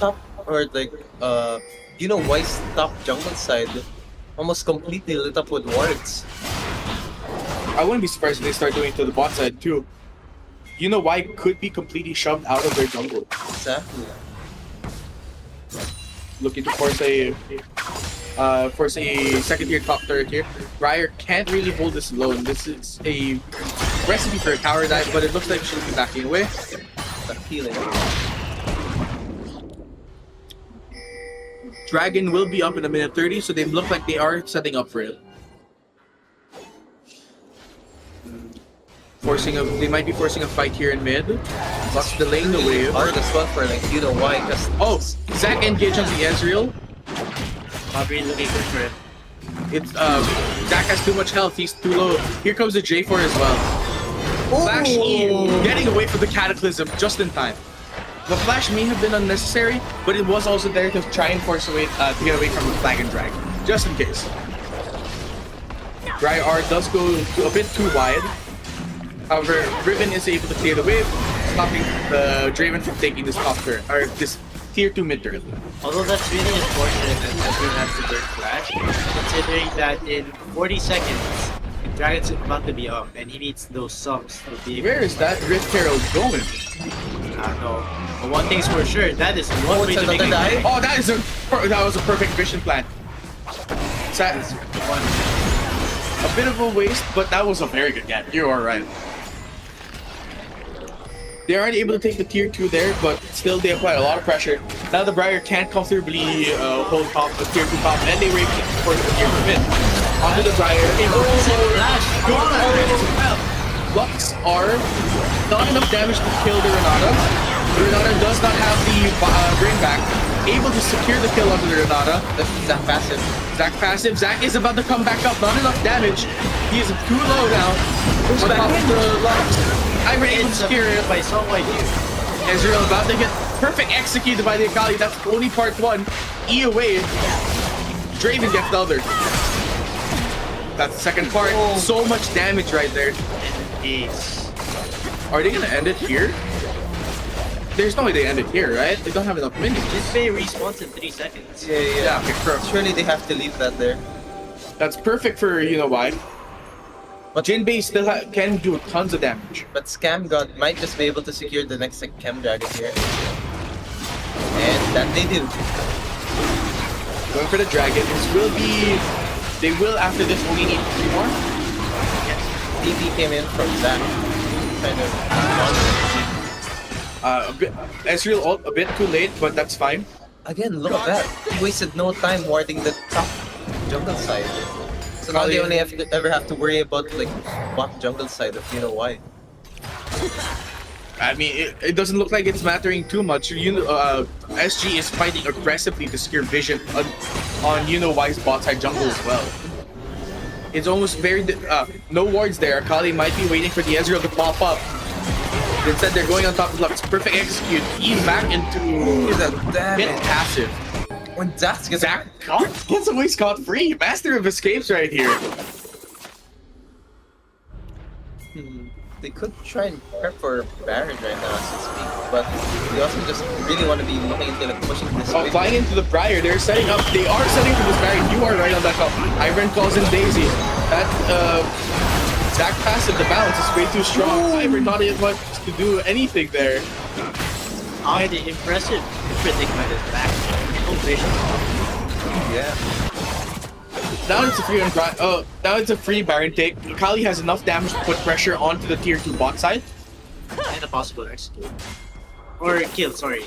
top or like 𝗖𝗵𝗏𝗧's top jungle side almost completely lit up with wards. I wouldn't be surprised if they start doing it to the bot side too. 𝗖𝗵𝗏𝗧 could be completely shoved out of their jungle. Exactly. Looking to force a second tier top turret here. Briar can't really hold this alone. This is a recipe for a tower dive, but it looks like she'll be backing away. That healing. Dragon will be up in a minute 30, so they look like they are setting up for it. They might be forcing a fight here in mid. Lux delaying the wave. Hard as well for like you know why. Just Oh, Zach engaged on the Ezreal. Probably looking good for him. It's Zach has too much health. He's too low. Here comes the J4 as well. Flash E getting away from the Cataclysm just in time. The flash may have been unnecessary, but it was also there to try and force away to get away from the flag and drag, just in case. Dry R does go a bit too wide. However, Riven is able to clear the wave, stopping the Draven from taking this top turn, or this tier 2 mid turn. Although that's really unfortunate that Ezreal has to burn flash, considering that in 40 seconds, Dragon's about to be up, and he needs those subs to be. Where is that Rift Herald going? I don't know. But one thing's for sure, that is one way to make it. Oh, that was a perfect vision plan. Sad. A bit of a waste, but that was a very good game. You are right. They aren't able to take the tier 2 there, but still they apply a lot of pressure. Now the Briar can't comfortably hold top the tier 2 top, and they were able to force the tier 2 mid. Onto the Briar. Lux are not enough damage to kill the Renata. The Renata does not have the bring back. Able to secure the kill onto the Renata. that's Zach passive. Zach passive. Zach is about to come back up. Not enough damage. He is too low now. On top of the Lux. I'm able to secure it. By so like you. Ezreal about to get perfect executed by the Akali. That's only part 1. E away. Draven gets the other. That's the second part. So much damage right there. Ace. Are they gonna end it here? There's no way they end it here, right? They don't have enough minions. This may respawn in 3 seconds. Yeah. Okay, perfect. Surely they have to leave that there. That's perfect for you know why. But Jinbei still can do tons of damage. But Scam God might just be able to secure the next like, Chem Dragon here. And that they do. Going for the dragon. This will be. They will after this only need 3 more. Yes. DP came in from Zach. Kind of. Ezreal ult a bit too late, but that's fine. Again, look at that. He wasted no time warding the top jungle side. So now they only ever have to worry about like bot jungle side of you know why. I mean, it doesn't look like it's mattering too much. SG is fighting aggressively to secure vision on you know why's bot side jungle as well. It's almost very no wards there. Akali might be waiting for the Ezreal to pop up. Instead, they're going on top of Lux. Perfect execute. He's back into hit passive. When Zach gets away scot-free. Master of escapes right here. They could try and prep for Baron right now, so to speak, but they also just really want to be looking into like pushing this. Oh, flying into the Briar. They're setting up. They are setting for this Baron. You are right on that call. Iron calls in Daisy. That Zach passive, the balance is way too strong. Iron not able to do anything there. The impressive predicament is back. Yeah. Now it's a free now it's a free Baron take. Kali has enough damage to put pressure onto the tier 2 bot side. And a possible execute. Or kill, sorry.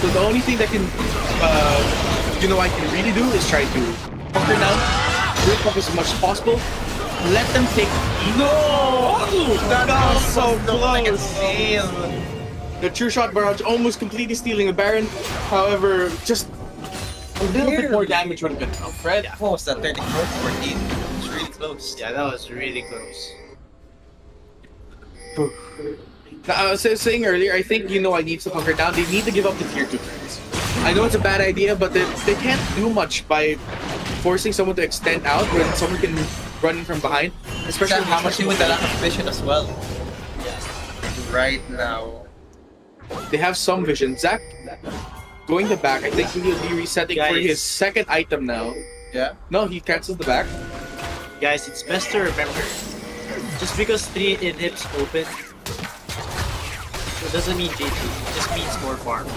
So the only thing that can you know I can really do is try to hunker down, group up as much as possible. Let them take that was so close. The true shot barrage almost completely stealing the Baron. However, just a little bit more damage would have been enough, right? Yeah. What was that? 34 to 14. It's really close. Yeah, that was really close. I was saying earlier, I think you know I need to hunker down. They need to give up the tier 2 turns. I know it's a bad idea, but they can't do much by forcing someone to extend out when someone can run in from behind. Especially how much with the lack of vision as well. Right now. They have some vision. Zach going to back. I think he'll be resetting for his second item now. Yeah. No, he cancels the back. Guys, it's best to remember, just because 3 inhibs open, it doesn't mean JP. It just means more farm.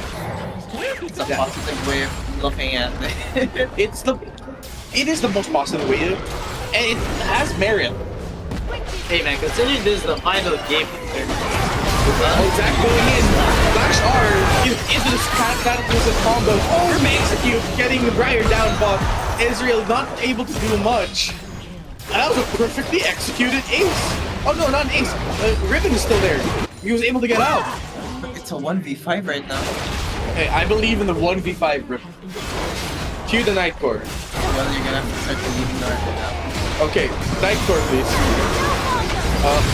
It's a positive way of looking at it. It is the most positive way to, and it has merit. Hey man, considering this is the final game. Zach going in. Flash R into this cataclysm combo. Execute, getting the Briar down, but Ezreal not able to do much. And that was a perfectly executed ace. Oh no, not an ace. Ribbon is still there. He was able to get out. It's a 1v5 right now. Hey, I believe in the 1v5 Ribbon. Cue the Night Core. Well, you're gonna have to start believing Dark now. Okay, Night Core, please.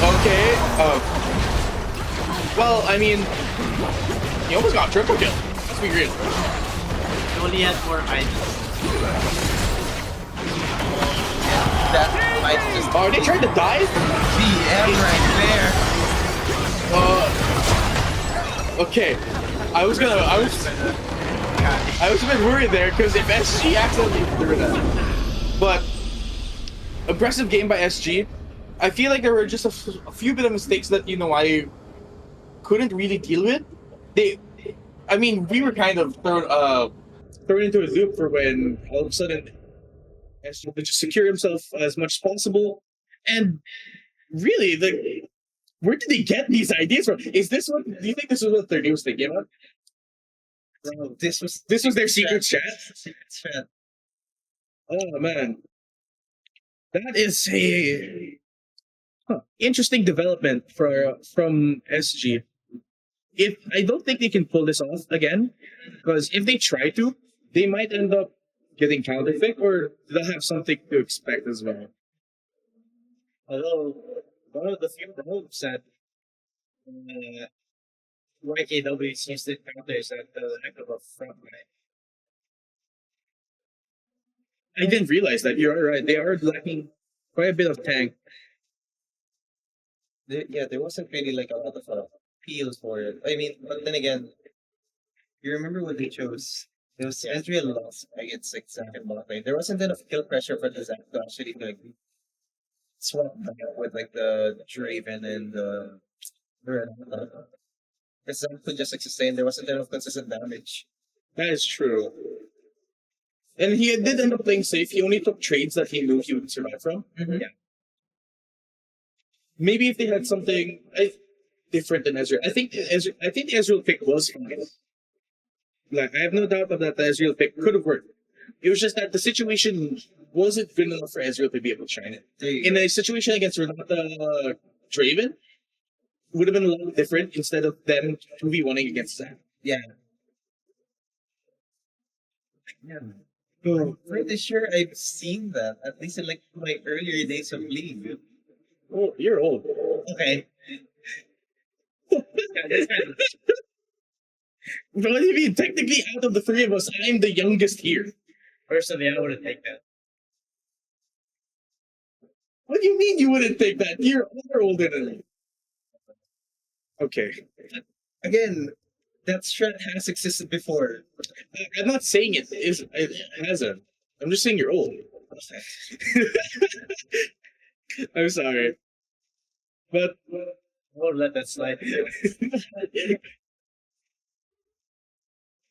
Okay. Well, I mean, he almost got a triple kill. Let's be real. He only had 4 items. That might just Oh, they tried to dive? BM right there. Okay. I was a bit worried there because if SG accidentally threw that. But impressive game by SG. I feel like there were just a few bit of mistakes that I couldn't really deal with. I mean, we were kind of thrown into a loop for when all of a sudden SG would just secure himself as much as possible. And really, where did they get these ideas from? Do you think this was what 30 was thinking about? Bro, this was their secret chat? Secret chat. Oh man, that is a interesting development from SG. I don't think they can pull this off again, because if they try to, they might end up getting counterfeit, or they'll have something to expect as well. Although, one of the few moves that 𝗁𝗂𝗵𝘁 used to counter is at the heck of a front line. I didn't realize that. You're right. They are lacking quite a bit of tank. There wasn't really like a lot of appeal for it. I mean, but then again, you remember when they chose? There was Ezreal lost against like Zac and bot lane. There wasn't enough kill pressure for the Zac to actually like swap back with like the Draven and the Barana. Because Zac could just like sustain. There wasn't enough consistent damage. That is true. And he did end up playing safe. He only took trades that he knew he would survive from. Mm-hmm. Yeah. Maybe if they had something different than Ezreal. I think the Ezreal pick was fine. Like, I have no doubt that the Ezreal pick could have worked. It was just that the situation wasn't good enough for Ezreal to be able to shine it. In a situation against Renata Draven, would have been a lot different instead of them 2v1ing against Zac. Yeah. Yeah. So, pretty sure I've seen that, at least in like my earlier days of League. Oh, you're old. Okay. What do you mean? Technically, out of the three of us, I'm the youngest here. Personally, I wouldn't take that. What do you mean you wouldn't take that? You're older than me. Okay. Again, that strat has existed before. I'm not saying it hasn't. I'm just saying you're old. I'm sorry. But I won't let that slide.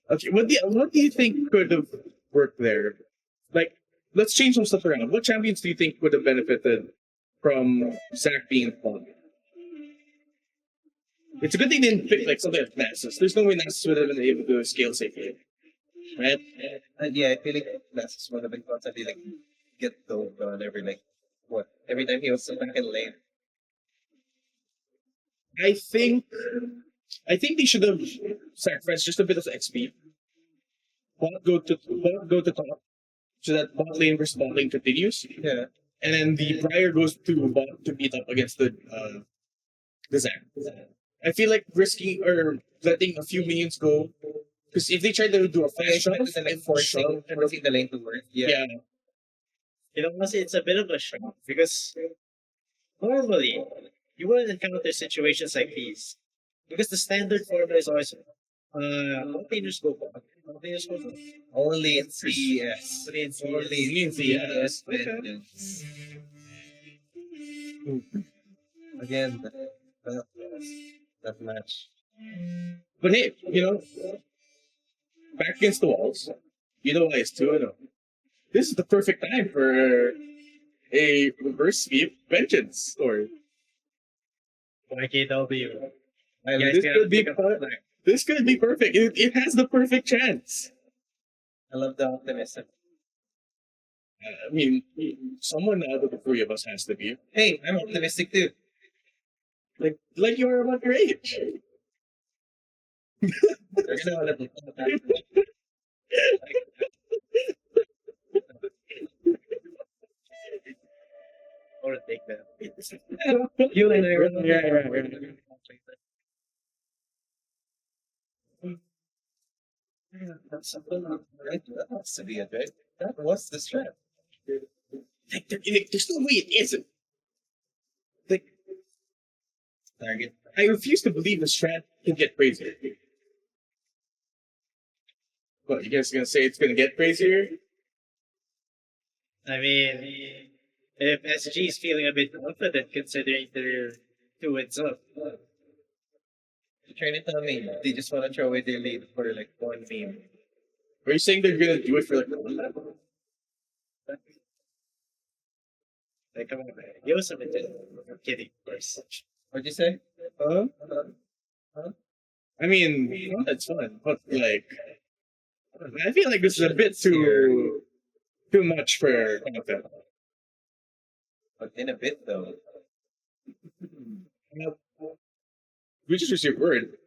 okay, what do you think could have worked there? Like, let's change some stuff around. What champions do you think would have benefited from Zac being involved? It's a good thing they didn't pick like something like Nasus. There's no way Nasus would have been able to scale safely. Right? Yeah, I feel like Nasus would have been constantly like get dove on every time he was back in lane. I think they should have sacrificed just a bit of XP. Bot go to top, so that bot lane versus bot lane continues. Yeah. And then the Briar goes to bot to beat up against the Zac. I feel like risking or letting a few minions go, because if they try to do a fast shot and like forcing the lane to work. Yeah. You know, honestly, it's a bit of a shock because normally you wouldn't encounter situations like these because the standard formula is always containers go bot. Only in CES. Only in CES. Okay. Again, that match. But hey, back against the walls. You know why it's 2-0. This is the perfect time for a reverse sweep vengeance story. 𝗁𝗂𝗵𝘁. This could be perfect. It has the perfect chance. I love the optimism. I mean, someone out of the three of us has to be. Hey, I'm optimistic too. Like you are about your age. They're gonna let me or take that. You and I were That's something right. That has to be it, right? That was the strat. There's no way it isn't. Like, Target. I refuse to believe the strat can get crazier. What, you guys gonna say it's gonna get crazier? I mean, if SG is feeling a bit confident considering they're 2-1 up. You're trying to tell me they just want to throw away their lead for like one game. Are you saying they're gonna do it for like one level? Like, come on, man. Josef did. I'm kidding, of course. What'd you say? I mean, that's fun, but like, I feel like this is a bit too much for content. But in a bit though. We just received word.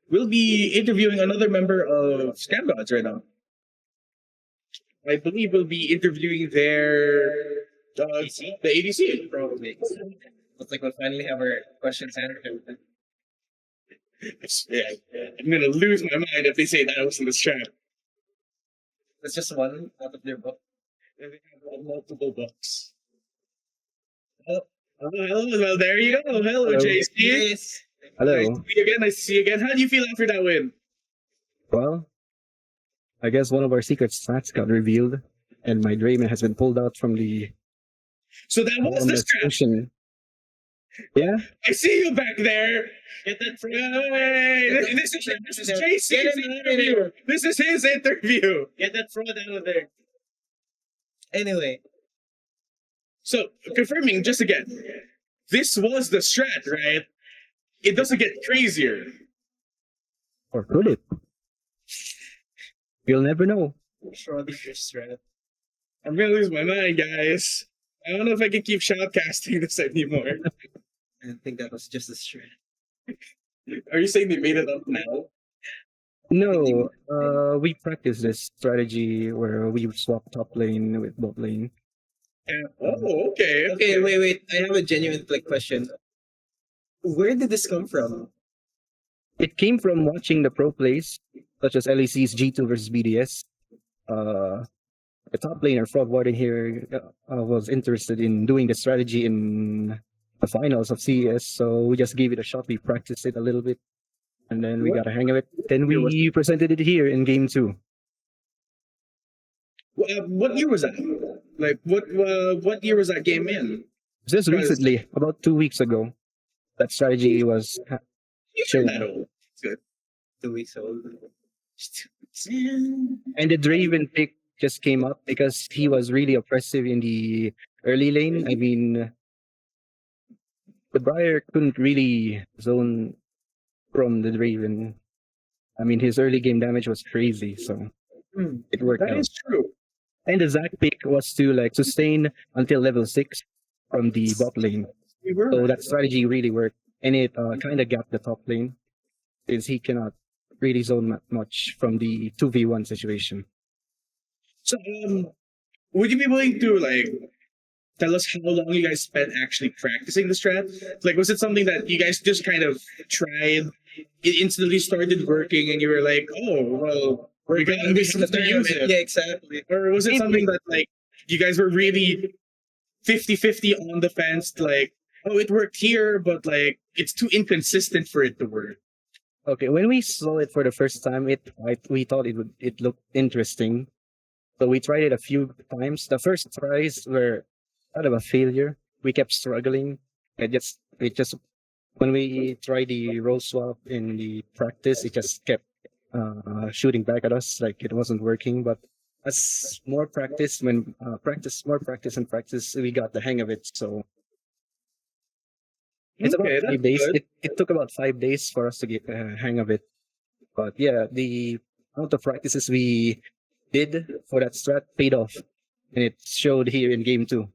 We'll be interviewing another member of Scam Gods right now. I believe we'll be interviewing their the ADC. Probably. Looks like we'll finally have our questions answered. Yeah, I'm gonna lose my mind if they say that was in the strap. It's just one out of their book. They have multiple books. Oh, hello. Well, there you go. Hello, JC. Yes. Hello. Nice to see you again. Nice to see you again. How do you feel after that win? Well, I guess one of our secret stats got revealed, and my 𝗔𝗵𝗫 has been pulled out from the. So that was the strap. station. Yeah. I see you back there. Get that from Hey, this is JC's interview. This is his interview. Get that fraud out of there. Anyway, So confirming just again, this was the strat, right? It doesn't get crazier. Or could it? You'll never know. surely your strat. I'm gonna lose my mind, guys. I don't know if I can keep shoutcasting this anymore. I think that was just a strat. Are you saying they made it up now? No, we practice this strategy where we swap top lane with bot lane. Oh, okay. Okay, wait. I have a genuine question. Where did this come from? It came from watching the pro plays, such as 𝗖𝐶's G2 versus BDS. The top laner, 𝗲𝗏𝗏 here, was interested in doing the strategy in the finals of CES, so we just gave it a shot. We practiced it a little bit, and then we got a hang of it. Then we presented it here in Game 2. What year was that? Like, what year was that game in? Just recently, about 2 weeks ago, that strategy was You're that old. It's good. 2 weeks old. And the 𝗔𝗵𝗫 pick just came up because he was really oppressive in the early lane. I mean, the Briar couldn't really zone from the 𝗔𝗵𝗫. I mean, his early game damage was crazy, so it worked That out. is true. And the Zac pick was to like sustain until level 6 from the bot lane. So that strategy really worked, and it kind of gapped the top lane, since he cannot really zone much from the 2v1 situation. So, would you be willing to like tell us how long you guys spent actually practicing the strat? Like, was it something that you guys just kind of tried, it instantly started working, and you were like, oh, well, we're gonna use it? Yeah, exactly. Or was it something that like you guys were really 50-50 on the fence, like, oh, it worked here, but like it's too inconsistent for it to work? Okay, when we saw it for the first time, we thought it looked interesting, so we tried it a few times. The first tries were kind of a failure. We kept struggling. It just when we tried the role swap in the practice, it just kept shooting back at us like it wasn't working. But as more practice, more practice, we got the hang of it. So it's Okay, about 5 that's days. good. It took about 5 days for us to get the hang of it. But yeah, the amount of practices we did for that strat paid off, and it showed here in Game 2.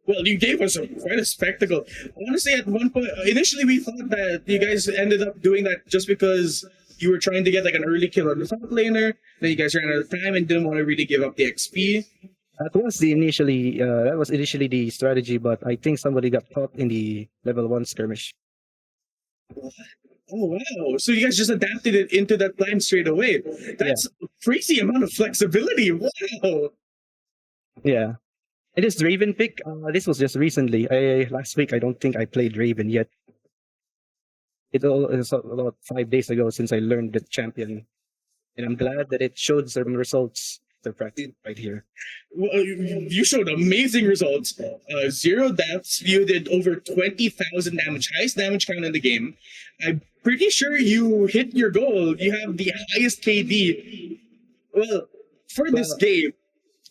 Well, you gave us quite a spectacle. Honestly, at one point, initially we thought that you guys ended up doing that just because you were trying to get like an early kill on the top laner. Then you guys ran out of time and didn't want to really give up the XP. That was initially the strategy, but I think somebody got caught in the level 1 skirmish. Oh wow! So you guys just adapted it into that plan straight away. That's a crazy amount of flexibility. Wow. Yeah. It is Draven pick. This was just recently. Last week I don't think I played Draven yet. It was about 5 days ago since I learned the champion, and I'm glad that it showed some results. The practice right here. Well, you showed amazing results. 0 deaths. You did over 20,000 damage, highest damage count in the game. I'm pretty sure you hit your goal. You have the highest KD. Well, for this game,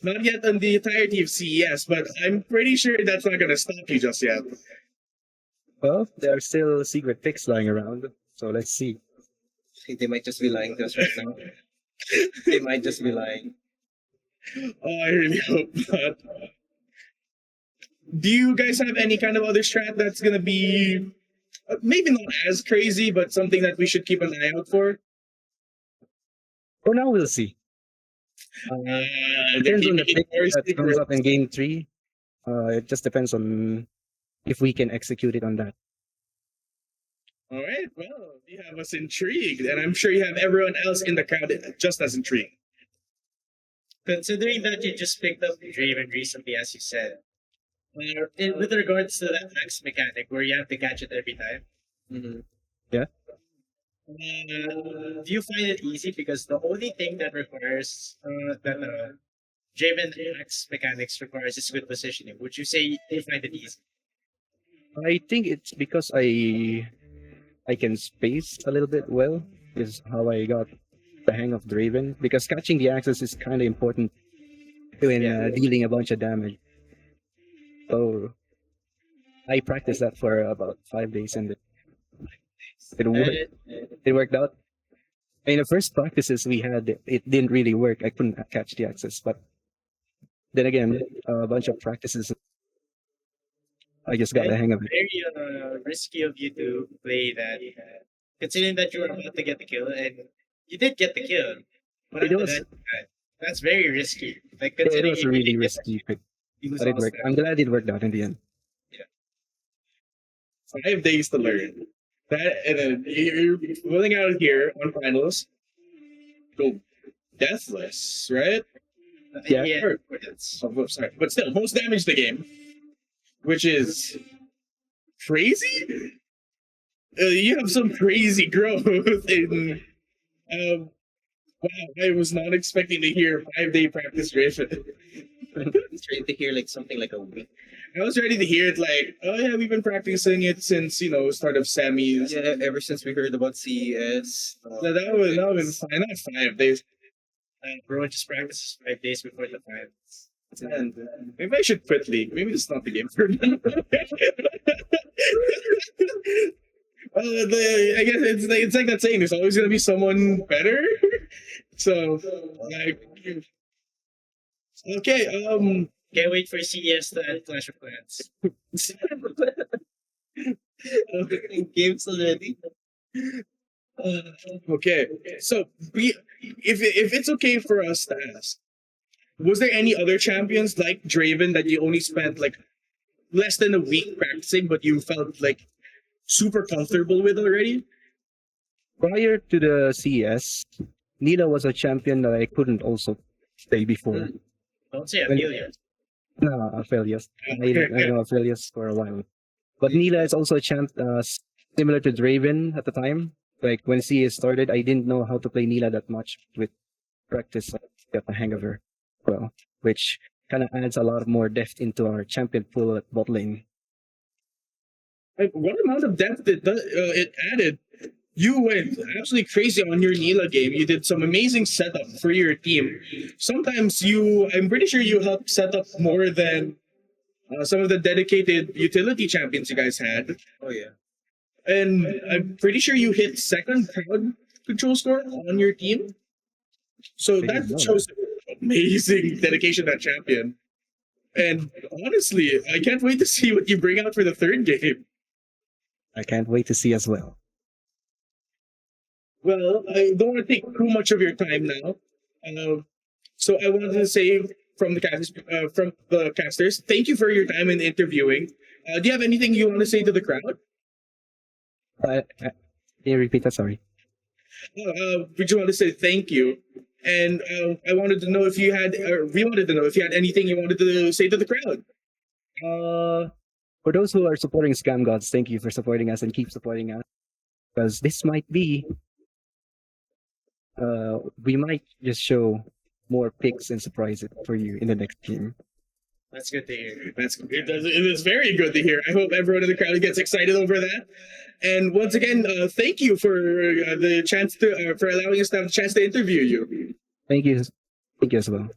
not yet on the entirety of CES, but I'm pretty sure that's not going to stop you just yet. Well, there are still secret picks lying around, so let's see. They might just be lying to us right now. They might just be lying. Oh, I really hope not. Do you guys have any kind of other strat that's gonna be maybe not as crazy, but something that we should keep an eye out for? For now, we'll see. Depends on the pick that comes up in game 3. It just depends on if we can execute it on that. All right. Well, you have us intrigued, and I'm sure you have everyone else in the crowd just as intrigued. Considering that you just picked up Draven recently, as you said, with regards to that axe mechanic where you have to catch it every time, Yeah. do you find it easy? Because the only thing that requires that Draven axe mechanics requires is good positioning. Would you say you find it easy? I think it's because I can space a little bit well, is how I got the hang of Draven, because catching the axes is kind of important when dealing a bunch of damage. So I practiced that for about 5 days and it worked. It worked out. In the first practices we had, it didn't really work. I couldn't catch the axes, but then again, a bunch of practices, I just got the hang of it. Very risky of you to play that, considering that you were about to get the kill, and you did get the kill. But that's very risky. Like, It was a really risky pick, but it worked. I'm glad it worked out in the end. 5 days to learn. That, and then you're willing out here on finals. Go deathless, right? Yeah. Oh, sorry, but still, most damage to the game, which is crazy. You have some crazy growth in. Wow, I was not expecting to hear 5-day practice Draven. I was trying to hear like something like a week. I was ready to hear it like, oh yeah, we've been practicing it since, start of semis. Yeah, ever since we heard about CES. That would have been fine. Not 5 days. Everyone just practices 5 days before the finals. And maybe I should quit League. Maybe it's not the game for me. I guess it's like that saying, there's always gonna be someone better. So, like, okay, Can't wait for CES to add Clash of Clans. Games already. Okay, so if it's okay for us to ask, was there any other champions like Draven that you only spent like less than a week practicing, but you felt like super comfortable with already? Prior to the CES, Nila was a champion that I couldn't also play before. Don't say Aphelios. No, Aphelios. I know Aphelios for a while. But Nila is also a champ similar to Draven at the time. Like when CES started, I didn't know how to play Nila that much. With practice, I got the hang of her well, which kind of adds a lot more depth into our champion pool at bot lane. What amount of depth it added? You went absolutely crazy on your Nila game. You did some amazing setup for your team. Sometimes I'm pretty sure you helped set up more than some of the dedicated utility champions you guys had. Oh yeah. And I'm pretty sure you hit second crowd control score on your team. So that shows amazing dedication to that champion. And honestly, I can't wait to see what you bring out for the third game. I can't wait to see as well. Well, I don't want to take too much of your time now. So I wanted to say from the casters, thank you for your time in interviewing. Do you have anything you want to say to the crowd? Can you repeat that? Sorry. We just want to say thank you, and I wanted to know if you had, or we wanted to know if you had anything you wanted to say to the crowd. For those who are supporting Scam Gods, thank you for supporting us and keep supporting us. Because this might be, we might just show more picks and surprises for you in the next game. That's good to hear. It is very good to hear. I hope everyone in the crowd gets excited over that. And once again, thank you for the chance to for allowing us to have the chance to interview you. Thank you as well.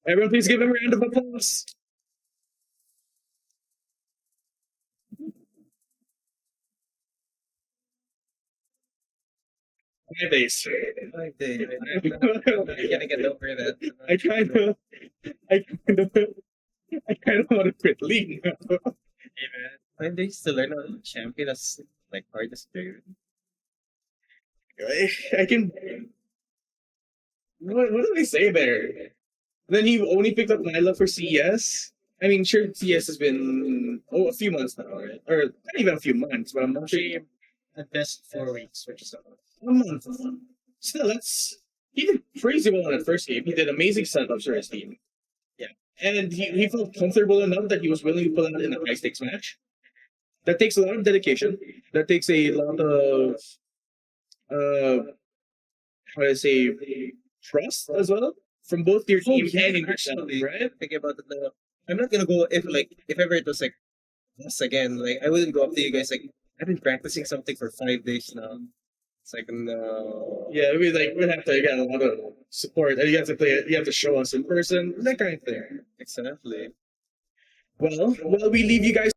Everyone, please give him a round of applause. My days. I'm gonna get over that. I kind of want to quit league now. Hey man, 5 days to learn how to champion. That's like hardest to do. I can. What do they say there? Then he only picked up Nyla for CES. I mean, sure, CES has been a few months now, right? Or not even a few months, but I'm not sure. At best 4 weeks, which is A month. Still, he did crazy well in that first game. He did amazing setups for his team. Yeah. And he felt comfortable enough that he was willing to pull out in a high stakes match. That takes a lot of dedication. That takes a lot of how do I say, trust as well from both your team and in yourself, right? Think about it now. I'm not gonna go if ever it was like us again. Like I wouldn't go up to you guys like I've been practicing something for 5 days now. It's like no. Yeah, I mean, like we'd have to get a lot of support, and you have to play. You have to show us in person, that kind of thing. Exactly. Well, we leave you guys.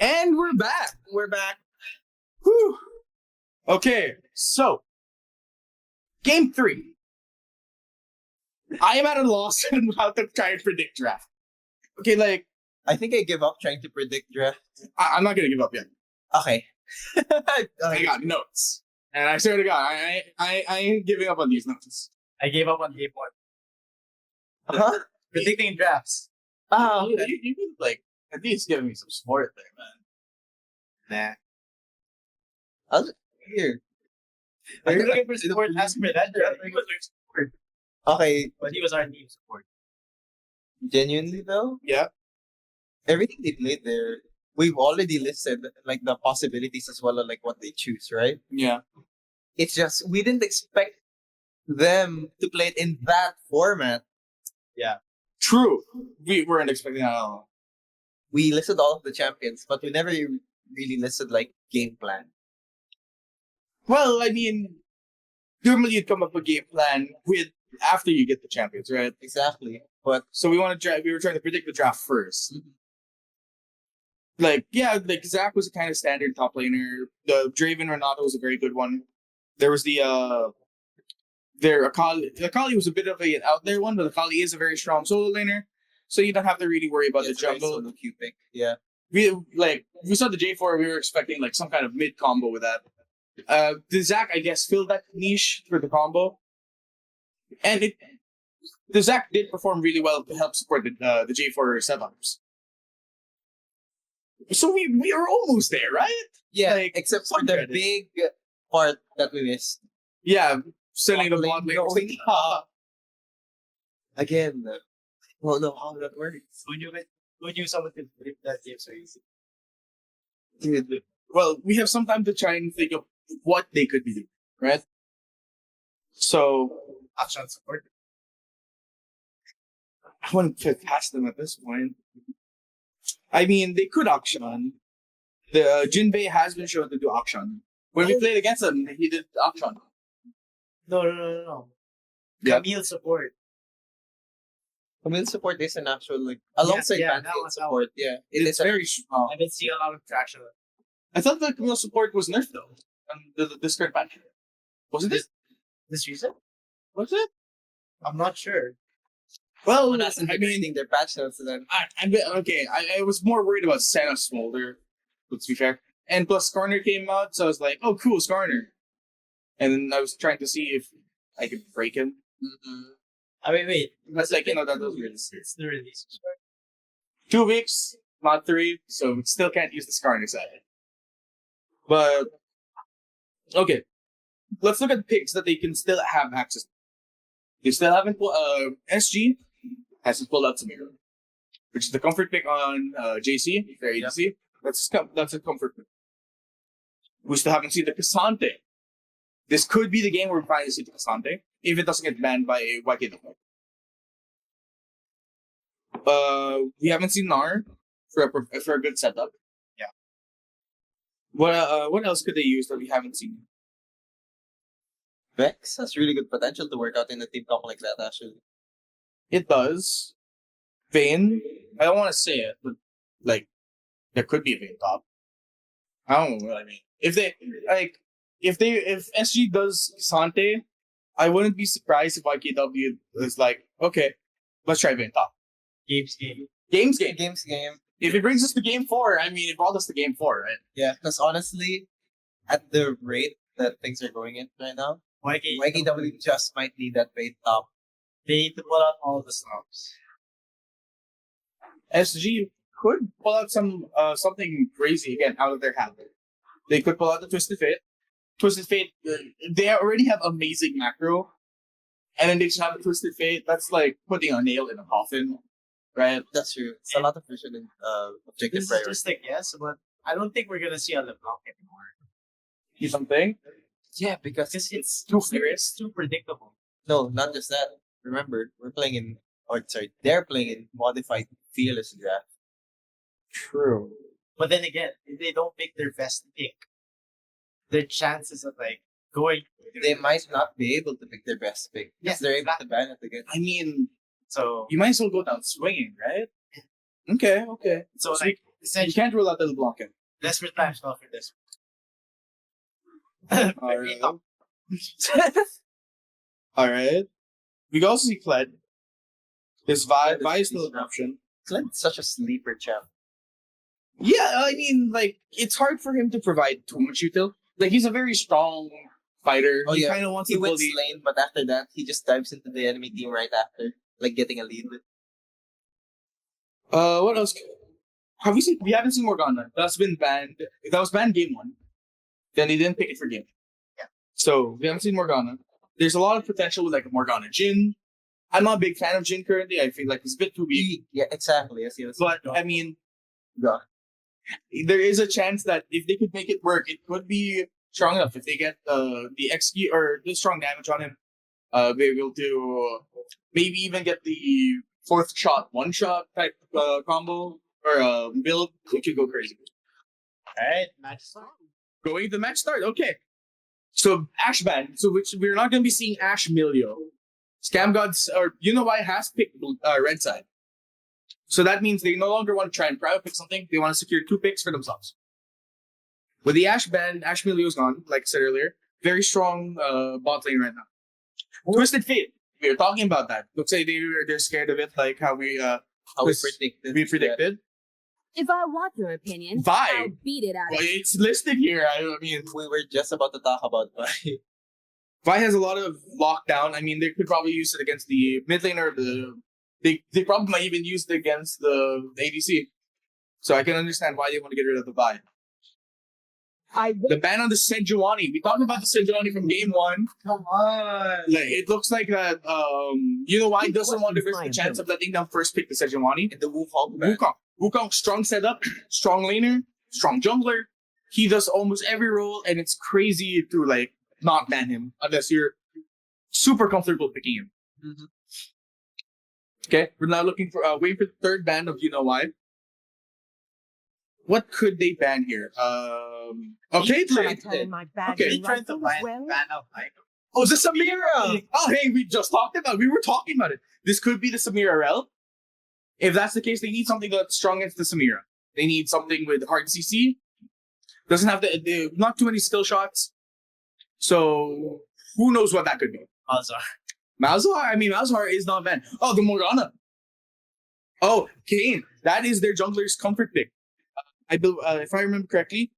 And we're back. We're back. Whew. Okay, so game 3. I am at a loss on how to try and predict draft. Okay, like I think I give up trying to predict draft. I'm not gonna give up yet. Okay. I got notes, and I swear to God, I ain't giving up on these notes. I gave up on game 1. Huh? Predicting drafts. Oh, You can like at least give me some support there, man. I'll just, here. Are you looking for support? Ask me that draft. Okay, But he was our team support. genuinely though, Yeah. everything they played there, we've already listed like the possibilities as well as like what they choose, right? Yeah. It's just we didn't expect them to play it in that format. True. We weren't expecting that at all. We listed all of the champions, but we never really listed like game plan. Well, I mean, normally you'd come up with a game plan with after you get the champions, right? Exactly. But So we want to try. We were trying to predict the draft first. Like, yeah, like Zach was a kind of standard top laner. The Draven Renato was a very good one. There was the Akali. The Akali was a bit of an out there one, but Akali is a very strong solo laner, so you don't have to really worry about the it's a very jungle. solo queue pick. Yeah. We saw the J4. We were expecting like some kind of mid combo with that. The Zach, I guess, filled that niche for the combo, and the Zach did perform really well to help support the J4 setups. So we are almost there, right? Yeah, Like, except for the credit. big part that we missed. Yeah, sending the Bot bot lane lane. going Again, I don't know how that works. Who knew someone could predict that game so easy? Dude, Well, we have some time to try and think of what they could be doing, right? So Action support. I want to pass them at this point. I mean, they could auction. The Jinbei has been shown to do auction. When we played against him, he did auction. No. Yeah. Camille support. Camille support is an actual like alongside that Battlefield was support. Yeah, it It's is very strong. I've been seeing a lot of traction. I thought the Camille support was nerfed though. On the Discord patch. Wasn't it? This season? Was it? I'm not sure. Well, Someone hasn't I been mean, reading their patch notes then. I was more worried about Senna Smolder, let's be fair. And plus Skarner came out, so I was like, oh cool, Skarner. And then I was trying to see if I could break him. I mean, wait. That's like, that was weird. It's the release. 2 weeks, not 3, so we still can't use the Skarner side. But okay. Let's look at picks that they can still have access to. They still haven't SG hasn't pulled out Samira, which is the comfort pick on JC, their agency. That's a comfort pick. We still haven't seen the Cassante. This could be the game where we finally see the Cassante, if it doesn't get banned by YKW. We haven't seen Nar for a good setup. Yeah. What else could they use that we haven't seen? Vex has really good potential to work out in a team comp like that. Actually, It does. Vayne, I don't want to say it, but like there could be a Vayne top. I don't know what I mean. If SG does Sante, I wouldn't be surprised if YKW is like, okay, let's try Vayne top. Games game. Games game. games game. If it brings us to game 4, I mean, it brought us to game 4, right? Yeah, because honestly, at the rate that things are going in right now, YKW just might need that bait top. They need to pull out all the stops. SG could pull out something crazy again out of their hat. They could pull out the Twisted Fate. Twisted Fate, they already have amazing macro, and then they just have the Twisted Fate. That's like putting a nail in a coffin, right? That's true. It's a lot of vision and objective This is priority. just like yes, but I don't think we're gonna see on the block anymore. You something? Yeah, because Because it's Too serious. too predictable. no, not just that. Remember, they're playing in modified fearless draft. True. But then again, if they don't pick their best pick, their chances of like going They might not be able to pick their best pick. Yeah, Yes, they're able to ban it again. I mean, so you might as well go down swinging, right? Okay. so like You can't rule out the block him. Desperate times call for this. Alright. Alright. We can also see Kled. His Vi is still an option. Clint's such a sleeper champ. Yeah, I mean, like, it's hard for him to provide too much util. Like, he's a very strong fighter. Oh, he yeah. kind of wants He to wins bully. lane, but after that, he just dives into the enemy team right after, like getting a lead. What else? Have we seen? We haven't seen Morgana. That's been banned. That was banned game 1. Then they didn't pick it for game. Yeah. So we haven't seen Morgana. There's a lot of potential with like Morgana Jhin. I'm not a big fan of Jhin currently. I feel like it's a bit too weak. Yeah, exactly. Yes. But I mean, there is a chance that if they could make it work, it could be strong enough. If they get the XP or the strong damage on him, be able to maybe even get the 4th shot, 1-shot type combo or build. It could go crazy. Alright, match start. Going to the match start. Okay. So Ash ban. So which we're not going to be seeing Ash Milio. Scam Gods or why has picked red side. So that means they no longer want to try and private pick something. They want to secure 2 picks for themselves. With the Ash ban, Ash Milio's gone, like I said earlier. Very strong bot lane right now. Twisted Fate. We were talking about that. Looks like they're scared of it, like how we predicted. If I want your opinion, Vi. I'll beat it out Well, of you. it's listed here. I mean, We were just about to talk about Vi. Vi has a lot of lockdown. I mean, they could probably use it against the mid laner. They probably might even use it against the ADC. So I can understand why they want to get rid of the Vi. The ban on the Sejuani. We talked about the Sejuani from game 1. Come on. Like, it looks like that. Why doesn't want to risk the chance of letting them first pick the Sejuani? And the Wukong ban. Wukong, strong setup, strong laner, strong jungler. He does almost every role, and it's crazy to like not ban him unless you're super comfortable picking him. Mm-hmm. Okay, we're now looking for waiting for the 3rd ban of why. What could they ban here? Okay, They tried to ban out like. Oh, the Samira! Oh, hey, we just talked about it. We were talking about it. This could be the Samira Rel. If that's the case, they need something that's strong against the Samira. They need something with hard CC. Doesn't have not too many skill shots. So, who knows what that could be? Malzahar? I mean, Malzahar is not banned. Oh, the Morgana. Oh, Kayn. That is their jungler's comfort pick. If I remember correctly,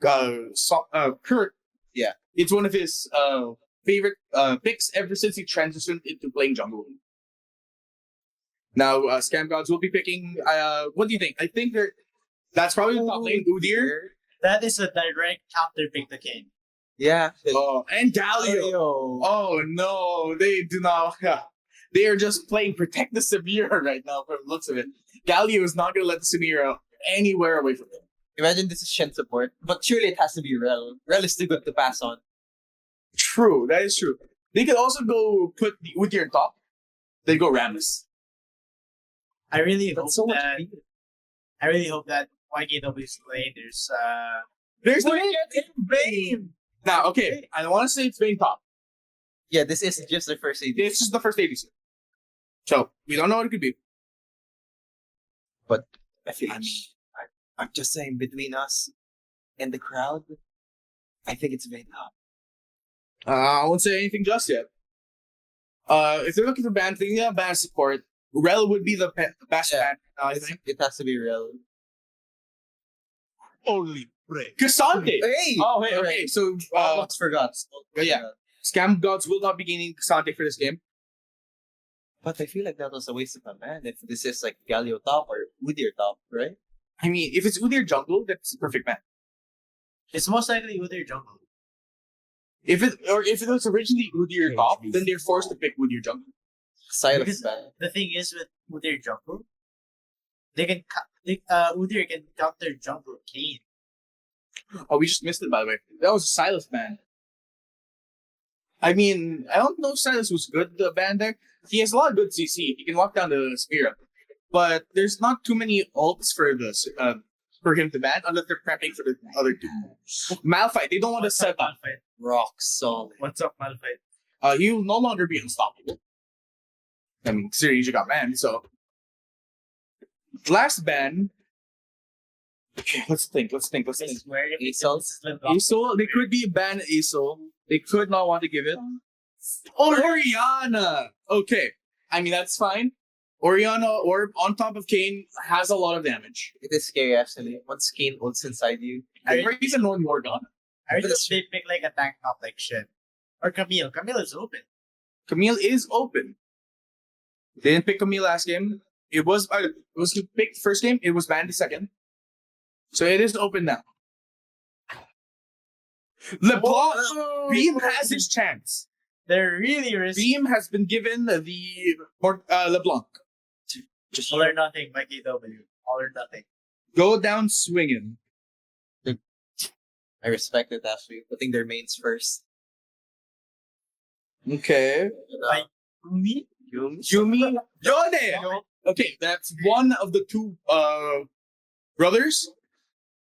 Kurt. Yeah. It's one of his favorite picks ever since he transitioned into playing jungle. Now, Scam Gods will be picking. What do you think? I think that's probably the top lane. Udyr. That is a direct counter pick to Kayn. Yeah. Oh, and Galio. Oh no, they do not. They are just playing Protect the Samira right now from the looks of it. Galio is not going to let the Samira anywhere away from him. Imagine this is Shen support, but surely it has to be Rel. Rel is too good to pass on. True, that is true. They could also go put Udyr on top. They go Rammus. I really hope so much that. speed. I really hope that YKW's lane. There's the Vayne. Now, okay, I want to say it's Vayne top. Yeah, this is just the first AD. This is the first ADC. So, we don't know what it could be. But I feel I'm just saying, between us and the crowd, I think it's Vayne top. I won't say anything just yet. If they're looking for ban thing, yeah, ban support. Rel would be the best ban. I think it has to be Rel. Holy frick. Cassandre! Hey! Oh, hey, okay. So, Almost forgot. yeah. Scam Gods will not be gaining Cassandre for this game. But I feel like that was a waste of a man if this is like Galio top or Udyr top, right? I mean, if it's Udyr jungle, that's a perfect ban. It's most likely Udyr jungle. If it was originally Udyr top, then they're forced to pick Udyr jungle. Silence ban. The thing is with Udyr jungle, Udyr can counter jungle Kayn. Oh, we just missed it, by the way. That was a Silas ban. I mean, I don't know if Silas was good, the ban there. He has a lot of good CC. He can lock down the Samira. But there's not too many ults for this for him to ban, unless they're prepping for the other two. Malphite, they don't want to set up. Rock solid. What's up, Malphite? He will no longer be unstoppable. I mean, considering he got banned, so. Last ban Okay, let's think. ASOL. ASOL, they could be banned ASOL. They could not want to give it. Oriana! Okay. I mean, that's fine. Oriana, or on top of Kane, has a lot of damage. It is scary actually. Once Kane ults inside you. Or even on Morgana. I really hope they pick like a tank top like Shen. Or Camille. Camille is open. Camille is open. They didn't pick Camille last game. It was picked first game. It was banned the second. So it is open now. LeBlanc, Beam has his chance. They're really risky. Beam has been given the LeBlanc. Just all or nothing by KW. All or nothing. Go down swinging. I respect it actually. Putting their mains first. Okay. Like Yumi. Yone! Okay, that's one of the two brothers.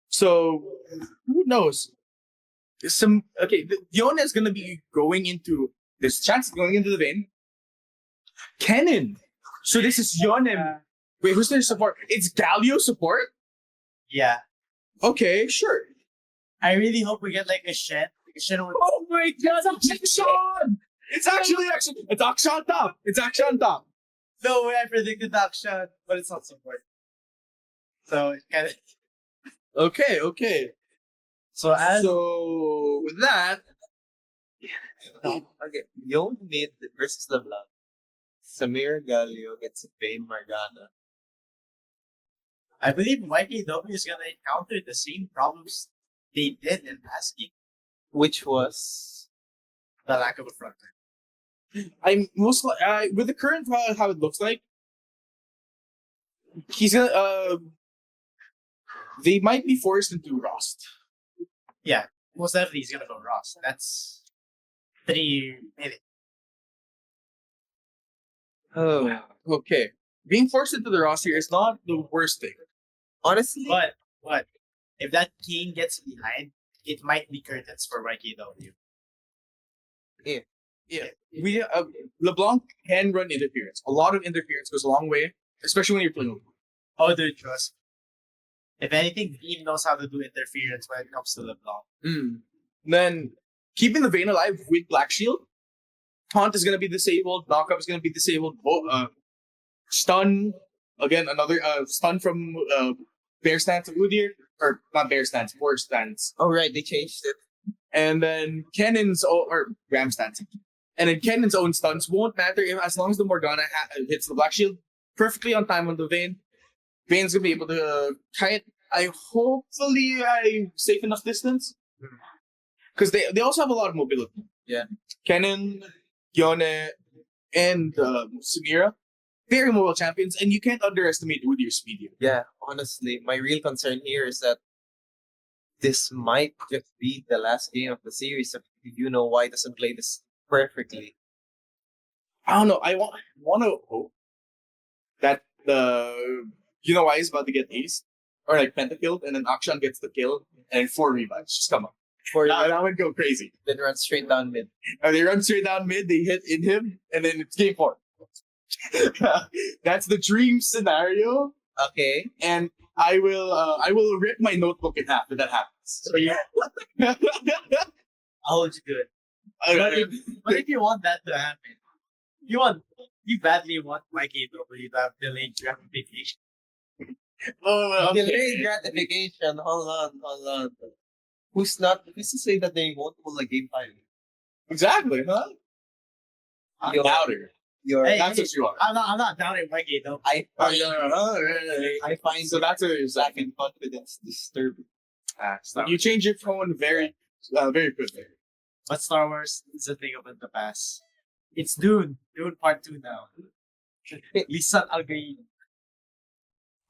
So who knows? Yone is gonna be going into this chance going into the vein. Kennen. So this is Yone. Wait, who's their support? It's Galio support? Yeah. Okay, sure. I really hope we get like a Shen. Oh my god, Akshan! It's Akshan top. It's Akshan top. No way, I predicted Akshan, but it's not support. So it kind of. Okay. So with that, Okay. Yone mid versus LeBlanc. Samir Galio gets Vayne Morgana. I believe YKW is gonna encounter the same problems they did in last game. Which was The lack of a front line. I'm most with the current how it looks like, he's gonna they might be forced into Rust. Yeah, most definitely he's gonna go Ross. That's 3 minutes. oh Okay, being forced into the Rust here is not the worst thing. honestly But if that King gets behind, it might be curtains for YKW. Yeah, we LeBlanc can run interference. A lot of interference goes a long way, especially when you're playing. Oh, dude, trust. If anything, Beam knows how to do interference when it comes to LeBlanc. Then keeping the Vayne alive with Black Shield, Taunt is gonna be disabled. Knockup is gonna be disabled. Stun again, another stun from Bear Stance of Udyr, or not Bear Stance, Boar Stance. oh right, they changed it. And then or Ram Stance. And then Kennen's own stuns won't matter as long as the Morgana hits the Black Shield perfectly on time on the Vayne. Vayne's gonna be able to kite. Hopefully safe enough distance. Because they also have a lot of mobility. Yeah. Kennen, Yone, and Samira, very mobile champions, and you can't underestimate Udyr's speed here. Yeah, honestly, my real concern here is that this might just be the last game of the series if why doesn't play this perfectly. I don't know. I want to hope that the why is about to get aced or like pentakilled, and then Akshan gets the kill, and 4 revives. Just come on. That would go crazy. Then run straight down mid. They run straight down mid, they hit in him, and then it's game 4. That's the dream scenario. Okay. And I will rip my notebook in half if that happens. So yeah. I'll hold you good. But if you want that to happen, you badly want YKW to have delayed gratification. Delayed gratification. Hold on. Who's to say that they won't pull a game 5? Exactly, huh? You're louder. That's what you are. I'm not doubting YKW. I find so that's a lacking confidence disturbing. You change your tone very quickly. But Star Wars is a thing of the past. It's Dune Part 2 now. Lisan Al-Gaid.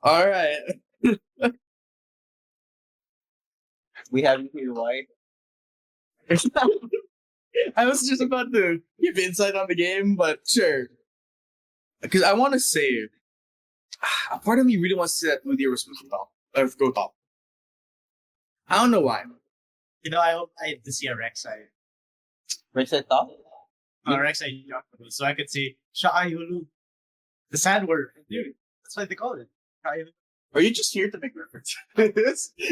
All right. We have here why. I was just about to give insight on the game, but sure. Because I want to say, a part of me really wants to say that Udyr was go top. I don't know why. I hope I had to see a Rek'Sai. Rek'Sai top? Rek'Sai Jacobo, so I could say Sha'ayulu. The sandworm. Dude, that's what they call it. Are you just here to make reference?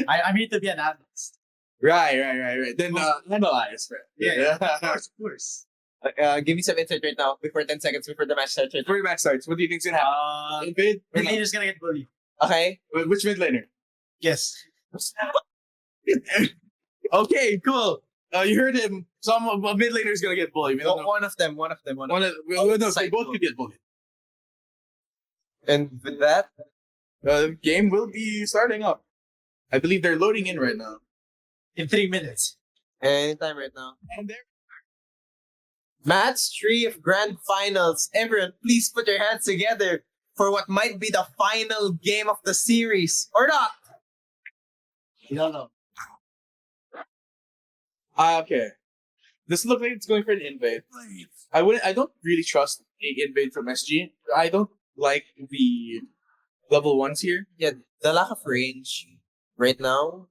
I'm here to be an analyst. Right. Then analyze, right? Yeah, of course. Give me some insight right now, before 10 seconds before the match starts. Before the match starts, what do you think's gonna happen? Mid? Mid laner's gonna get bullied. Okay. Which mid laner? Yes. Okay, cool. You heard him. Some a mid laner is gonna get bullied. We don't know. One of them. No, they both could get bullied. And with that, The game will be starting up. I believe they're loading in right now. In 3 minutes. anytime right now. And there. Match 3 of Grand Finals. Everyone, please put your hands together for what might be the final game of the series. Or not. You don't know. Okay. This looks like it's going for an invade. I don't really trust a invade from SG. I don't like the level 1s here. Yeah, the lack of range right now,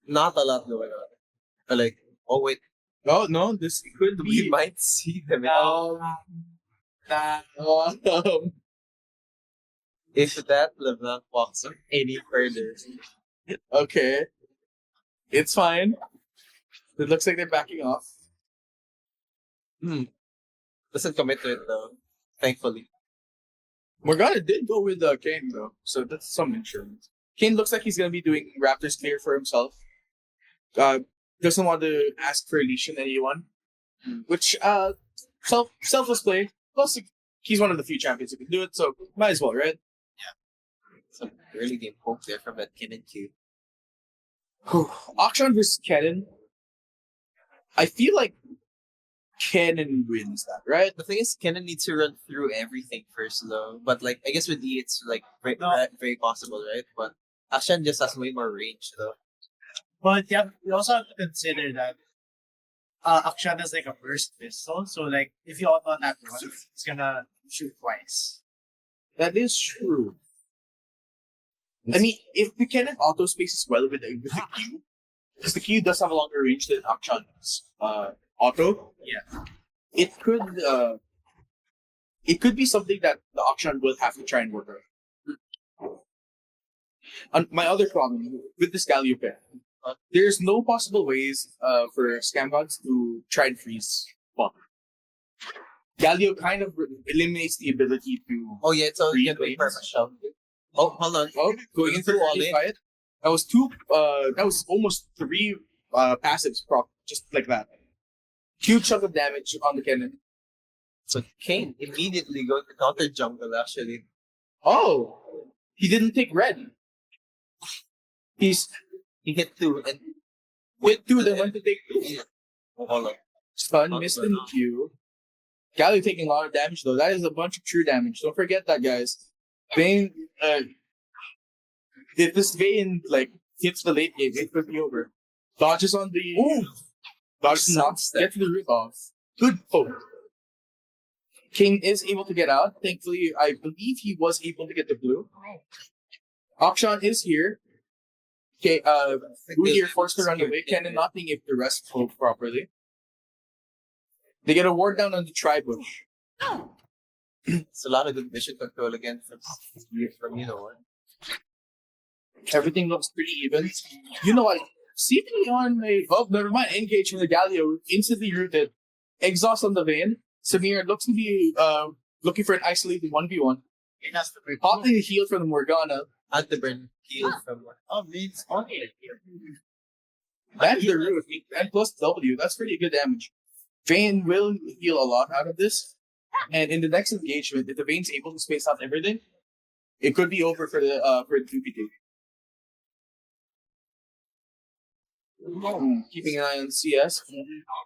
not a lot going on. Like, oh wait. Oh no, this could We be. might see them. If that LeBlanc walks any further. Okay. It's fine. It looks like they're backing off. Doesn't commit to it though, thankfully. Morgana did go with Kane though, so that's some insurance. Kane looks like he's gonna be doing Raptors clear for himself. Doesn't want to ask for a leash in anyone, which selfless play. Plus, he's one of the few champions who can do it, so might as well, right? Some early game poke there from that Ken Q. Akshan versus Kennen. I feel like Kennen wins that, right? The thing is, Kennen needs to run through everything first though. But like, I guess with E, it's like very possible, right? But Ashan just has way more range though. But you also have to consider that Akshan has like a burst pistol. So like, if you auto that one, it's gonna shoot twice. That is true. I mean, if the Kennen auto spaces well with the Q, because the Q does have a longer range than Akshan's auto. Yeah. It could be something that the Akshan will have to try and work on. And my other problem with this Galio pair, there's no possible ways for Scam Gods to try and freeze Bomb. Galio kind of eliminates the ability to. Oh yeah, it's only freeze gonna be waves. perfect shell. Oh, hold on. Oh, going into all the in. fight. That was two. That was almost 3 passives prop just like that. Huge chunk of damage on the cannon. So Kane immediately going to counter jungle actually. Oh, he didn't take red. He hit 2 and Hit 2, then went to take 2. oh, hold on. Stun, missed the Q. Galio taking a lot of damage though. That is a bunch of true damage. Don't forget that, guys. Vayne, if this Vayne like hits the late game, it could be over. Dodges on the. Dodges not. Gets the root off. Good poke. King is able to get out. Thankfully, I believe he was able to get the blue. Akshan is here. Okay, Udyr forced to run away. Kennen not being able to rest properly. They get a ward down on the tri-bush. It's a lot of good vision control again from you know what. Everything looks pretty even. You know what? CP on a never mind. Engage with the Galio instantly rooted. Exhaust on the Vayne. Samir looks to be looking for an isolated 1v1. Popping the heal from the Morgana. Had to burn heal from one. Oh, means only a That's the root. And plus W. That's pretty good damage. Vayne will heal a lot out of this. And in the next engagement, if the Vayne's able to space out everything, it could be over for the 2v2. Keeping an eye on CS.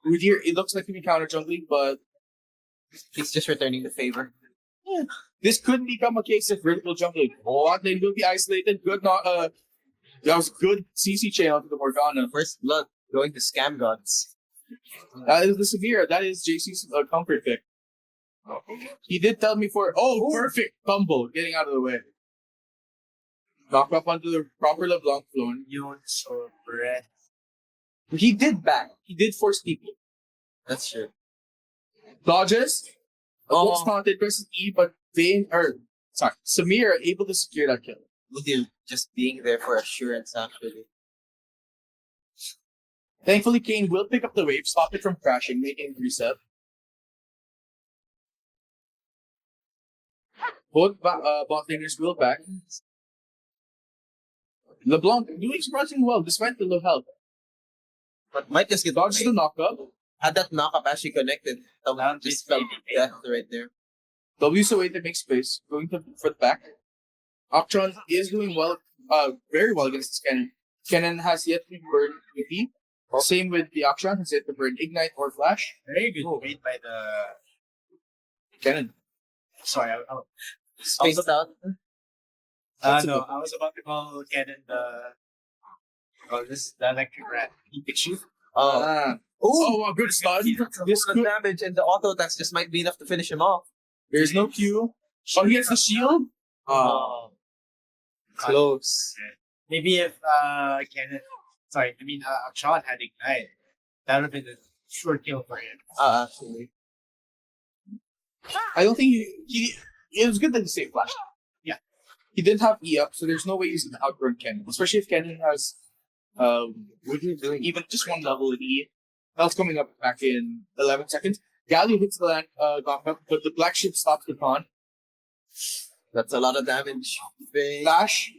Udyr, it looks like he can counter jungling, but He's just returning the favor. this could become a case of vertical jungling. What? They will be isolated. Good, not that was good CC chain onto the Morgana. First blood going to Scam Gods. That is the Severe. That is JC's comfort pick. He did tell me perfect tumble, getting out of the way. Knock up onto the proper LeBlanc clone. units or breath. He did back. He did force people. That's true. Dodges. Looks taunted, presses E, but Samir able to secure that kill. Udyr just being there for assurance, actually. Thankfully, Kane will pick up the wave, stop it from crashing, making it reset. Both bot laners will back. LeBlanc doing surprisingly well despite the low health. But might just get Dodges the knockup. Had that knockup actually connected, that would just felt death right there. W's away to make space, going for the back. Octron is doing well, very well against Kennen. Kennen has yet to burn EP. Same with the Octron, has yet to burn Ignite or Flash. Very good made by the Kennen. Sorry, Spaced out. no, I was about to call Kennen the electric rat. Pikachu. Oh, a good stun. This good damage and the auto attacks just might be enough to finish him off. There's no Q. Oh, he gets the shield. Close. Maybe if Kennen, Sean had Ignite, that would have been a short kill for him. Absolutely. I don't think it was good that he saved Flash. Yeah. He didn't have E up, so there's no way he's gonna outrun Kennen. Especially if Kennen has even just one level in E. That's coming up back in 11 seconds. Galio hits the land gauntlet, but the black ship stops the con. That's a lot of damage. Flash,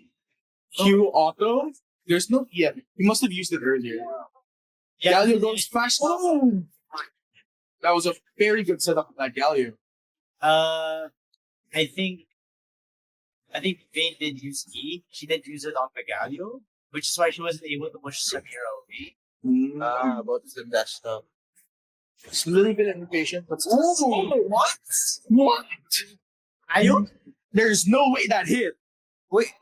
Q auto. There's no E up. He must have used it earlier. Yeah. Galio goes fast. Oh! That was a very good setup by Galio. I think Vayne did use E. She did use it on Galio, which is why she wasn't able to push Samira away. About the dash stuff. It's a little bit impatient, but What? There's no way that hit. Wait.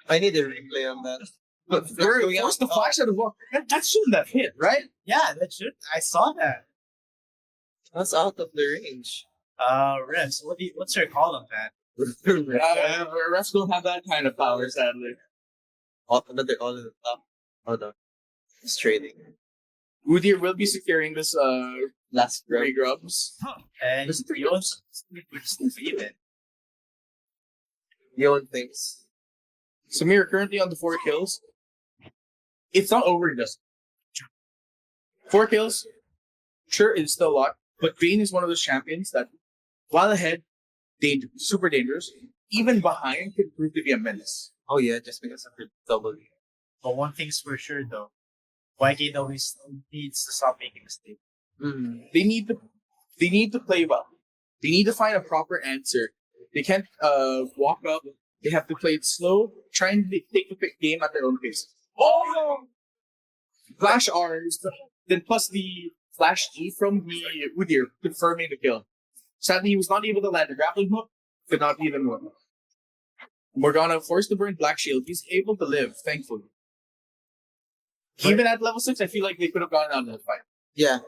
I need a replay on that. But Where's the flash out of the that shouldn't have hit, right? Yeah, that should. I saw that. That's out of the range. Refs, what's your call on that? Refs don't have that kind of power, sadly. Another all in the top. Oh no. It's trading. Udyr will be securing this Last grab. three grubs. And This is pretty Yon still even. Yon thinks. Samir currently on the 4 kills. It's not over just. 4 kills. Sure, it's still a lot. But Vayne is one of those champions that, while ahead, super dangerous. Even behind, could prove to be a menace. Oh yeah, just because of her double. But one thing's for sure though, YK always needs to stop making mistakes. They need to play well. They need to find a proper answer. They can't walk up. They have to play it slow. Try and take the game at their own pace. Oh! Flash R's, then plus the Flash G from the Udyr confirming the kill. Sadly, he was not able to land a grappling hook. Could not be even one. Morgana forced to burn Black Shield. He's able to live, thankfully. Even at level 6, I feel like they could have gotten out of that fight. Yeah.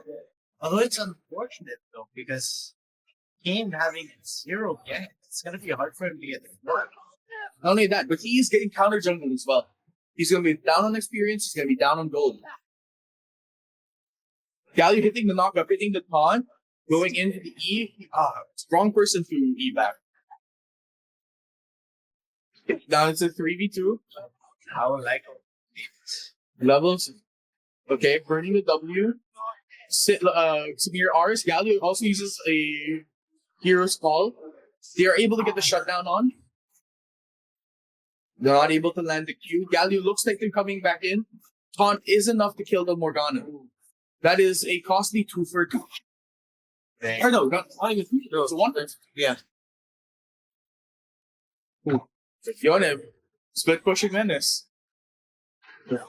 Although it's unfortunate though, because Kane having 0 gank, it's gonna be hard for him to get the work. Not only that, but he is getting counter jungle as well. He's going to be down on experience. He's going to be down on gold. Galio hitting the knockup, hitting the taunt, going into the E. Wrong person to E back. Now it's a 3v2. How like Levels. Okay, burning the W. Samir R's. Galio also uses a Hero's Call. They are able to get the shutdown on. They're not able to land the Q. Galio looks like they're coming back in. Taunt is enough to kill the Morgana. That is a costly 2 for 2. Or no, not even 2. No, it's a 1 for 2. Yeah. 𝘄𝗵𝘁'𝘀, split pushing menace.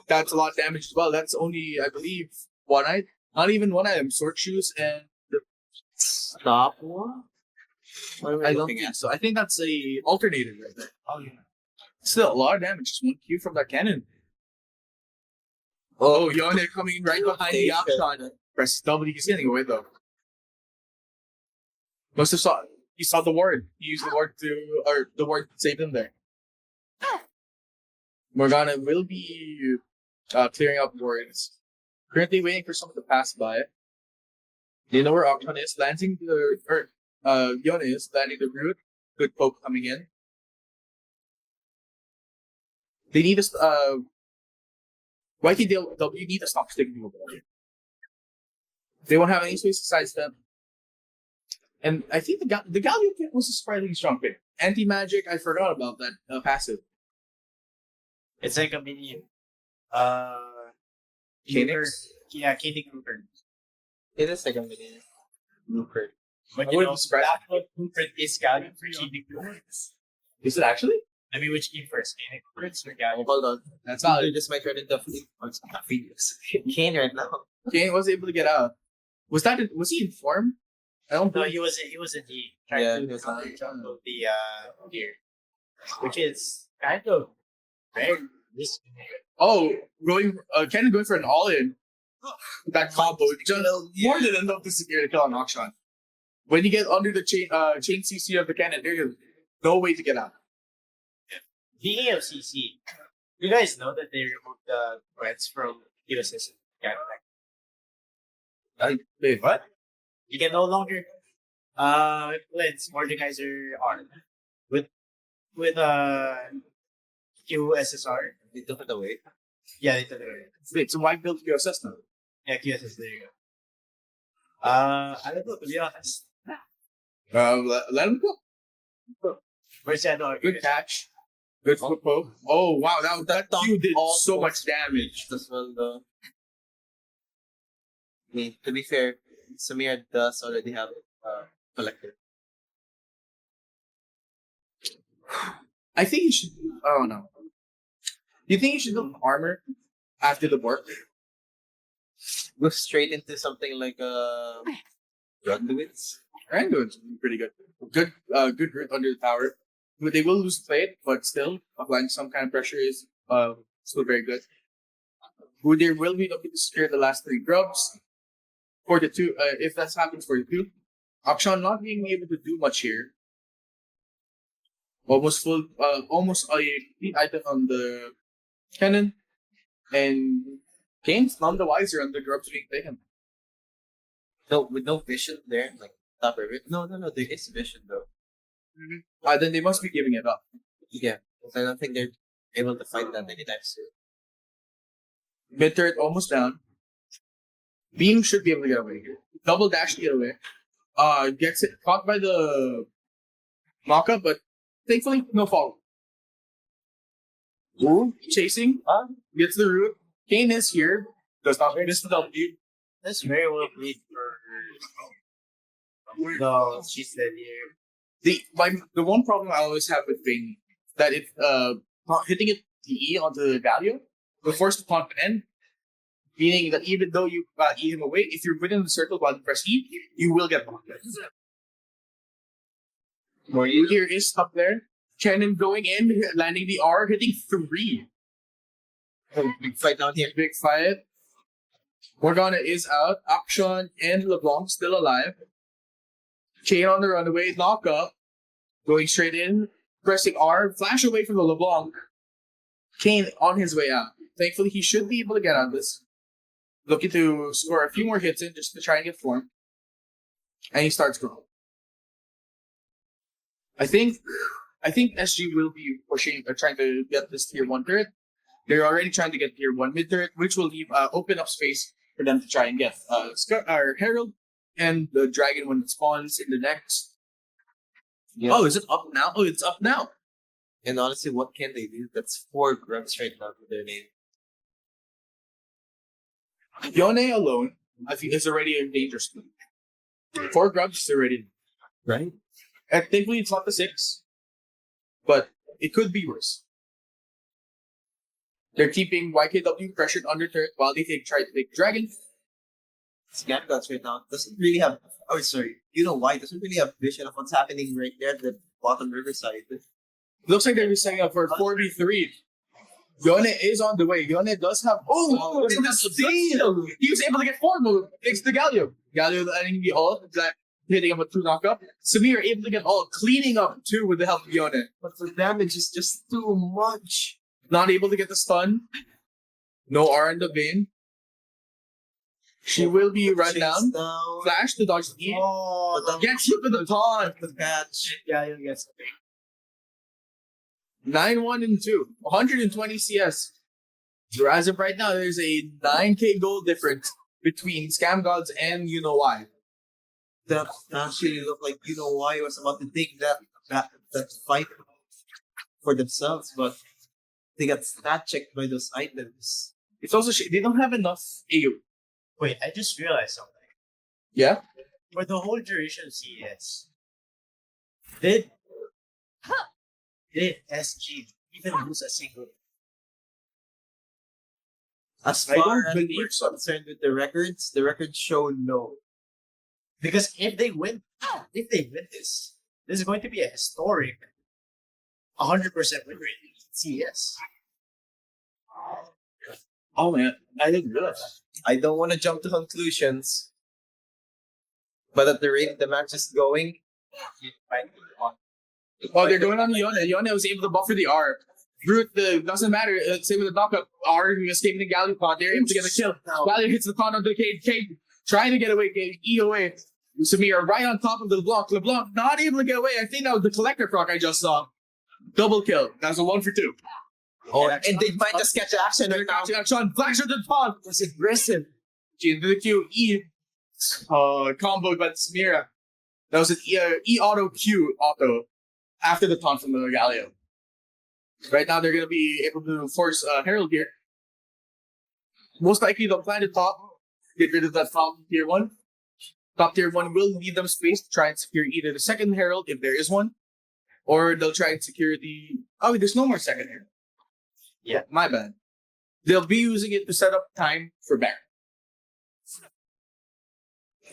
That's a lot of damage as well. That's only, I believe, 1 item. Not even 1 item. Sword shoes and the Stop one? I don't think so. I think that's a alternator right there. Oh yeah. Still a lot of damage. Just 1 Q from that cannon. Oh, 𝘄𝗵𝘁'𝘀 coming right behind the Octron. Press W. He's getting away though. Must have he saw the ward. He used the ward to save him there. Morgana will be clearing up wards. Currently waiting for someone to pass by. They know where Octron is. 𝘄𝗵𝘁'𝘀 is landing the root. Good poke coming in. They need us. YTW need to stop sticking with it. They won't have any space to sidestep. And I think the Galio kit was a surprisingly strong pick. Anti-magic, I forgot about that passive. It's like a mini. Phoenix? Yeah, Katie Cooper. It is like a mini Rupert. But I you wouldn't know, be surprised. that's what Cooper is Galio for Katie Cooper. Is it actually? I mean, which came first? Katie Cooper or Galio? Hold on. That's You valid. just might run into Phoenix. Kane right now. Kane was able to get out. Was he in form? I don't No, think he was in E. Trying Yeah, to he was jump the gear, which is kind of very risky. Oh, Ken going for an all-in. That combo just more than enough to secure the kill on Akshan. When you get under the chain CC of the cannon, there's no way to get out. Speaking of CC, you guys know that they removed the threats from USS Canada? Wait, what? You can no longer cleanse Mordekaiser arm with QSSR. They took it away. Yeah, they took it away. Wait, so why build QSS now? Yeah, QSS. There you go. I don't know, to be honest. Let him go. Where's that? Good catch. Good football. Oh wow, that Q did so much damage. As well, though. I mean, to be fair, Samir does already have collected. I think he should. Oh no. Do you think he should build armor after the work? Go straight into something like Grundwitz. Rangoon's pretty good. Good grit under the tower. But they will lose plate, but still applying some kind of pressure is still very good. Who there will be looking to secure the last 3 grubs. For the 2, if that happens for the 2. Akshan not being able to do much here. Almost a complete item on the cannon. And Kane's none the wiser on the grubs being taken. No, with no vision there, like top of it. No, there is vision though. Then they must be giving it up. Yeah, I don't think they're able to fight that anytime soon. Mid turret almost down. Beam should be able to get away here. Double dash to get away. Gets it caught by the mock-up, but thankfully no fall. Ooh, chasing. Gets the root. Kane is here. Does not miss the W. That's very well played for no, she said here. The one problem I always have with Vayne that if hitting it the E onto the value will force the taunt to end. Meaning that even though you E him away, if you're within the circle while you press E, you will get blocked. Here is up there. Cannon going in, landing the R, hitting 3. Oh, big fight down here. Big fight. Morgana is out. Akshan and LeBlanc still alive. Chain on the runaway, knock up. Going straight in, pressing R, flash away from the LeBlanc. Kane on his way out. Thankfully, he should be able to get out of this. Looking to score a few more hits in just to try and get form. And he starts growing. I think SG will be pushing or trying to get this tier 1 turret. They're already trying to get tier 1 mid turret, which will leave open up space for them to try and get Herald and the dragon when it spawns in the next. Yeah. Oh, is it up now? Oh, it's up now. And honestly, what can they do? That's 4 grubs right now with their name. Yone alone, I think, is already a dangerous move. 4 grubs is already right. And thankfully, it's not the 6, but it could be worse. They're keeping YKW pressured under turret while they try to take dragon. Scamgods right now doesn't really have. Oh, sorry. You know why? Doesn't really have vision of what's happening right there at the bottom riverside. Looks like they're setting up for 4v3. Yone is on the way. Yone does have. Oh, in the steal! He was able to get 4 move thanks to Galio. Galio letting the ult, hitting him with 2 knockup. Samir able to get ult, cleaning up 2 with the help of Yone. But the damage is just too much. Not able to get the stun. No R in the vein. She will be run down. Flash to dodge the E. Oh, gets hit with the taunt. The catch. Yeah, you'll get something. 9-1 and 2. 120 CS. So as of right now, there's a 9k gold difference between Scam Gods and you know why. That actually looked like why was about to take that fight for themselves, but they got stat checked by those items. It's also they don't have enough AU. Wait, I just realized something. Yeah? For the whole duration of CES, did SG even lose a single? As I far don't as believe we're so. concerned with the records show no. Because if they win this is going to be a historic 100% win rate in CES. Oh man, I didn't realize that. I don't want to jump to conclusions, but at the rate the match is going, it might be on. Oh, they're going on Leona. Leona was able to buffer the R. Root, doesn't matter. Same with the knockup. R escaping the Galleon pod. They're able to get a kill. Galleon hits the con on the Cade trying to get away. E away. Samir right on top of the LeBlanc. LeBlanc not able to get away. I think that was the collector proc I just saw. Double kill. That was a 1 for 2. Oh, and they might just catch action right now. Action. Flash at the top. That's aggressive. G into the Q. Combo by Samira. That was an E auto Q auto after the taunt from the Galio. Right now, they're going to be able to force Herald here. Most likely, they'll plan to top, get rid of that top tier 1. Top tier 1 will leave them space to try and secure either the second Herald, if there is one, or they'll try and secure the... Oh, there's no more second Herald. Yeah. My bad. They'll be using it to set up time for Baron.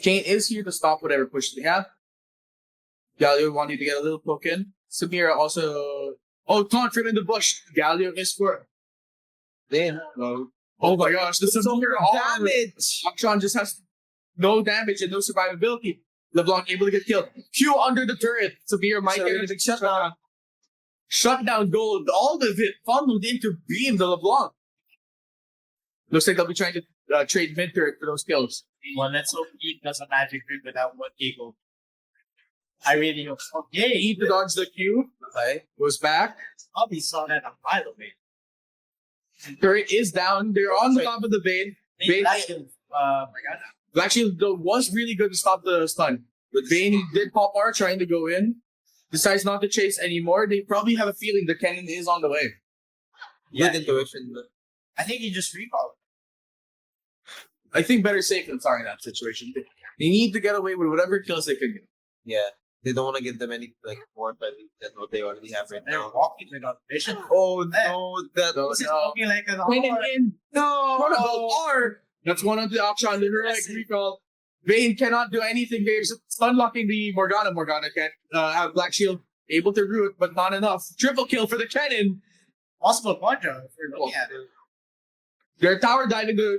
Kane is here to stop whatever push they have. Galio wanting to get a little poke in. Samira also... Oh, taunt from in the bush. Galio is for... Damn. Oh my gosh, this is over damage. Akshan just has no damage and no survivability. LeBlanc able to get killed. Q under the turret. Samira might get a big shutdown. Shutdown gold. All of it funneled into beam the LeBlanc. Looks like they'll be trying to trade mid turret for those kills. Well, let's hope he does a magic grip without 1k gold. I really hope so. Okay, he dodged the Q. Okay. Goes back. Probably saw that a mile away. Turret is down. They're on the top of the Vayne. Vayne actually was really good to stop the stun. But Vayne did pop R trying to go in. Decides not to chase anymore. They probably have a feeling the cannon is on the way. Yeah, intuition. I think he just recalled. I think better safe than sorry in that situation. They need to get away with whatever kills they can get. Yeah. They don't want to give them any more penalty than what they already have right They're now. walking without vision. Oh no, This is looking like an In. No! R! That's one of the options. The heroic recall. Vayne cannot do anything. They're stun locking the Morgana. Morgana can't have Black Shield. Able to root, but not enough. Triple kill for the cannon. possible quadra if we're looking at it. They're tower diving to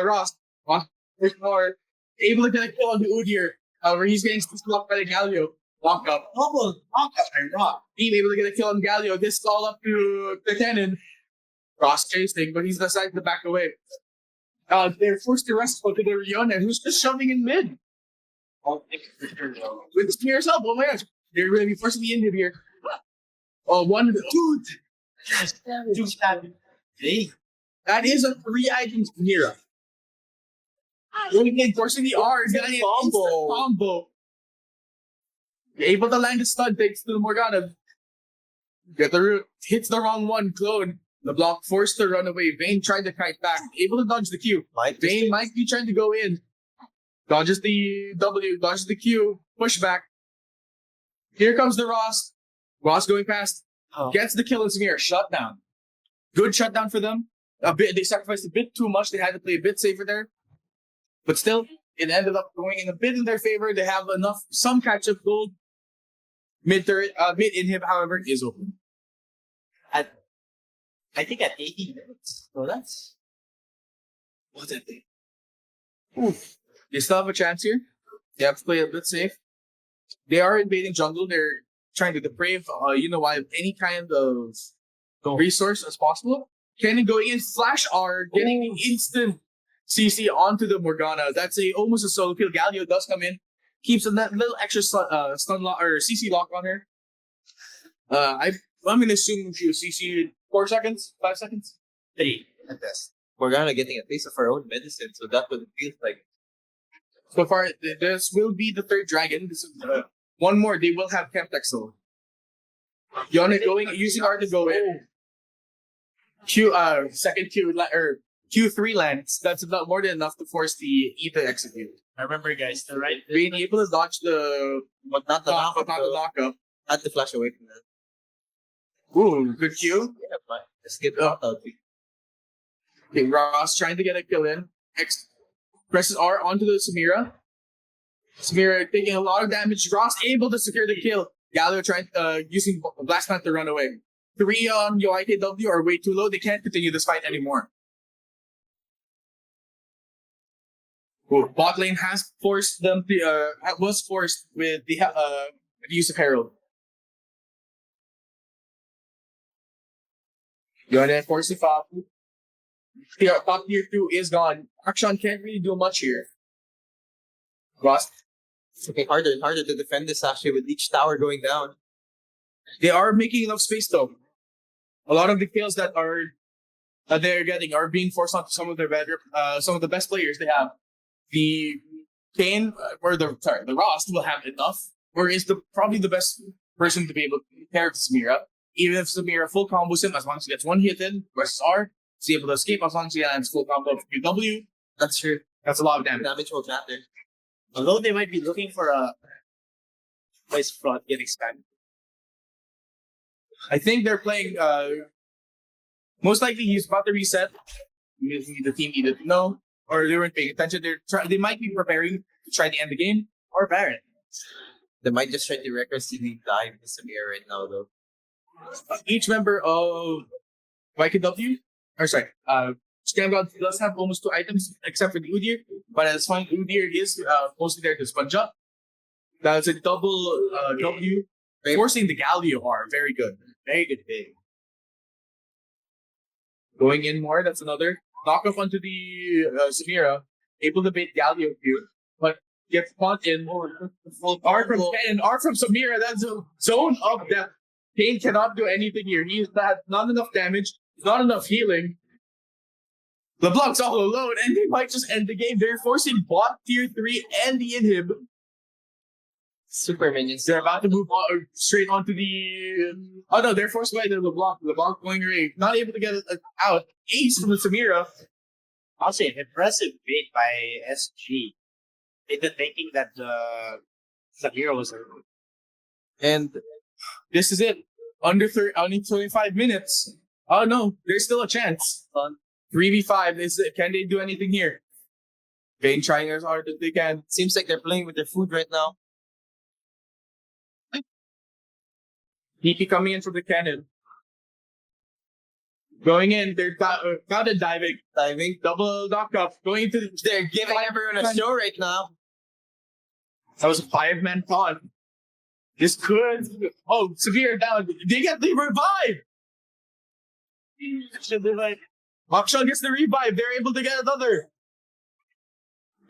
Ross. Or able to get a kill on the Udyr. However, he's getting blocked by the Galio. Walk up. Double walk up by Rock. Being able to get a kill on Galio. This is all up to the cannon. Ross chasing, but he's decided to back away. They're forced to rest to the Riona, who's just shoving in mid. With the spear's help, oh my gosh. They're going to be forcing the Indian here. One, dude. That is a 3-item Mira. Forcing the R, getting an combo. Able to land the stun, takes to the Morgana. Get the root, hits the wrong one, clone. The block forced to run away. Vayne tried to kite back, able to dodge the Q. Vayne might be trying to go in. Dodges the W, dodges the Q, push back. Here comes the Ross. Ross going past. Gets the kill in Samir. Shutdown. Good shutdown for them. They sacrificed a bit too much. They had to play a bit safer there. But still, it ended up going in a bit in their favor. They have enough, some catch-up gold. Mid-turret, mid-inhib, however, is open. I think at 80 minutes. So that's... What's that thing? Oof. They still have a chance here. They have to play a bit safe. They are invading jungle. They're trying to deprave, any kind of resource as possible. Cannon going in, flash R, getting the instant CC onto the Morgana. That's almost a solo kill. Galio does come in, keeps a little extra stun lock or CC lock on her. I'm gonna assume you CC 4 seconds, 5 seconds. 3 at best. Morgana getting a taste of her own medicine, so that would feel like. So far, this will be the third dragon. This is one more. They will have 𝗵𝗵𝘁𝘀𝗵𝗶𝗹. Yone going using R to go in. Second or Q3 lands. That's about more than enough to force the E to execute. I remember, guys, the right. Being able to dodge the But not the but not the lockup. Had to flash away from that. Ooh, good Q. Yeah, but just get out. Okay, Ross trying to get a kill in. X presses R onto the 𝘁𝗵𝘂. 𝘁𝗵𝗂 taking a lot of damage. Ross able to secure the kill. Galio trying using Blast Plant to run away. 3 on 𝗖𝗂𝗍𝗿 are way too low. They can't continue this fight anymore. Ooh, bot lane has forced them to was forced with the use of Herald. Yone force the foul. Top tier 2 is gone. Akshan can't really do much here. Ross. It's looking harder and harder to defend this actually with each tower going down. They are making enough space though. A lot of the kills that they're getting are being forced onto some of their some of the best players they have. The Kane or the Ross will have enough, or is probably the best person to be able to pair with 𝘁𝗵𝗂. Even if 𝘁𝗵𝗂 full combos him, as long as he gets one hit in, versus R, he's able to escape as long as he lands full combo of QW. That's true. That's a lot of damage. Damage will matter. Although they might be looking for a place fraud get expanded. I think they're playing. Most likely, he's about to reset. The team needed to know, or they weren't paying attention. They might be preparing to try to end the game, or Baron. They might just try to recklessly dive into 𝘁𝗵𝗂 right now, though. Each member of 𝗁𝗂𝗶, or sorry, 𝘄𝗵𝗄𝗧 does have almost 2 items except for the 𝗂𝘁𝗐, but it's fine. 𝗂𝘁𝗐 is mostly there to sponge up. That's a double W, forcing the Galio R. Very good. Very good thing. Going in more, that's another. Knock off onto the 𝘁𝗵𝗂, able to bait Galio Q, but gets caught in R from Ken, R from 𝘁𝗵𝗂. That's a zone of death. Kane cannot do anything here. He's had not enough damage, not enough healing. LeBlanc's all alone, and they might just end the game. They're forcing bot tier 3 and the inhib. Super minions. They're about to move on, straight onto the. Oh no, they're forced by the LeBlanc. LeBlanc going away, not able to get it out. Ace from the 𝘁𝗵𝗂. I'll say an impressive bait by SG. Into thinking that the 𝘁𝗵𝗂 was a. And this is it. Only 25 minutes. Oh no, there's still a chance. 3v5. Can they do anything here? Vayne trying as hard as they can. Seems like they're playing with their food right now. 𝗁𝗑𝗵 coming in from the cannon. Going in, they're crowded diving. Double knock up. Going into They're giving everyone a show right now. That was a 5-man pawn. This could. Oh, 𝘁𝗵𝗂 down. They get the revive. Akshan gets the revive. They're able to get another.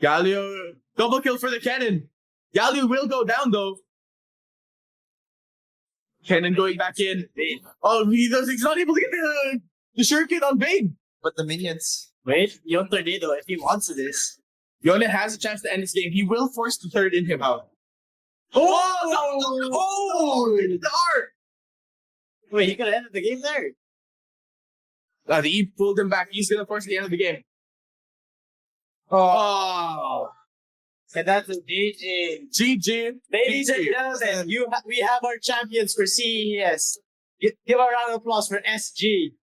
Galio, double kill for the cannon. Galio will go down though. Cannon going back in. Oh, he's not able to get the shuriken on Vayne. But the minions. Wait, Yon Tornado, if he wants this. Yone has a chance to end this game. He will force the third in him out. Oh, the art. Wait, he could have ended the game there. The E pulled him back. He's gonna force the end of the game. Oh. So that's a GG. GG. Ladies and gentlemen, we have our champions for CES. Give a round of applause for SG.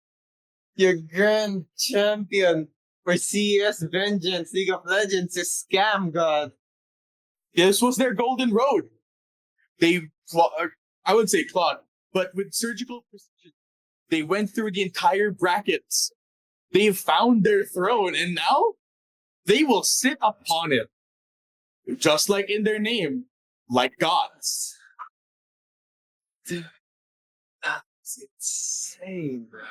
Your grand champion for CES Vengeance League of Legends is 𝘄𝗵𝗄𝗧. This was their golden road. I wouldn't say clawed, but with surgical precision, they went through the entire brackets. They've found their throne, and now they will sit upon it. Just like in their name, like gods. That's insane, bro.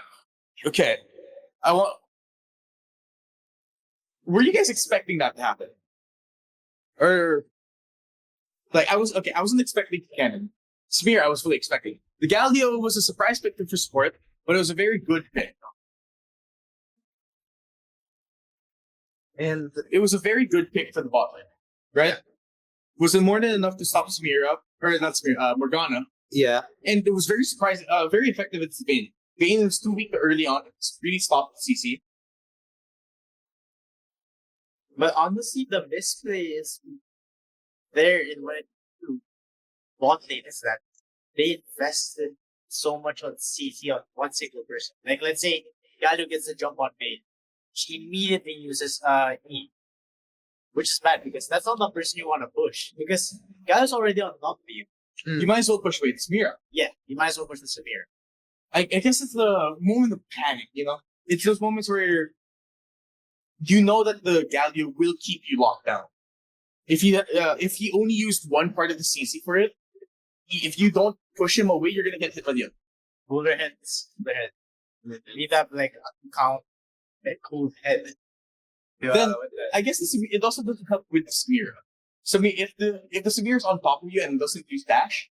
Okay, were you guys expecting that to happen? Or, I wasn't expecting cannon. 𝘁𝗵𝗂, I was fully expecting. The Galio was a surprise pick for support, but it was a very good pick. And it was a very good pick for the bot lane, right? Was it more than enough to stop Morgana? Yeah. And it was very surprising, very effective at Vayne. Vayne was too weak early on. It really stopped CC. But honestly, the misplay is there in when to bot lane is that they invested so much on CC on one single person. Like let's say Galio gets a jump on Vayne. She immediately uses E. Which is bad because that's not the person you want to push. Because Galio's already on knock view. You might as well push away the Samira. Yeah, you might as well push the Samir. I guess it's the moment of panic, you know? It's those moments where you know that the Galio will keep you locked down. If he only used one part of the CC for it, if you don't push him away, you're gonna get hit by the other. Cooler heads. The head. Leave that like count a cool head. Then I guess it also doesn't help with the Samira. So I mean, if the Samira's on top of you and doesn't use dash,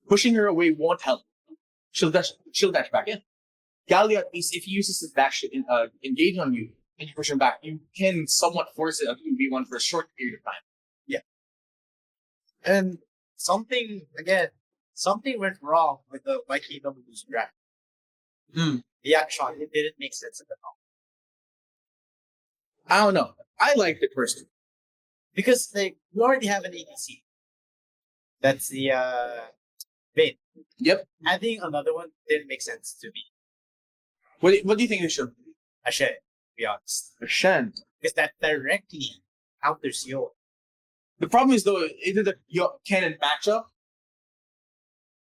pushing her away won't help. She'll dash back in. Galio, at least, if he uses his dash to engage on you and you push him back, you can somewhat force it a 2v1 for a short period of time. Yeah. And something went wrong with the YKW's draft. The action, it didn't make sense at all. I don't know. I liked it personally. Because like we already have an ADC. That's the Vayne. Yep. Adding another one didn't make sense to me. What do you think they should? A Shen, to be honest. A Shen. Because that directly counters Yo. The problem is though, either the cannon matchup.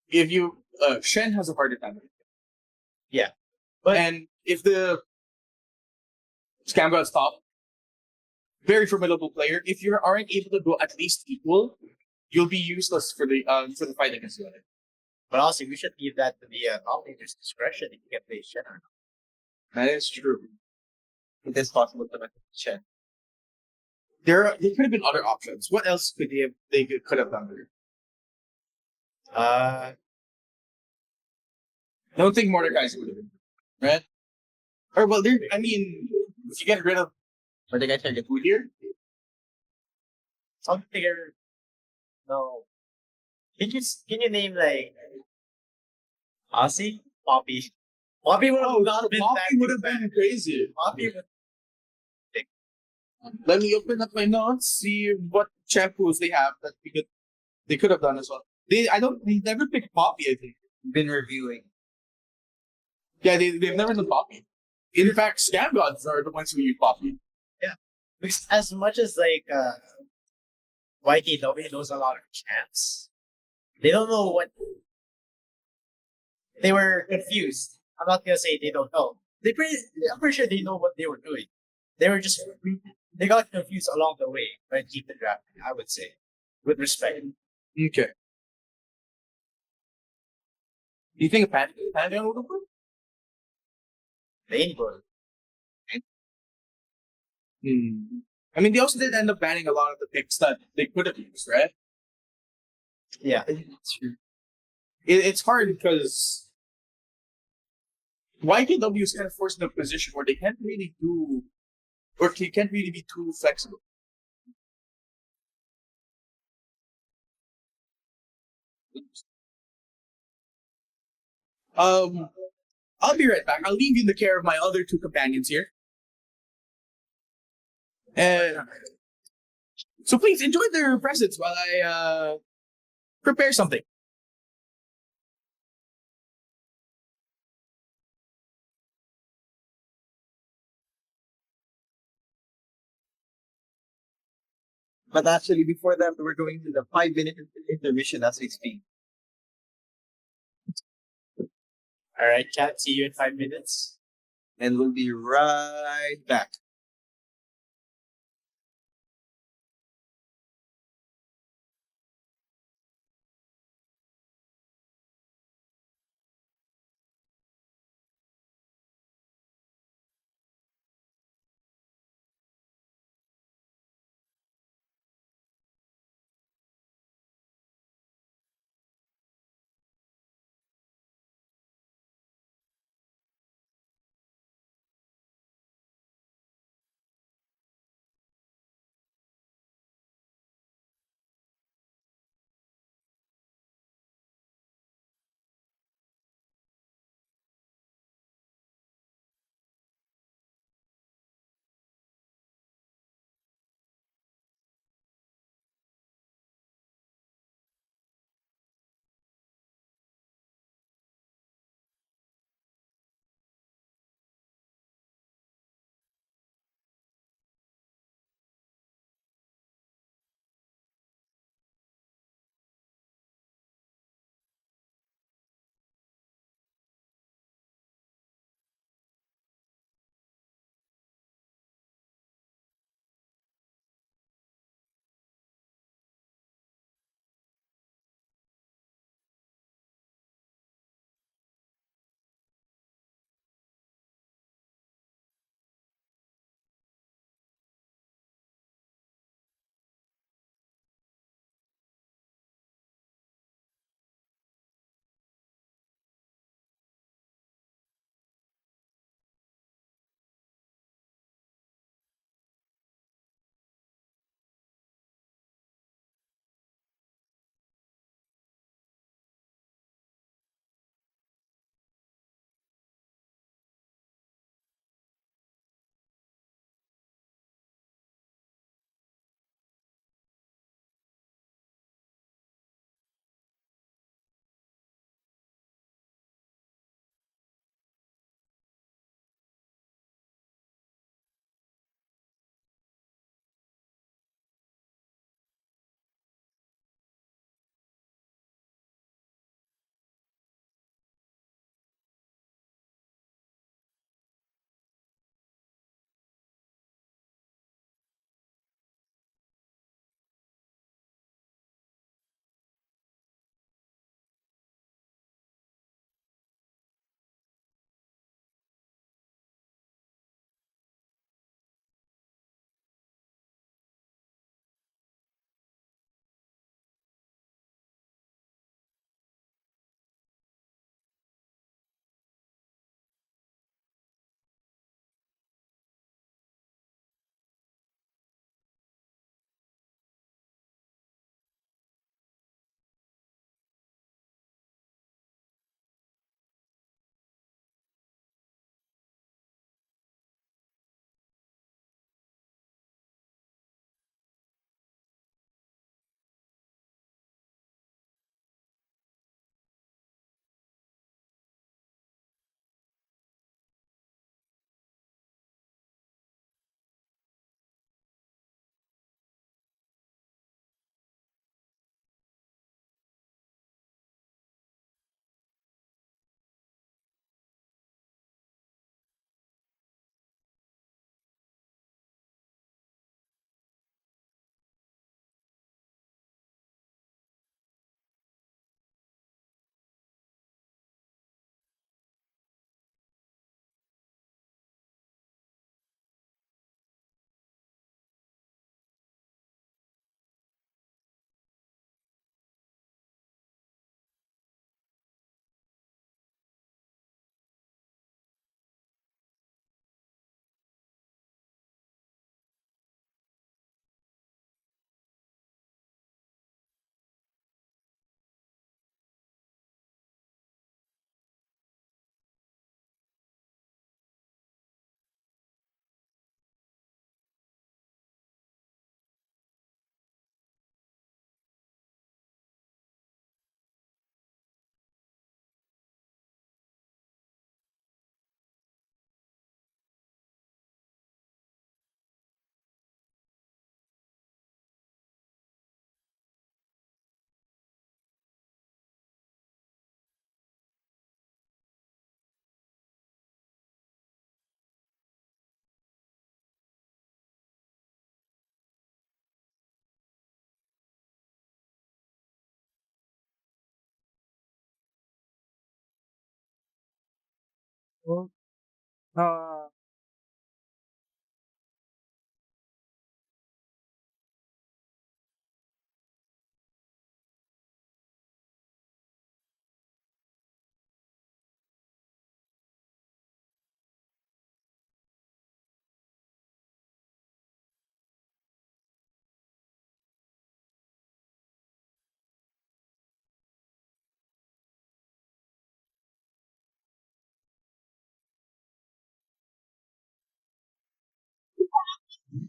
If you Shen has a harder time. Yeah. But and if the Scam God's top, very formidable player. If you aren't able to go at least equal, you'll be useless for the fight against the other. But also, we should leave that to the nominator's discretion if you can play Shen or not. That is true. It is possible to make Shen. There could have been other options. What else could they could have done there? I don't think Mordekaiser would have been, right? Or well, I mean, if you get rid of Mordekaiser, get who here? Something. No. Can you name like 𝘂𝑐𝗂𝗿𝗄? Poppy would have not been that. Poppy would have been crazy. Poppy would. Let me open up my notes, see what shampoos they have that they could have done as well. They never picked Poppy, I think. Been reviewing. Yeah, they've never done Poppy. In fact, Scam Gods are the ones who use Poppy. Yeah. Because as much as like YKW knows a lot of champs, they don't know what they were confused. I'm not gonna say they don't know. I'm pretty sure they know what they were doing. They got confused along the way by keep the draft, I would say. With respect. Okay. Do you think a Pantheon would have worked? They would. I mean, they also did end up banning a lot of the picks that they could have used, right? Yeah. It's hard because YKW is kind of forced in a position where they can't really do, or they can't really be too flexible. I'll be right back. I'll leave you in the care of my other two companions here. So please enjoy their presence while I prepare something. But actually, before that, we're going to the 5-minute intermission as we speak. All right, chat. See you in 5 minutes. And we'll be right back.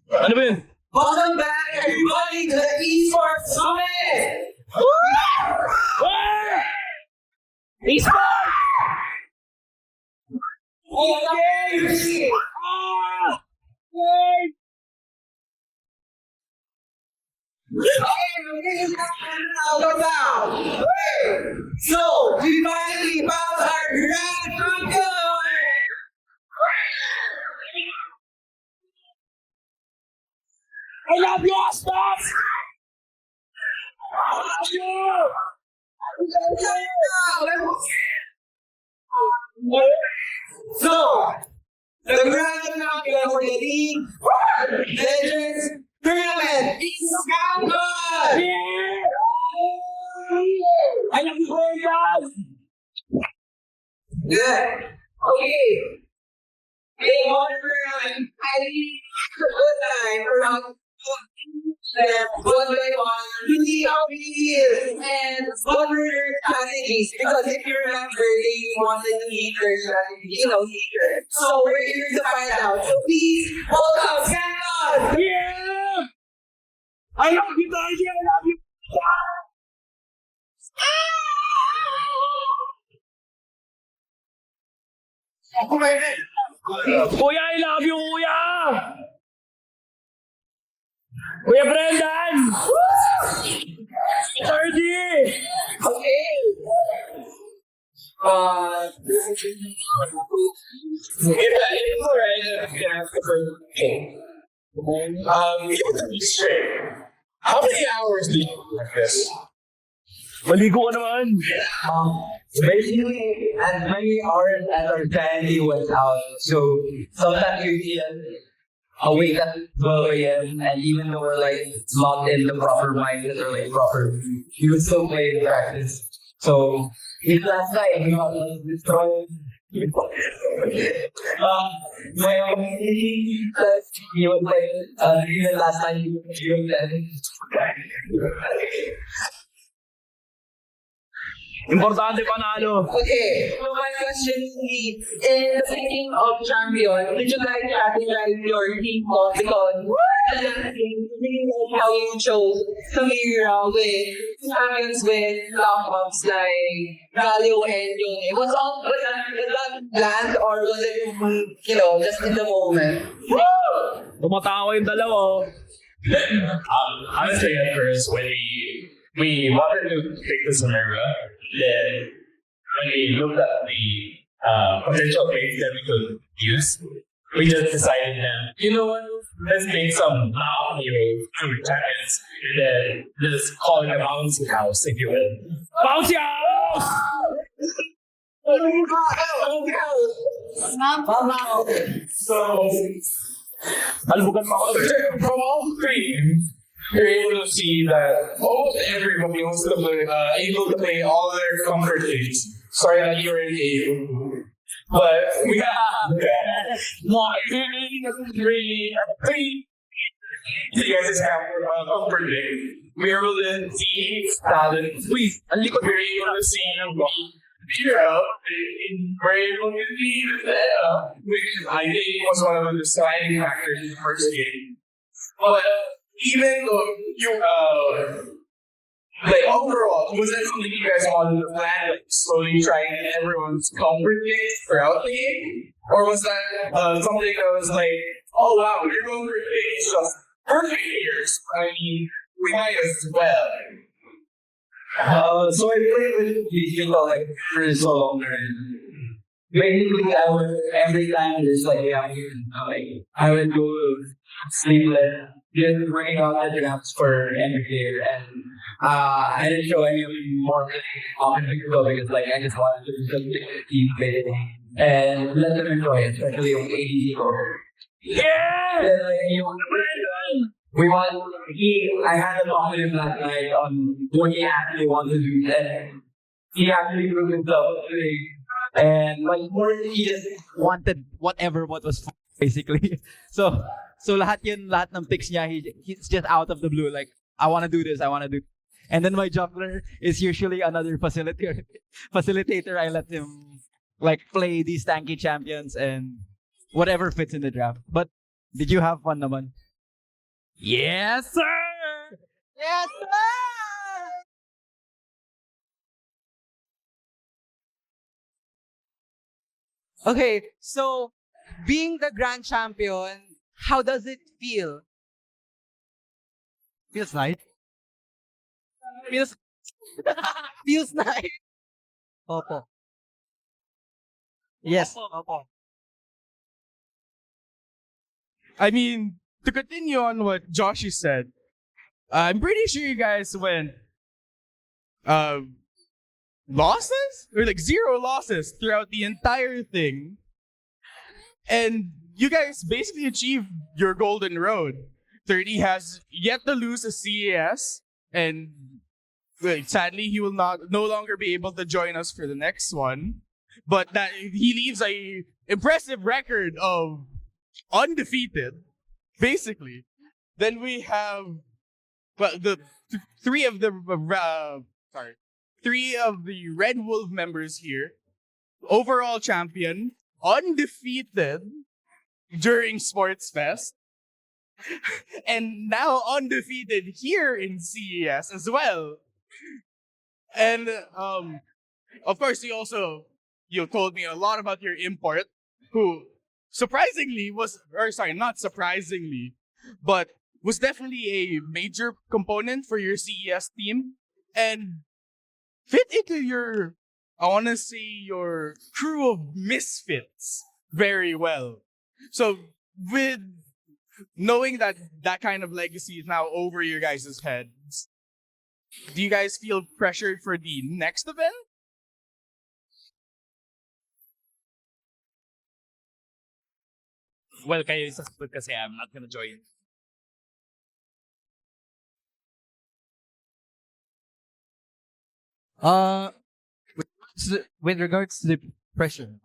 Ano ba yun? Welcome back, everybody, to the eSports Summit! Esports! So, we finally found our grand champion! I love you, Aspas! I love you! So, the grand champion for the League Legends Tournament is 𝗂𝗵𝘁'𝘀! I love you, guys! Good. Okay. Game on tournament. I need a good time around one by one to see how it is and what were their strategies. Because if you remember, they wanted to heat their strategy, heater. So we're here to find out. So please welcome 𝗂𝗵𝘁'𝘀! Yeah! I love you, guys! I love you! Kuya, I love you, Kuya! Kuya Brendan! 30! Okay. How many hours do you do like this? Maligo ka naman! Basically, as many hours as our family was out. So sometimes you feel awake at 12 a.m. and even though we're like not in the proper mindset or like proper, we would still play in practice. So even last night we got like destroyed. My only that he would play even last night he was Importante panalo. Okay, so my question is, in the picking of champion, did you guys strategize your team because how you chose to be around with champions with knockouts like Galio and Yone? Was that planned or was it, just in the moment? Tumatawa yung dalawa. Honestly, at first, when we wanted to take the scenario, then when we looked at the potential plays that we could use, we just decided that, you know what, let's make some knockout heroes through tactics, and then just call it a bouncy house, if you will. Bouncy house! So, from all three, you're able to see that almost everybody was able to play all their comfort games. Sorry that you were able, but we have three. You guys have comfort game. We were able to see talent. Please, we're able to see hero. We're able to see which I think was one of the deciding factors in the first game. But even though you, overall, was that something you guys wanted to plan, slowly trying everyone's comfort game throughout the game? Or was that something that was oh wow, your comfort game is just perfect here. I mean, we might as well. So I played with these people for so long. Basically, I would every time there's I would go sleepless, just bring out the drafts for every player, and I didn't show any more because like I just wanted to do something team based and let them enjoy it, especially yung ADC. Yeah! And, like, we want. I had a talk with him last night on what he actually wants to do, and he actually proved himself. And like more, he just Wanted whatever what was fun, basically. So lahat ng picks niya, he's just out of the blue. Like, I want to do this, I want to do. And then my jungler is usually another facilitator. I let him like play these tanky champions and whatever fits in the draft. But did you have fun naman? Yes, sir! Yes, sir! Okay, so being the grand champion, how does it feel? Feels nice. Feels feels nice. Opo. Yes. Opo. I mean, to continue on what Joshi said, I'm pretty sure you guys went losses? Or like 0 losses throughout the entire thing. And you guys basically achieved your golden road. 𝗏𝗏 has yet to lose a CES, and sadly he will no longer be able to join us for the next one. But that he leaves a impressive record of undefeated, basically. Then we have the three of the Red Wolf members here. Overall champion, undefeated during Sports Fest, and now undefeated here in CES as well. And of course, you told me a lot about your import, who surprisingly not surprisingly, but was definitely a major component for your CES team and fit into your crew of misfits very well. So with knowing that kind of legacy is now over your guys' heads, do you guys feel pressured for the next event? Well, kayo sa split kasi I'm not gonna join. With regards to the pressure,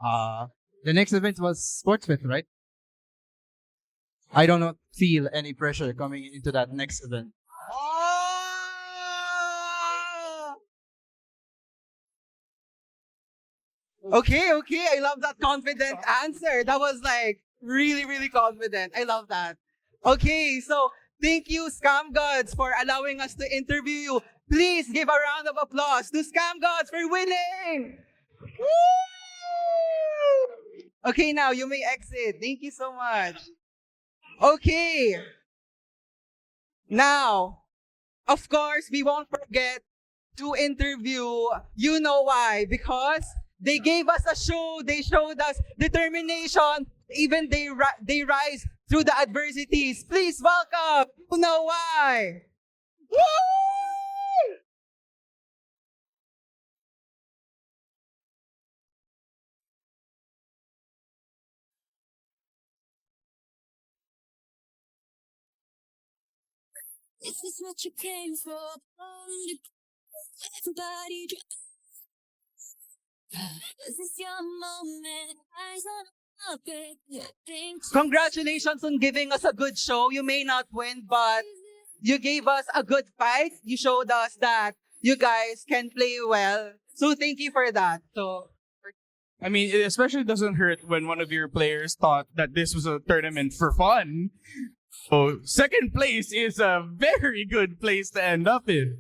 the next event was Sports Fest, right? I do not feel any pressure coming into that next event. Okay, I love that confident answer. That was like really, really confident. I love that. Okay, so thank you, Scam Gods, for allowing us to interview you. Please give a round of applause to Scam Gods for winning! Woo! Okay, now you may exit. Thank you so much. Okay. Now, of course, we won't forget to interview You Know Why, because they gave us a show. They showed us determination. Even they rise through the adversities. Please welcome You Know Why. Woo! This is what you came for. Everybody, this is your moment. Eyes on up. Congratulations on giving us a good show. You may not win, but you gave us a good fight. You showed us that you guys can play well. So thank you for that. So, I mean, it especially doesn't hurt when one of your players thought that this was a tournament for fun. So second place is a very good place to end up in.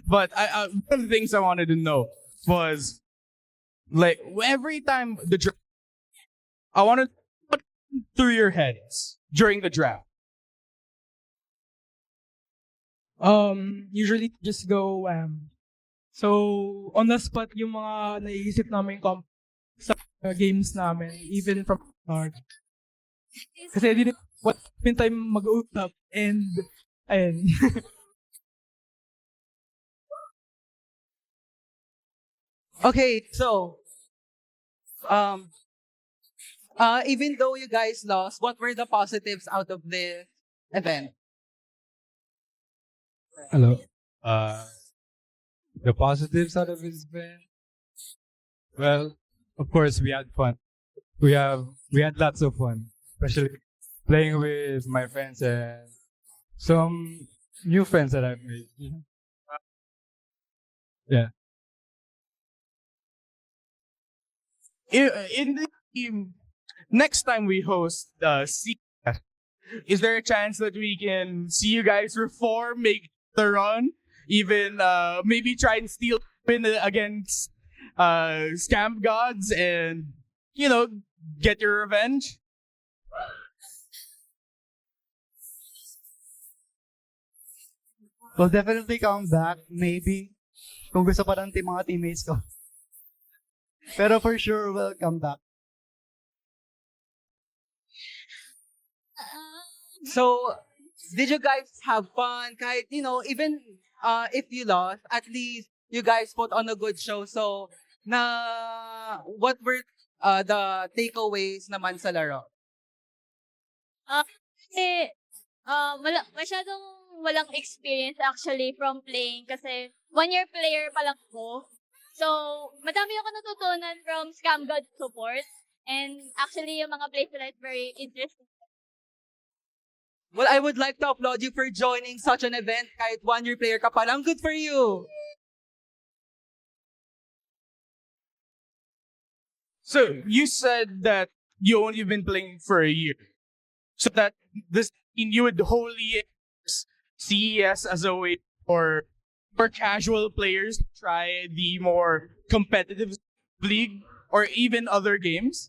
But one of the things I wanted to know was, like, every time I wanted to put through your heads during the draft. Usually just go so on the spot yung mga naiisip namin sa games namin, even from start. Kasi di what time mag-usap and ayun. Okay, so even though you guys lost, what were the positives out of the event? Hello. The positives out of this event. Well, of course, we had fun. We had lots of fun, especially playing with my friends and some new friends that I've made. Yeah. In the next time we host CES, is there a chance that we can see you guys reform, make the run, even maybe try and steal win against scam gods and get your revenge? We'll definitely come back, maybe. Kung gusto pa ng mga teammates ko. Pero for sure, we'll come back. So, did you guys have fun? Kahit, even if you lost, at least you guys put on a good show. So, what were the takeaways naman sa laro? Kasi, masyadong walang experience actually from playing kasi 1-year player pa lang ako. So, madami ako natutunan from Scam God support. And actually, yung mga plays nila is very interesting. Well, I would like to applaud you for joining such an event. Kahit 1-year player ka pa lang, good for you! So, you said that you only been playing for a year. So that this you would wholly CES as a way for casual players to try the more competitive league or even other games?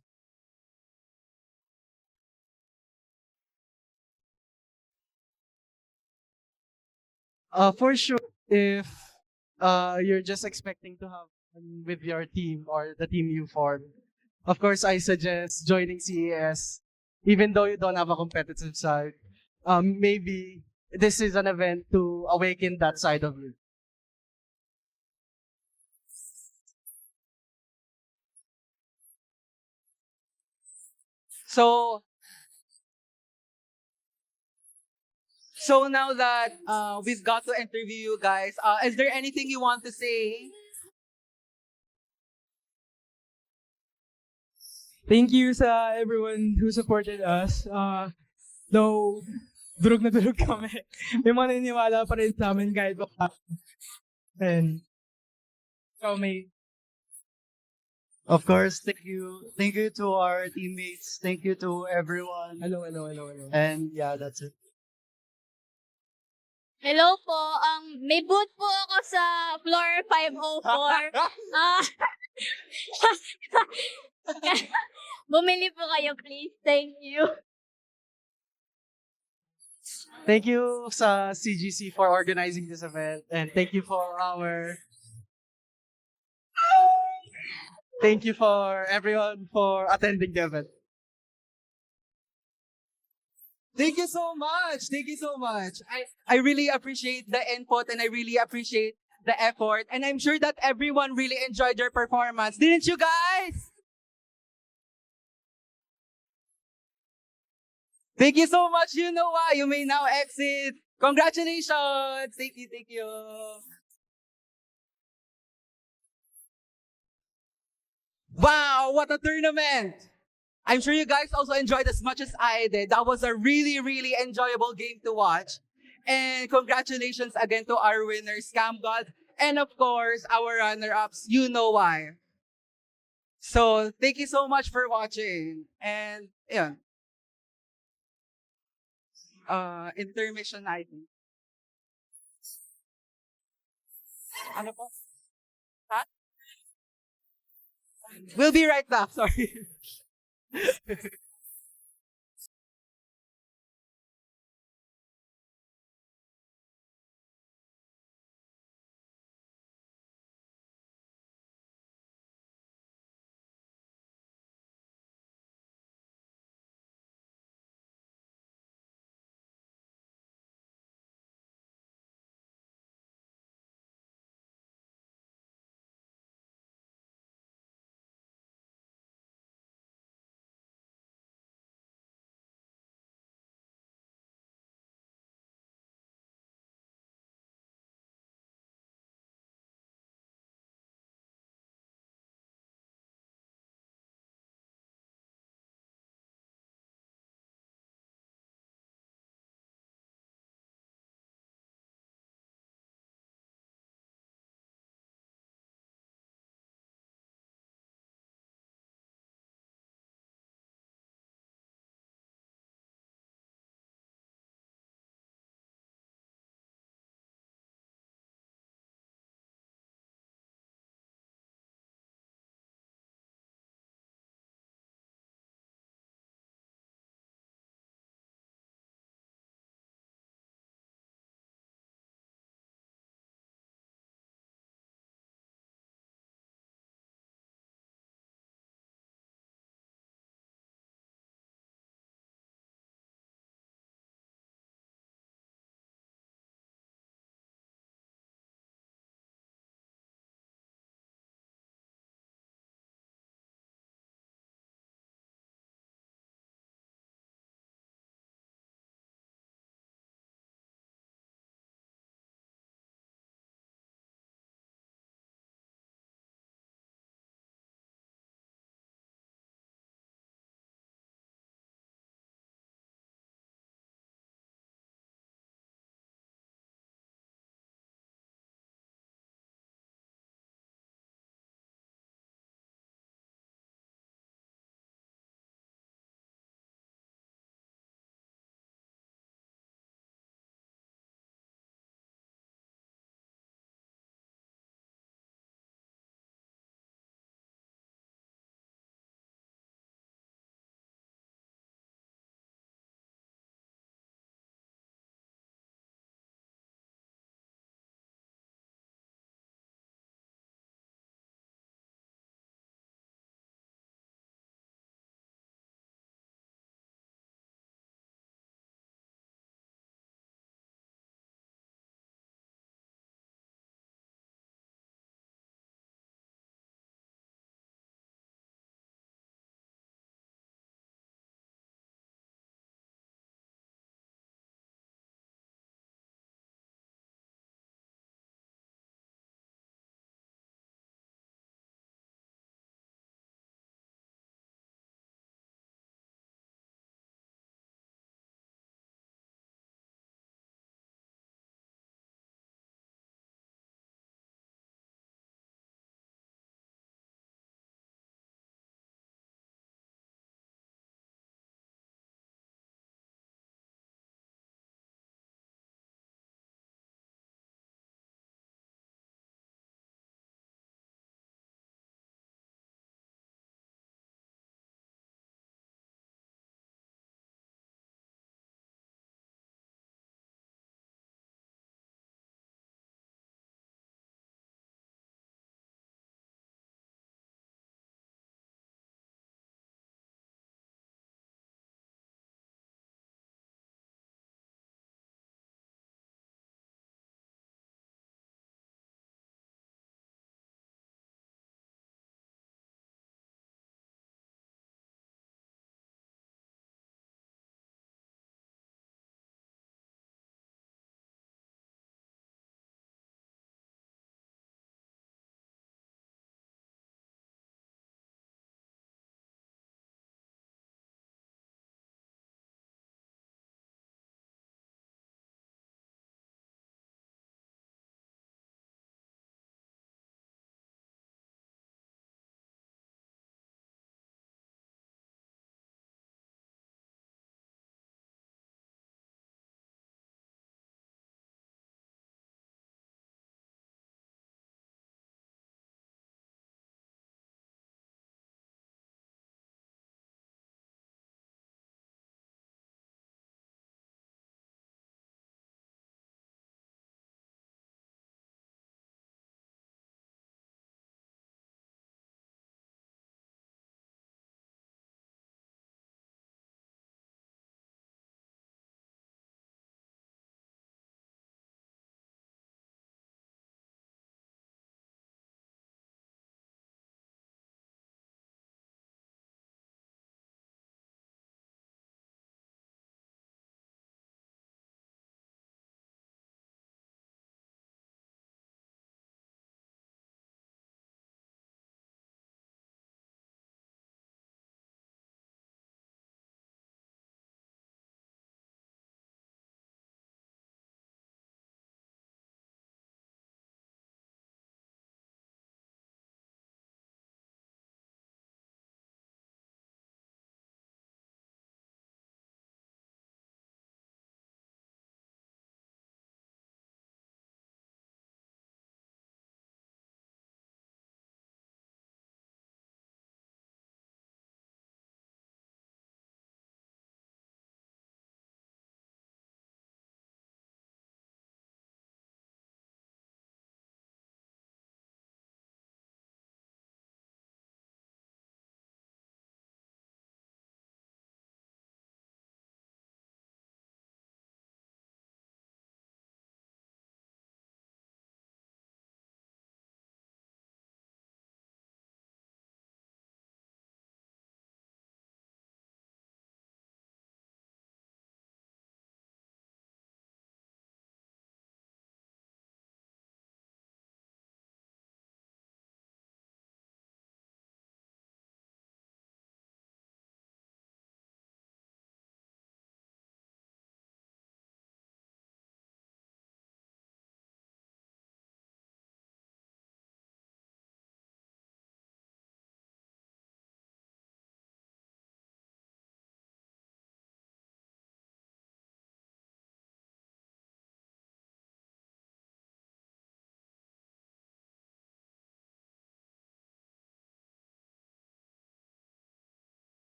For sure, if you're just expecting to have fun with your team or the team you formed, of course, I suggest joining CES, even though you don't have a competitive side. Maybe this is an event to awaken that side of you. So now that we've got to interview you guys, is there anything you want to say? Thank you sa everyone who supported us. Though, durog na durog kami. May mga naniniwala pa rin sa amin kahit baka. And, Of course, thank you. Thank you to our teammates. Thank you to everyone. Hello. And yeah, that's it. Hello po, may booth po ako sa floor 504. Bumili po kayo, please. Thank you. Thank you sa CGC for organizing this event, and thank you for everyone for attending the event. Thank you so much. Thank you so much. I really appreciate the input and I really appreciate the effort. And I'm sure that everyone really enjoyed your performance. Didn't you guys? Thank you so much. You know why. You may now exit. Congratulations. Thank you. Wow, what a tournament. I'm sure you guys also enjoyed as much as I did. That was a really, really enjoyable game to watch. And congratulations again to our winner, Scam God. And of course, our runner-ups, you know why. So, thank you so much for watching. And, yeah. Intermission item. Ano po? Ha? We'll be right back. Sorry.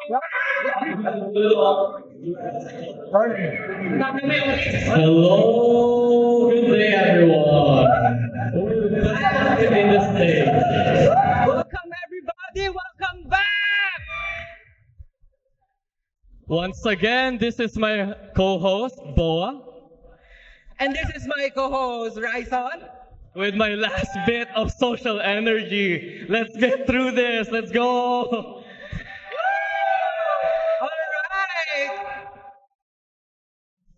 Hello, good day everyone. We're back in the stage. Welcome everybody, welcome back! Once again, this is my co-host, Boa, And this is my co-host, Raison. with my last bit of social energy. Let's get through this. Let's go. Alright!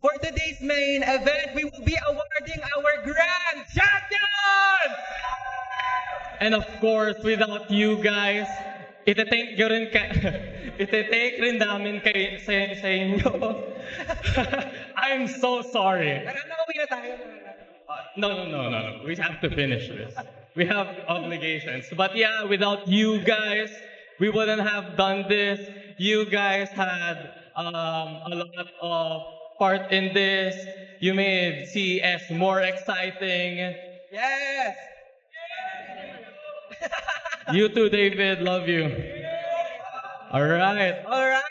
For today's main event, we will be awarding our grand champion! And of course, without you guys, ite-take rin namin sa inyo. I'm so sorry. Nauwi na tayo. No. We have to finish this. We have obligations. But yeah, without you guys, we wouldn't have done this. You guys had a lot of part in this. You made CES more exciting. Yes! You too, David. Love you. Alright.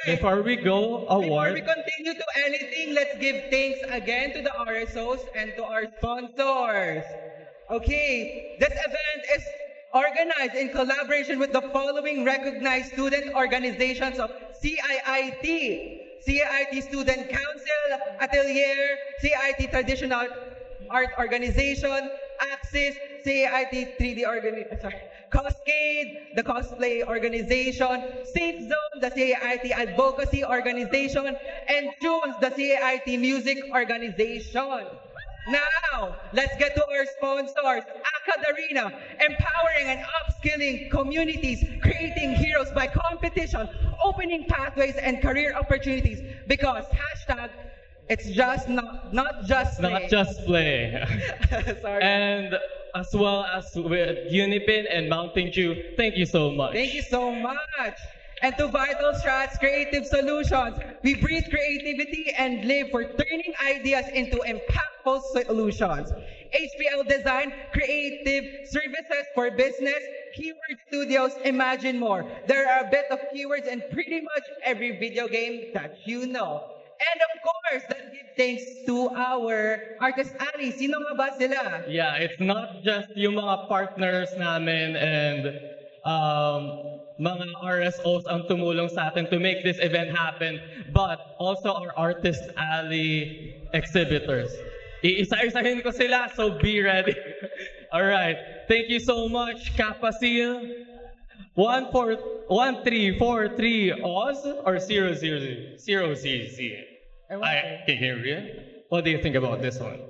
Before we go, Before award. we continue to anything, let's give thanks again to the RSOs and to our sponsors. Okay, this event is organized in collaboration with the following recognized student organizations of CIIT, CIIT Student Council, Atelier, CIIT Traditional Art Organization, Axis, CIIT 3D Organization, Cascade, the Cosplay Organization, Safe Zone, the CIIT Advocacy Organization, and Tunes, the CIIT Music Organization. Now, let's get to our sponsors. Arena, empowering and upskilling communities, creating heroes by competition, opening pathways and career opportunities. Because hashtag, it's just not just play. Not just play. Sorry. And as well as with Unipin and Mountain Dew, thank you so much. Thank you so much. And to Vital Strats Creative Solutions, we breathe creativity and live for turning ideas into impactful solutions. HPL Design, creative services for business. Keyword Studios, imagine more. There are a bit of keywords in pretty much every video game that you know. And of course, let's give thanks to our artist Ali. Sino nga ba sila? Yeah, it's not just yung mga partners namin and mga RSOs ang tumulong sa atin to make this event happen, but also our Artist Alley exhibitors. Iisa-isahin ko sila, so be ready. Alright, thank you so much, Kapasil. 1343 Oz or 000 0CC? I can hear you. What do you think about this one?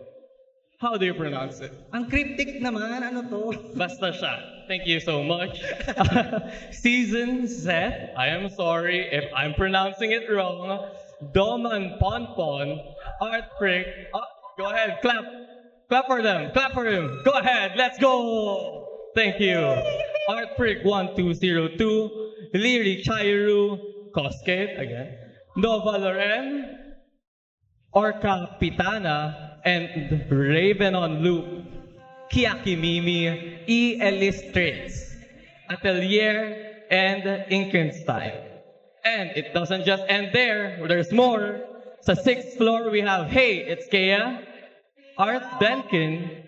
How do you pronounce it? Ang cryptic naman, ano to? Basta siya. Thank you so much. Season Z, I am sorry if I'm pronouncing it wrong. Doman Ponpon, Art Prick. Oh, go ahead, clap. Clap for them. Clap for him. Go ahead, let's go. Thank you. Art Prick 1202, Liri Chairu, Cascade again. Nova Loren, Orca Pitana, and Raven on Loop, Kiakimimi, 𝗖𝗜𝗜𝗏, Atelier, and Inkenstein. And it doesn't just end there, there's more. Sa 6th floor, we have Hey, it's Kea, Art Denkin,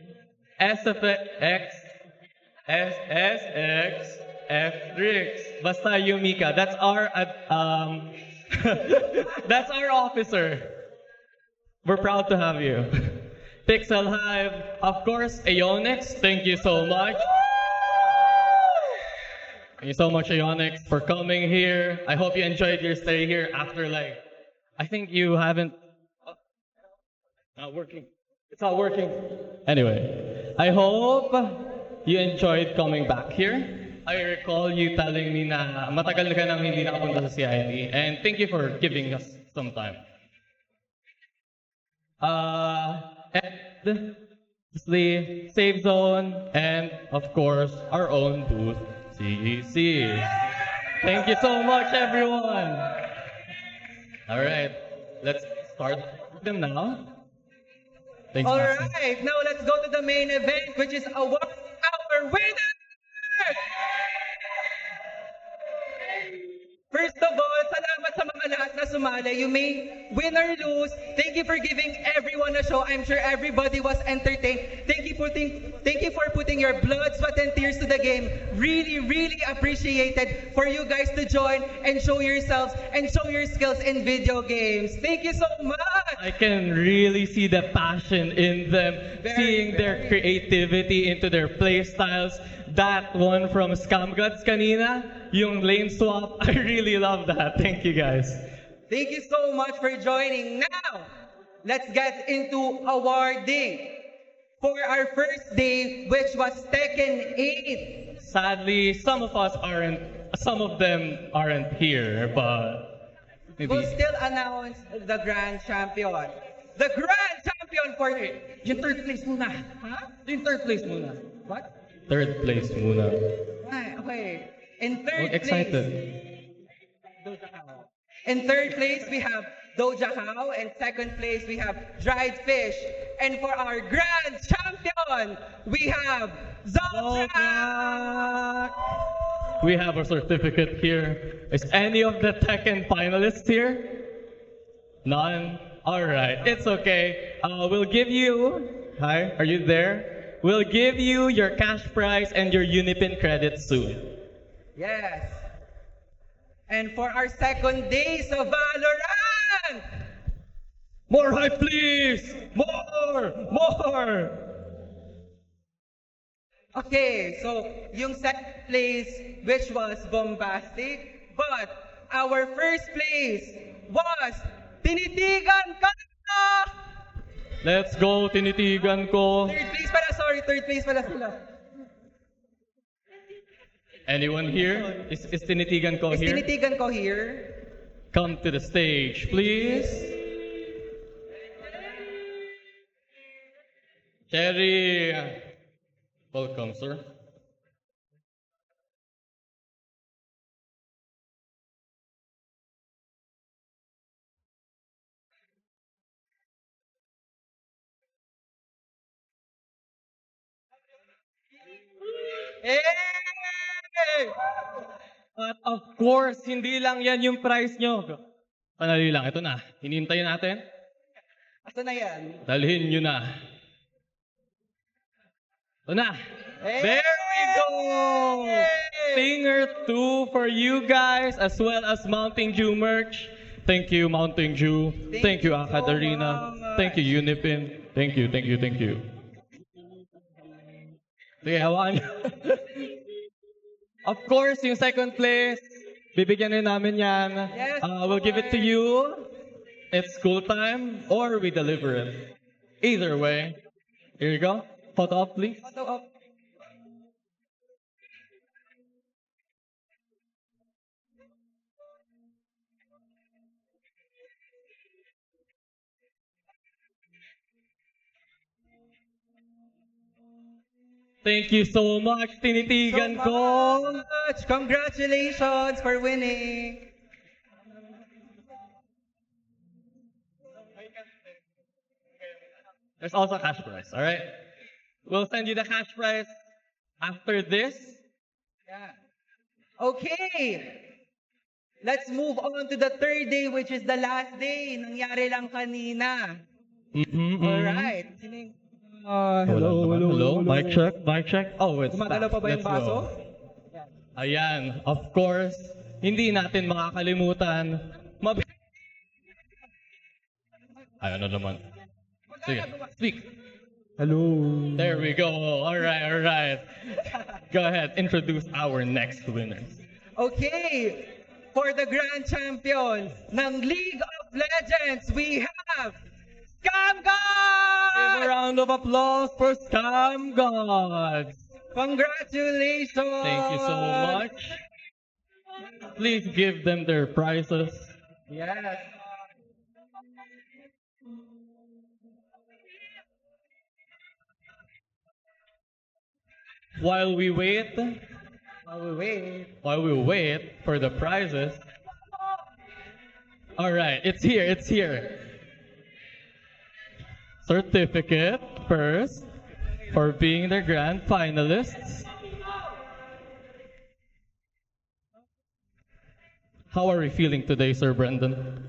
SFX, SSXF Basta Yumika. That's our that's our officer. We're proud to have you. Pixel Hive, of course, Aeonix, thank you so much. Thank you so much, Aeonix, for coming here. I hope you enjoyed your stay here after I think you haven't, not working. It's not working. Anyway, I hope you enjoyed coming back here. I recall you telling me na matagal ka nang hindi nakapunta sa CIIT, and thank you for giving us some time. And the Safe Zone, and of course, our own booth, CEC. Thank you so much, everyone. All right, let's start with them now. Thanks, All Master. right, now let's go to the main event, which is award our winners. First of all, sa sumali. You may win or lose. Thank you for giving everyone a show. I'm sure everybody was entertained. Thank you for putting your blood, sweat, and tears to the game. Really, really appreciated for you guys to join and show yourselves and show your skills in video games. Thank you so much. I can really see the passion in them, seeing their creativity into their play styles. That one from 𝘄𝗵𝘁'𝘀 kanina, yung lane swap, I really love that. Thank you guys. Thank you so much for joining. Now, let's get into awarding for our first day, which was Tekken 8. Sadly, some of them aren't here, but maybe. We'll still announce the grand champion. The grand champion for Yung third place muna. Huh? Yung third place muna. What? Third place muna. Okay. In third Excited. place, in third place we have 𝗏𝗏𝗃, and second place we have dried fish. And for our grand champion, we have 𝗏𝗏𝗃. We have a certificate here. Is any of the Tekken finalists here? None? Alright, it's okay. We'll give you... Hi, are you there? We'll give you your cash prize and your Unipin credits soon. Yes. And for our second day sa Valorant! More hype, please! More! Okay, so yung second place, which was bombastic, but our first place was Tinitigan Ka! Let's go, tinitigan ko. Third place pala sila. Anyone here? Is tinitigan ko Is here? Tinitigan Ko here? Come to the stage, please. Cherry. Welcome, sir. Hey! But of course, hindi lang yan yung prize nyo. Panali lang, ito na. Hinihintay natin. Asa na yan? Dalhin nyo na. Ito na. Hey! There we go! Stinger 2 for you guys, as well as Mountain Dew merch. Thank you, Mountain Dew. Thank you, Akadarina. Thank you, Unipin. Thank you. Sige, hawakan nyo. Of course, yung second place, bibigyan rin namin yan. Yes, we'll give it to you. It's school time, or we deliver it. Either way. Here you go. Photo up, please. Photo up. Thank you so much, tinitigan ko. Congratulations for winning. There's also a cash prize, all right? We'll send you the cash prize after this. Yeah. Okay. Let's move on to the third day, which is the last day. Nangyari lang kanina. All right. Hello. Mic check. Oh, it's Gumagalaw pa ba yung Let's baso? go. Ayan, of course, hindi natin makakalimutan. Ayun na naman. Sige, speak. Hello. There we go. All right. Go ahead, introduce our next winners. Okay. For the grand champion ng League of Legends, we have 𝘄𝗵𝘁'𝘀! Give a round of applause for 𝘄𝗵𝘁'𝘀. Congratulations! Thank you so much. Please give them their prizes. Yes. While we wait for the prizes. All right, it's here. Certificate first for being the grand finalists. How are we feeling today, Sir Brendan?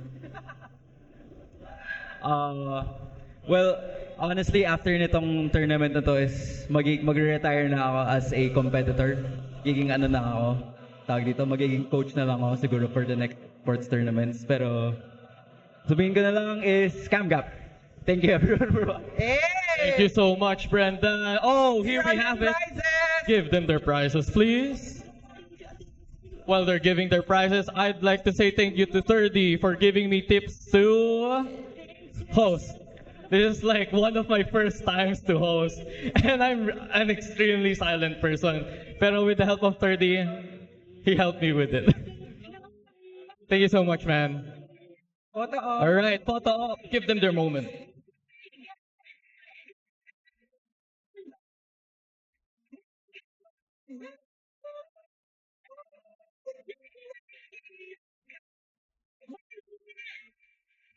Well, honestly, after nitong tournament na to is magre-retire na ako as a competitor. Giging ano na ako, tawag dito, magiging coach na lang ako siguro for the next sports tournaments. Pero sabihin ko na lang is 𝘄𝗵𝘁𝘀. Thank you everyone for watching. Thank you so much, Brenda. Oh, here we have it. Give them their prizes, please. While they're giving their prizes, I'd like to say thank you to 𝗏𝗏 for giving me tips to host. This is like one of my first times to host, and I'm an extremely silent person. Pero with the help of 𝗏𝗏, he helped me with it. Thank you so much, man. Photo op. All right, photo op. Give them their moment.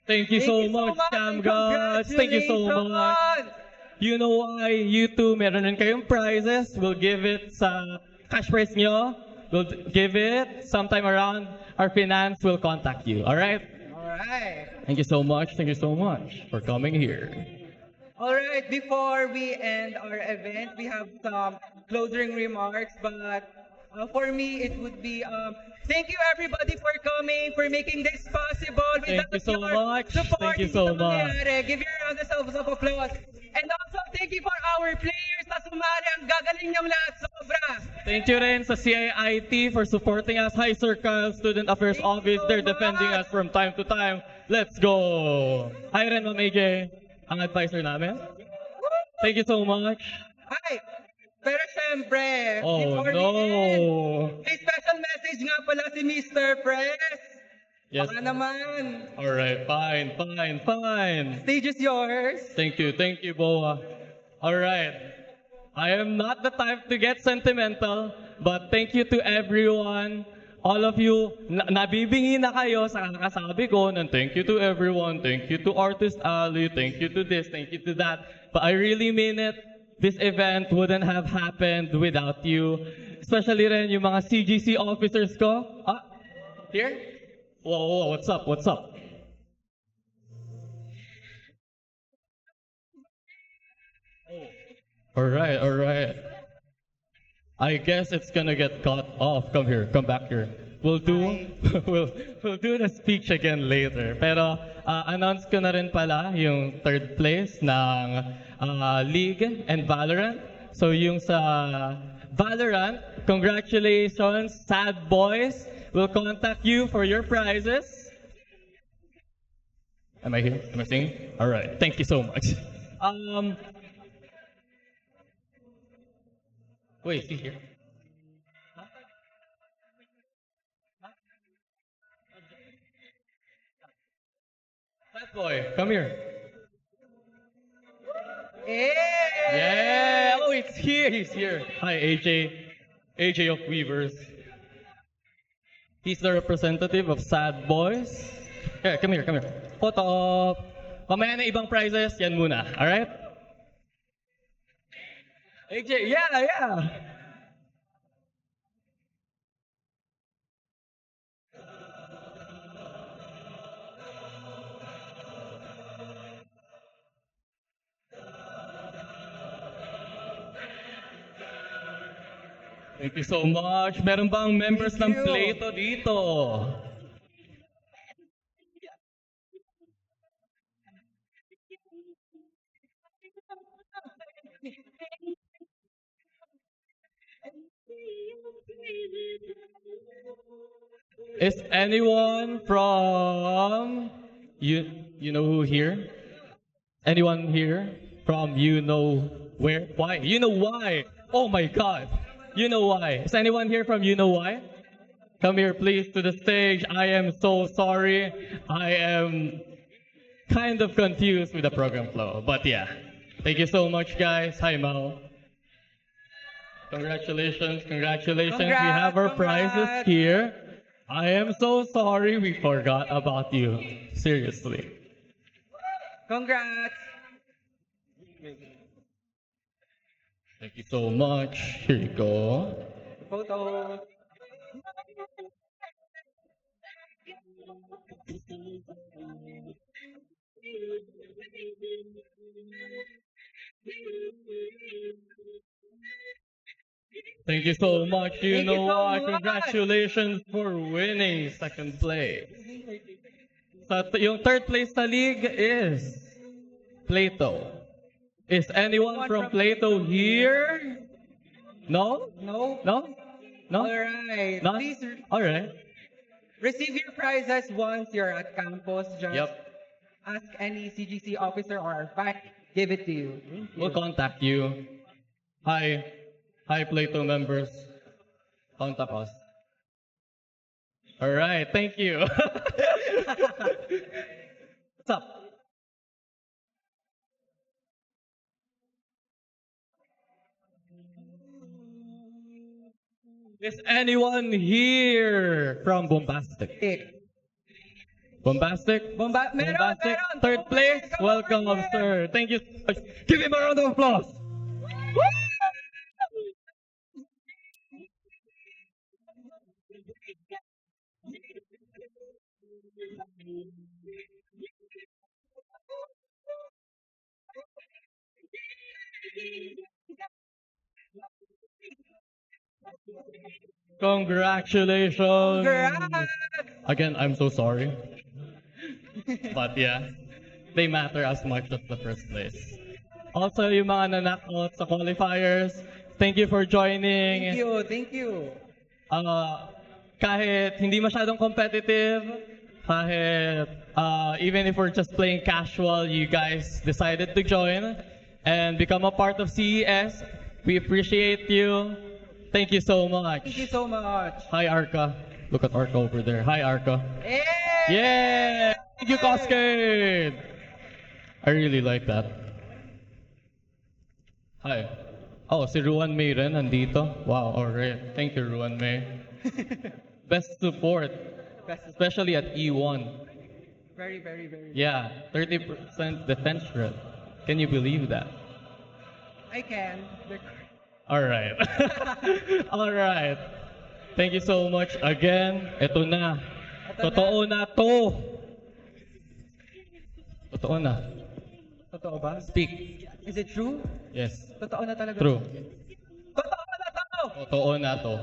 Thank you so much, 𝘄𝗵𝘁𝘀. Thank you so much. You know why you two meron rin kayong prizes. We'll give it sa cash prize nyo. We'll give it sometime around. Our finance will contact you. All right? Alright. Thank you so much. Thank you so much for coming here. Alright, before we end our event, we have some closing remarks, but for me, it would be thank you everybody for coming, for making this possible. Thank you so much. Thank you so much. Give your round of applause. And also, thank you for our players na sumali. Ang gagaling niyong lahat, sobra. Thank you rin sa CIIT for supporting us. 𝗫𝗏𝗀𝗃, Student Affairs Office. They're defending us from time to time. Let's go. Hi rin, Ma'am AJ. Ang advisor namin. Thank you so much. Hi. Pero syempre, Oh, before no. we end, may special message nga pala si Mr. Press. Yes. Baka naman. All right, fine. Stage is yours. Thank you, BOA. All right. I am not the type to get sentimental, but thank you to everyone. All of you, nabibingi na kayo sa kakasabi ko ng thank you to everyone, thank you to Artist Ali, thank you to this, thank you to that. But I really mean it. This event wouldn't have happened without you. Especially rin yung mga CGC officers ko. Here? Whoa, what's up? All right. I guess it's gonna get cut off. Come back here. We'll do the speech again later. Pero announce ko na rin pala yung third place ng League and Valorant. So yung sa Valorant, congratulations, Sad Boys. We'll contact you for your prizes. Am I here? Am I singing? All right. Thank you so much. Wait, is he here? Sad boy, come here. Yeah! Oh, it's here. He's here. Hi, AJ of Weavers. He's the representative of Sad Boys. Yeah, come here. Photo op. Mamaya na ibang prizes, yan muna. Alright? AJ, yeah. Thank you so much. Meron bang members ng Plato dito? Is anyone from you know who here? Anyone here from you know where? Why? You know why? Oh my God. You know why? Is anyone here from you know why? Come here please to the stage. I am so sorry. I am kind of confused with the program flow. But yeah. Thank you so much guys. Hi Mao. Congratulations. We have our prizes here. I am so sorry we forgot about you. Seriously. Congrats. Thank you so much. Here you go. Photo. Thank you so much. You Thank know you so what? much. Congratulations for winning second place. So, yung third place sa league is Plato. Is anyone from Plato here? No? No? No? No? Alright. None? Please Alright. receive your prizes once you're at campus. Just Yep. ask any CGC officer or our fact, give it to you. We'll contact you. Hi. Hi, Plato members. Contact us. Alright, thank you. What's up? Is anyone here from Bombastic? Bombastic? Bombastic? Third place? Welcome, sir. Thank you so much. Give him a round of applause. Congratulations! Again, I'm so sorry. But yeah, they matter as much as the first place. Also, yung mga nanakot sa qualifiers, thank you for joining. Thank you. Kahit hindi masyadong competitive, kahit even if we're just playing casual, you guys decided to join and become a part of CES. We appreciate you. Thank you so much. Thank you so much. Hi, Arca. Look at Arca over there. Hi, Arca. Hey! Yeah! Thank you, Cascade! I really like that. Hi. Oh, si Ruan May rin nandito. Wow, alright. Thank you, Ruan May. Best support. Especially at E1. Very, very, very. Yeah, 30% defense rate. Can you believe that? I can. Alright. Alright. Thank you so much again. Ito na. Totoo na to. Totoo na. Totoo ba? Speak. Is it true? Yes. Totoo na talaga. True. Totoo na to! Totoo na to.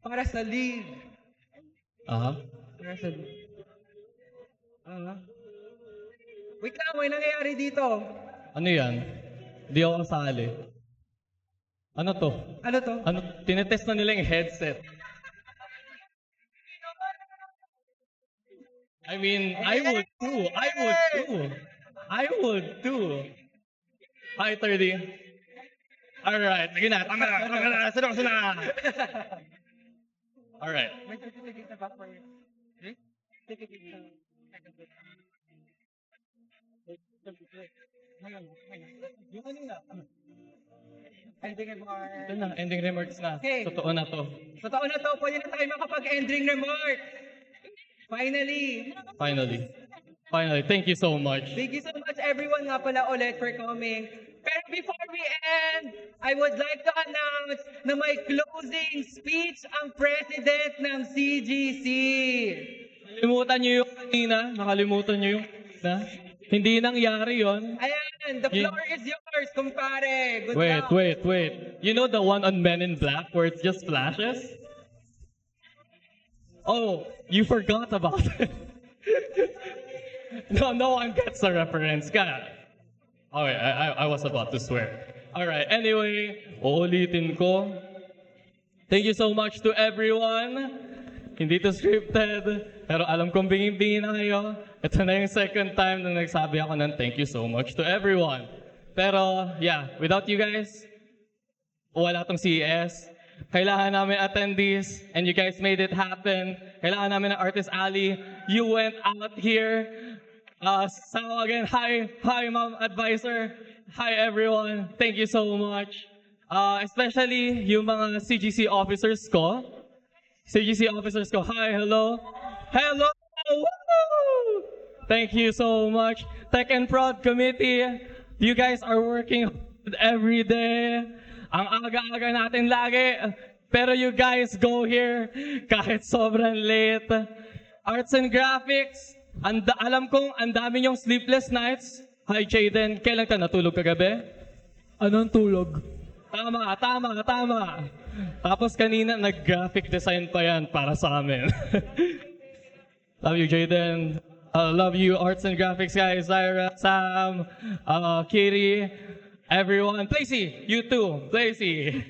Para sa league. Aha. Para sa league. Wait lang, may nangyayari dito. Ano yan? Hindi ako kasali. Ano to? Ano to? Ano? Tinetest na nila yung headset. I mean, I would too. I would too. I would too. Hi, 30. Alright, sige na. Tama na. Sunod na. Alright. May certificate na ba for you? Certificate na. Yung ano na? Ending remarks. Ito na, ending remarks na. Okay. Totoo na to. Totoo na to. Pwede na tayo makapag-ending remarks. Finally. Finally, thank you so much. Thank you so much everyone nga pala ulit for coming. Pero before we end, I would like to announce na may closing speech ang president ng CGC. Nakalimutan niyo yung kanina? Nakalimutan niyo yung na? Hindi nangyari yon. Ayan, the floor is yours, kumpare. Good luck. Wait. You know the one on Men in Black where it just flashes? Oh, you forgot about it. No one gets the reference. God. Okay, I was about to swear. Alright, anyway, uulitin ko. Thank you so much to everyone. Hindi to scripted, pero alam kong bingin-bingin na kayo. Ito na yung second time na nagsabi ako ng thank you so much to everyone. Pero, yeah, without you guys, wala tong CES. Kailangan namin attendees, and you guys made it happen. Kailangan namin ng Artist Alley. You went out here. So again, hi Ma'am Advisor. Hi everyone. Thank you so much. Especially yung mga CGC officers ko. Hi, hello. Hello! Woo! Thank you so much. Tekken Prod Committee, you guys are working hard every day. Ang aga-aga natin lagi. Pero you guys go here kahit sobrang late. Arts and Graphics, alam kong ang dami nyong sleepless nights. Hi Jaden, kailan ka natulog kagabi? Anong tulog? Tama, tama, tama. Tapos kanina nag-graphic design pa yan para sa amin. Love you, Jaden. Love you, arts and graphics guys. Zyra, Sam, Kitty, everyone. 𝗬𝗂𝗂𝗍, you too. 𝗬𝗂𝗂𝗍.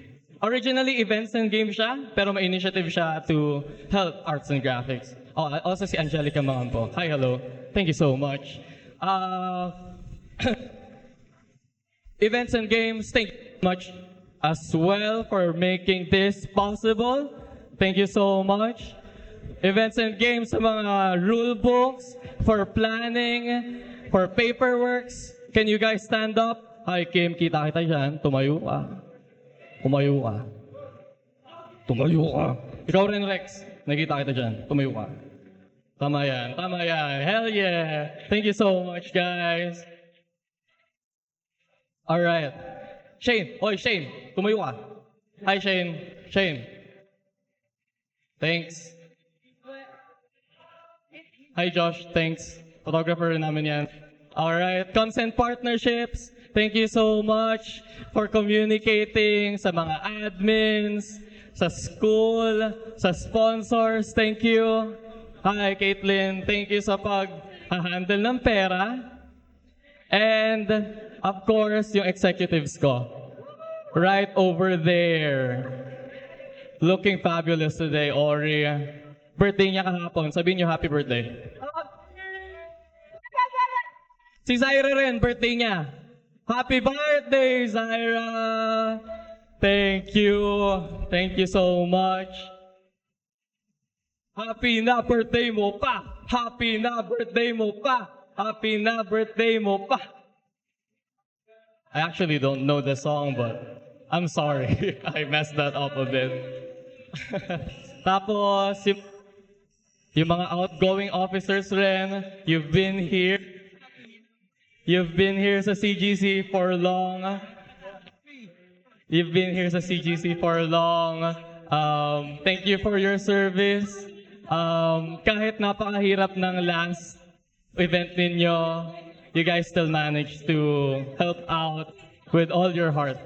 Originally, events and games siya, pero may initiative siya to help arts and graphics. Oh, also si 𝗬𝗃𝗃𝗃𝗍. Hi, hello. Thank you so much. Events and games, thank you much as well for making this possible. Thank you so much. Events and games sa mga rule books, for planning, for paperworks. Can you guys stand up? Hi, Kim, kita kita dyan. Tumayo ka. Tumayo ka. Tumayo ka. Ikaw rin, Rex. Nakita kita dyan. Tumayo ka. Tama yan. Tama yan. Hell yeah. Thank you so much, guys. Alright. Shane. Oy, Shane. Tumayo ka. Hi, Shane. Shane. Thanks. Hi, Josh. Thanks. Photographer rin namin yan. Alright. Consent partnerships. Thank you so much for communicating sa mga admins, sa school, sa sponsors. Thank you. Hi, Caitlin. Thank you sa pag-handle ng pera. And, of course, yung executives ko. Right over there. Looking fabulous today, Ori. Birthday niya kahapon. Sabihin niyo happy birthday. Si Zyra rin, birthday niya. Happy birthday, Zyra! Thank you. Thank you so much. Happy na birthday mo pa! Happy na birthday mo pa! Happy na birthday mo pa! I actually don't know the song, but I'm sorry. I messed that up a bit. Tapos, yung mga outgoing officers rin, you've been here. You've been here sa CGC for long. You've been here sa CGC for long. Thank you for your service. Kahit napakahirap ng last event ninyo, you guys still managed to help out with all your heart.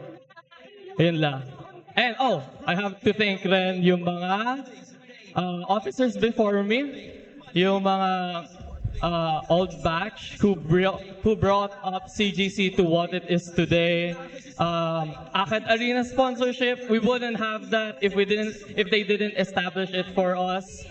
Yun lang. And I have to thank rin yung mga officers before me, yung mga old batch who brought up CGC to what it is today. Akad Arena sponsorship, we wouldn't have that if they didn't establish it for us.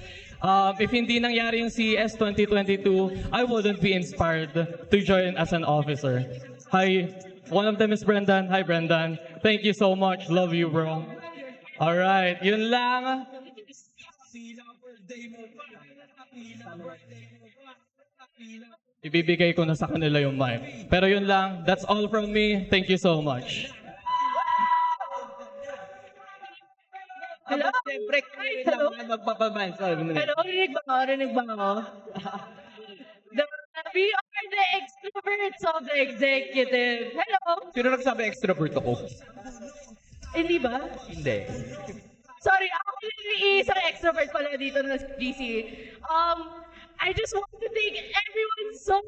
If hindi nangyari yung CES 2022, I wouldn't be inspired to join as an officer. Hi, one of them is Brendan. Hi, Brendan. Thank you so much. Love you, bro. All right, yun lang. Ibibigay ko na sa kanila yung mic. Pero yun lang. That's all from me. Thank you so much. Hello? Hello? Hello? Rinig ba ako? Rinig ba ako? We are the extroverts of the executive. Hello? Sino nagsabi extrovert ako? Hindi ba? Hindi. Sorry, ako yung isang extrovert pala dito na DC. I just want to thank everyone so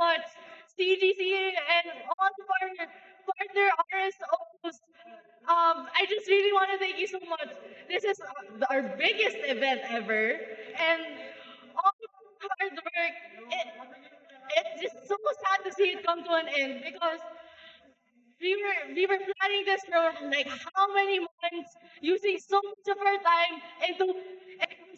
much. CGC and all the partner RSOs. I just really want to thank you so much. This is our biggest event ever. And all the hard work, it's just so sad to see it come to an end because we were planning this for like how many months, using so much of our time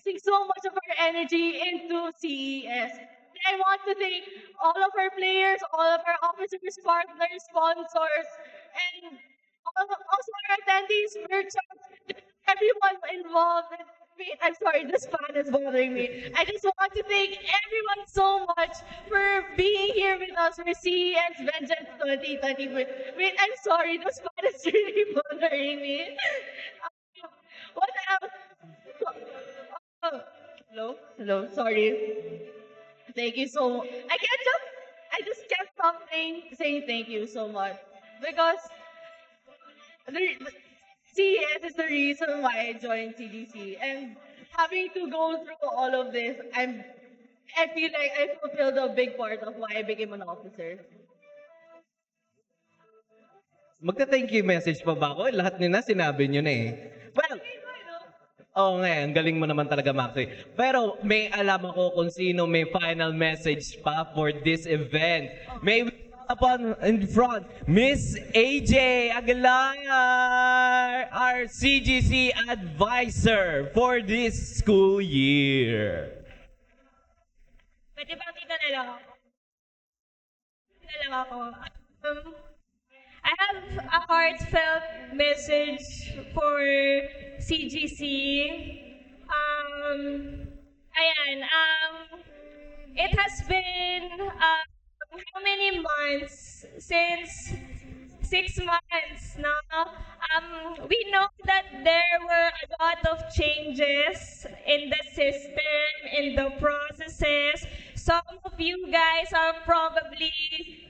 using so much of our energy into CES. And I want to thank all of our players, all of our officers, partners, sponsors, and also our attendees, merchants, everyone involved. Wait, I'm sorry, this fan is bothering me. I just want to thank everyone so much for being here with us for CES Vengeance 2020. Wait, I'm sorry, this fan is really bothering me. What else? Hello, sorry. Thank you so much. I just can't stop saying thank you so much. Because CES is the reason why I joined CGC, and having to go through all of this, I feel like I fulfilled a big part of why I became an officer. Magta-thank you message pa ba ako? Lahat nyo na, sinabi nyo na eh. Well, oo nga, ang galing mo naman talaga, Maxi. Pero may alam ako kung sino may final message pa for this event. May we upon in front, Miss AJ Aguilar, our CGC advisor for this school year. Pwede ba dito na lang ako? Dito na lang ako. I have a heartfelt message for CGC. It has been how many months? Since 6 months now. We know that there were a lot of changes in the system, in the processes. Some of you guys have probably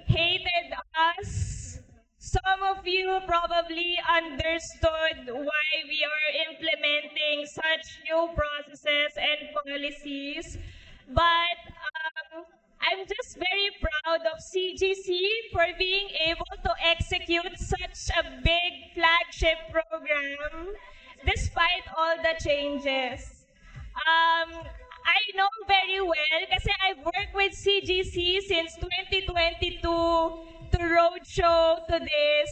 hated us. Some of you probably understood why we are implementing such new processes and policies. But I'm just very proud of CGC for being able to execute such a big flagship program despite all the changes. I know very well kasi I've worked with CGC since 2022 to roadshow to this.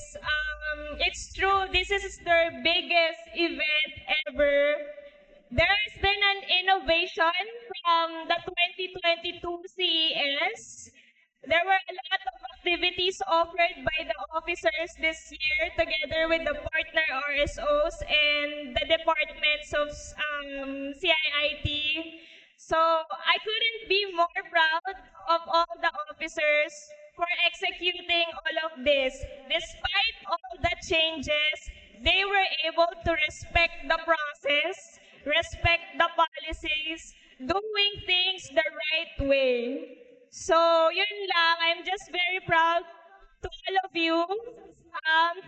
It's true, this is their biggest event ever. There has been an innovation from the 2022 CES. There were a lot of activities offered by the officers this year together with the partner RSOs and the departments of CIIT. So I couldn't be more proud of all the officers for executing all of this. Despite all the changes, they were able to respect the process, respect the policies, doing things the right way. So, yun lang. I'm just very proud to all of you.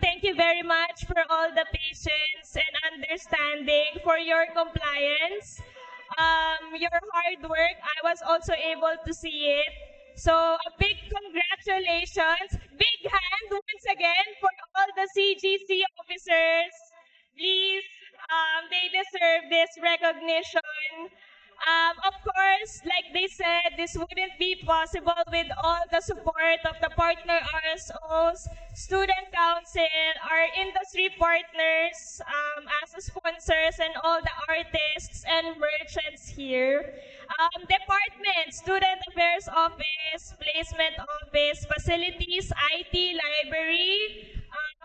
Thank you very much for all the patience and understanding, for your compliance, your hard work. I was also able to see it. So, a big congratulations. Big hand once again for all the CGC officers. Please, they deserve this recognition. Of course, like they said, this wouldn't be possible with all the support of the partner RSOs, student council, our industry partners, as sponsors, and all the artists and merchants here. Department, Student Affairs Office, Placement Office, Facilities, IT, Library,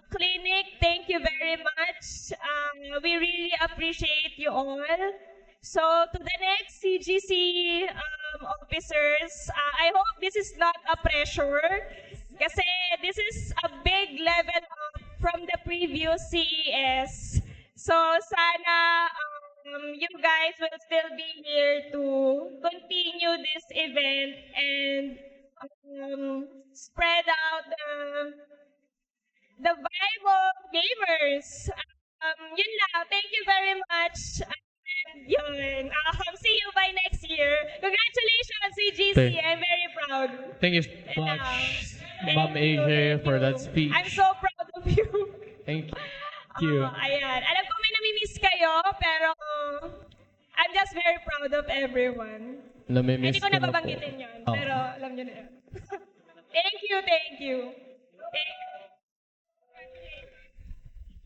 Clinic, thank you very much. We really appreciate you all. So, to the next CGC officers, I hope this is not a pressure kasi this is a big level up from the previous CES. So, sana you guys will still be here to continue this event and spread out the vibe of gamers. Yun lang. Thank you very much. Yun. See you by next year. Congratulations, CGC. I'm very proud. Thank you so much, Ma'am AJ, for that speech. I'm so proud of you. Thank you. Ayan. Alam ko may namimiss kayo, pero I'm just very proud of everyone. Namimiss Hindi ko ko na po. nababanggitin yun, pero alam nyo na yun. Thank you, thank you.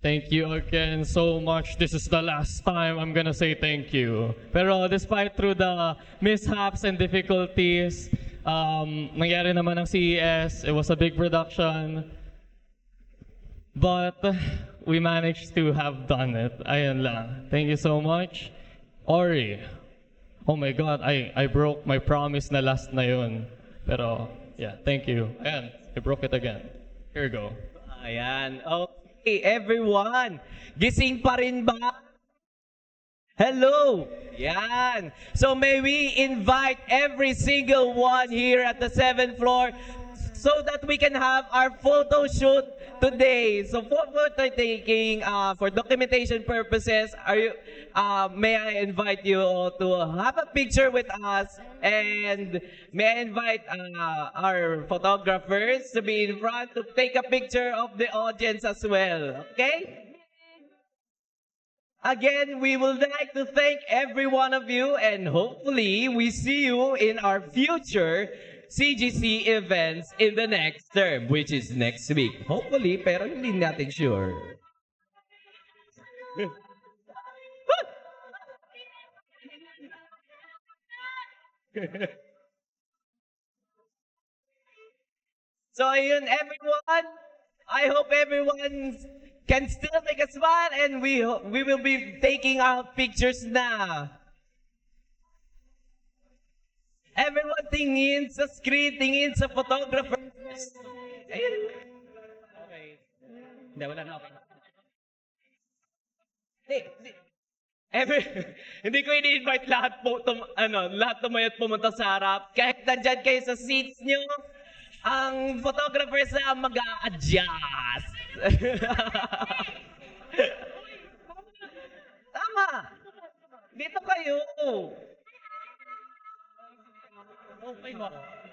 Thank you again so much. This is the last time I'm gonna say thank you. Pero despite through the mishaps and difficulties, nangyari naman ang CES. It was a big production. But we managed to have done it. Ayan lang. Thank you so much. Ori. Oh my God, I broke my promise na last na yun. Pero, yeah, thank you. Ayan, I broke it again. Here we go. Ayan. Okay, everyone. Gising pa rin ba? Hello! Yan. So may we invite every single one here at the 7th floor so that we can have our photo shoot today. So for photo taking, for documentation purposes, may I invite you all to have a picture with us, and may I invite our photographers to be in front to take a picture of the audience as well. Okay? Again, we would like to thank every one of you, and hopefully we see you in our future CGC events in the next term, which is next week. Hopefully, pero hindi natin sure. So ayun, everyone, I hope everyone can still make a smile, and we will be taking out pictures na. Everyone tingin sa screen, tingin sa photographers. Ayun. Okay. Hindi, wala na ako. Hindi ko ini-invite lahat lahat tumayot pumunta sa harap. Kahit nandyan kayo sa seats nyo, ang photographers na mag-a-adjust. Tama. Dito kayo. Okay mo.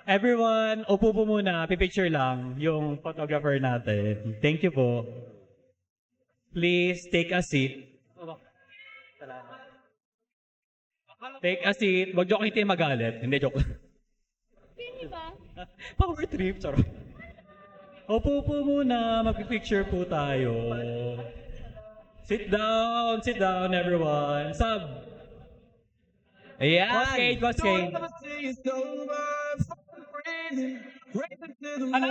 Everyone, upo po muna. Pipicture lang yung photographer natin. Thank you po. Please take a seat. Take a seat. Wag joke, hindi magalit. Hindi joke. Hindi ba? Power trip. Charot. Upo po muna. Magpipicture po tayo. Sit down everyone. Sub. Ayan. Koskate. Ano?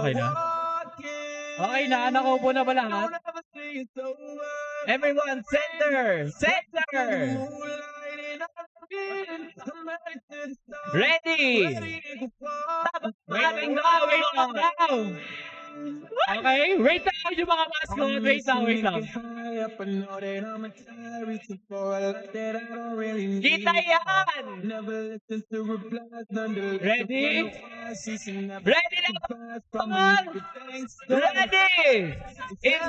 Okay na. Okay na, nakaupo na ba lahat? Everyone, center! Ready! Wait now! Okay, wait lang yung mga mascot. Wait lang. Kita yan! Ready? Ready na! Come on! Ready! In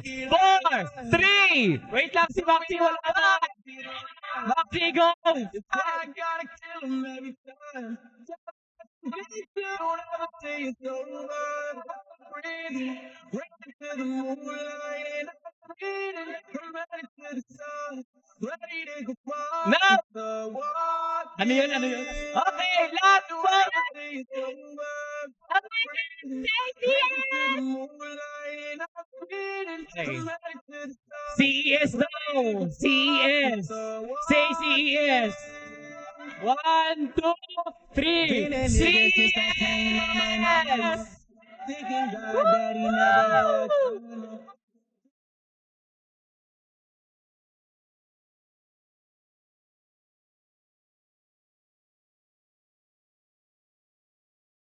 5, 4, 3! Wait lang si Maxi, wala na! Maxi, go! I gotta kill him every time. Don't ever say it's over. Breathing, breathing to the moonlight, and I'm breathing, I'm ready to the sun, ready to go far. Now, ano yun? Okay, last one. CES daw! CES! Say CES! 1, 2, 3! CES!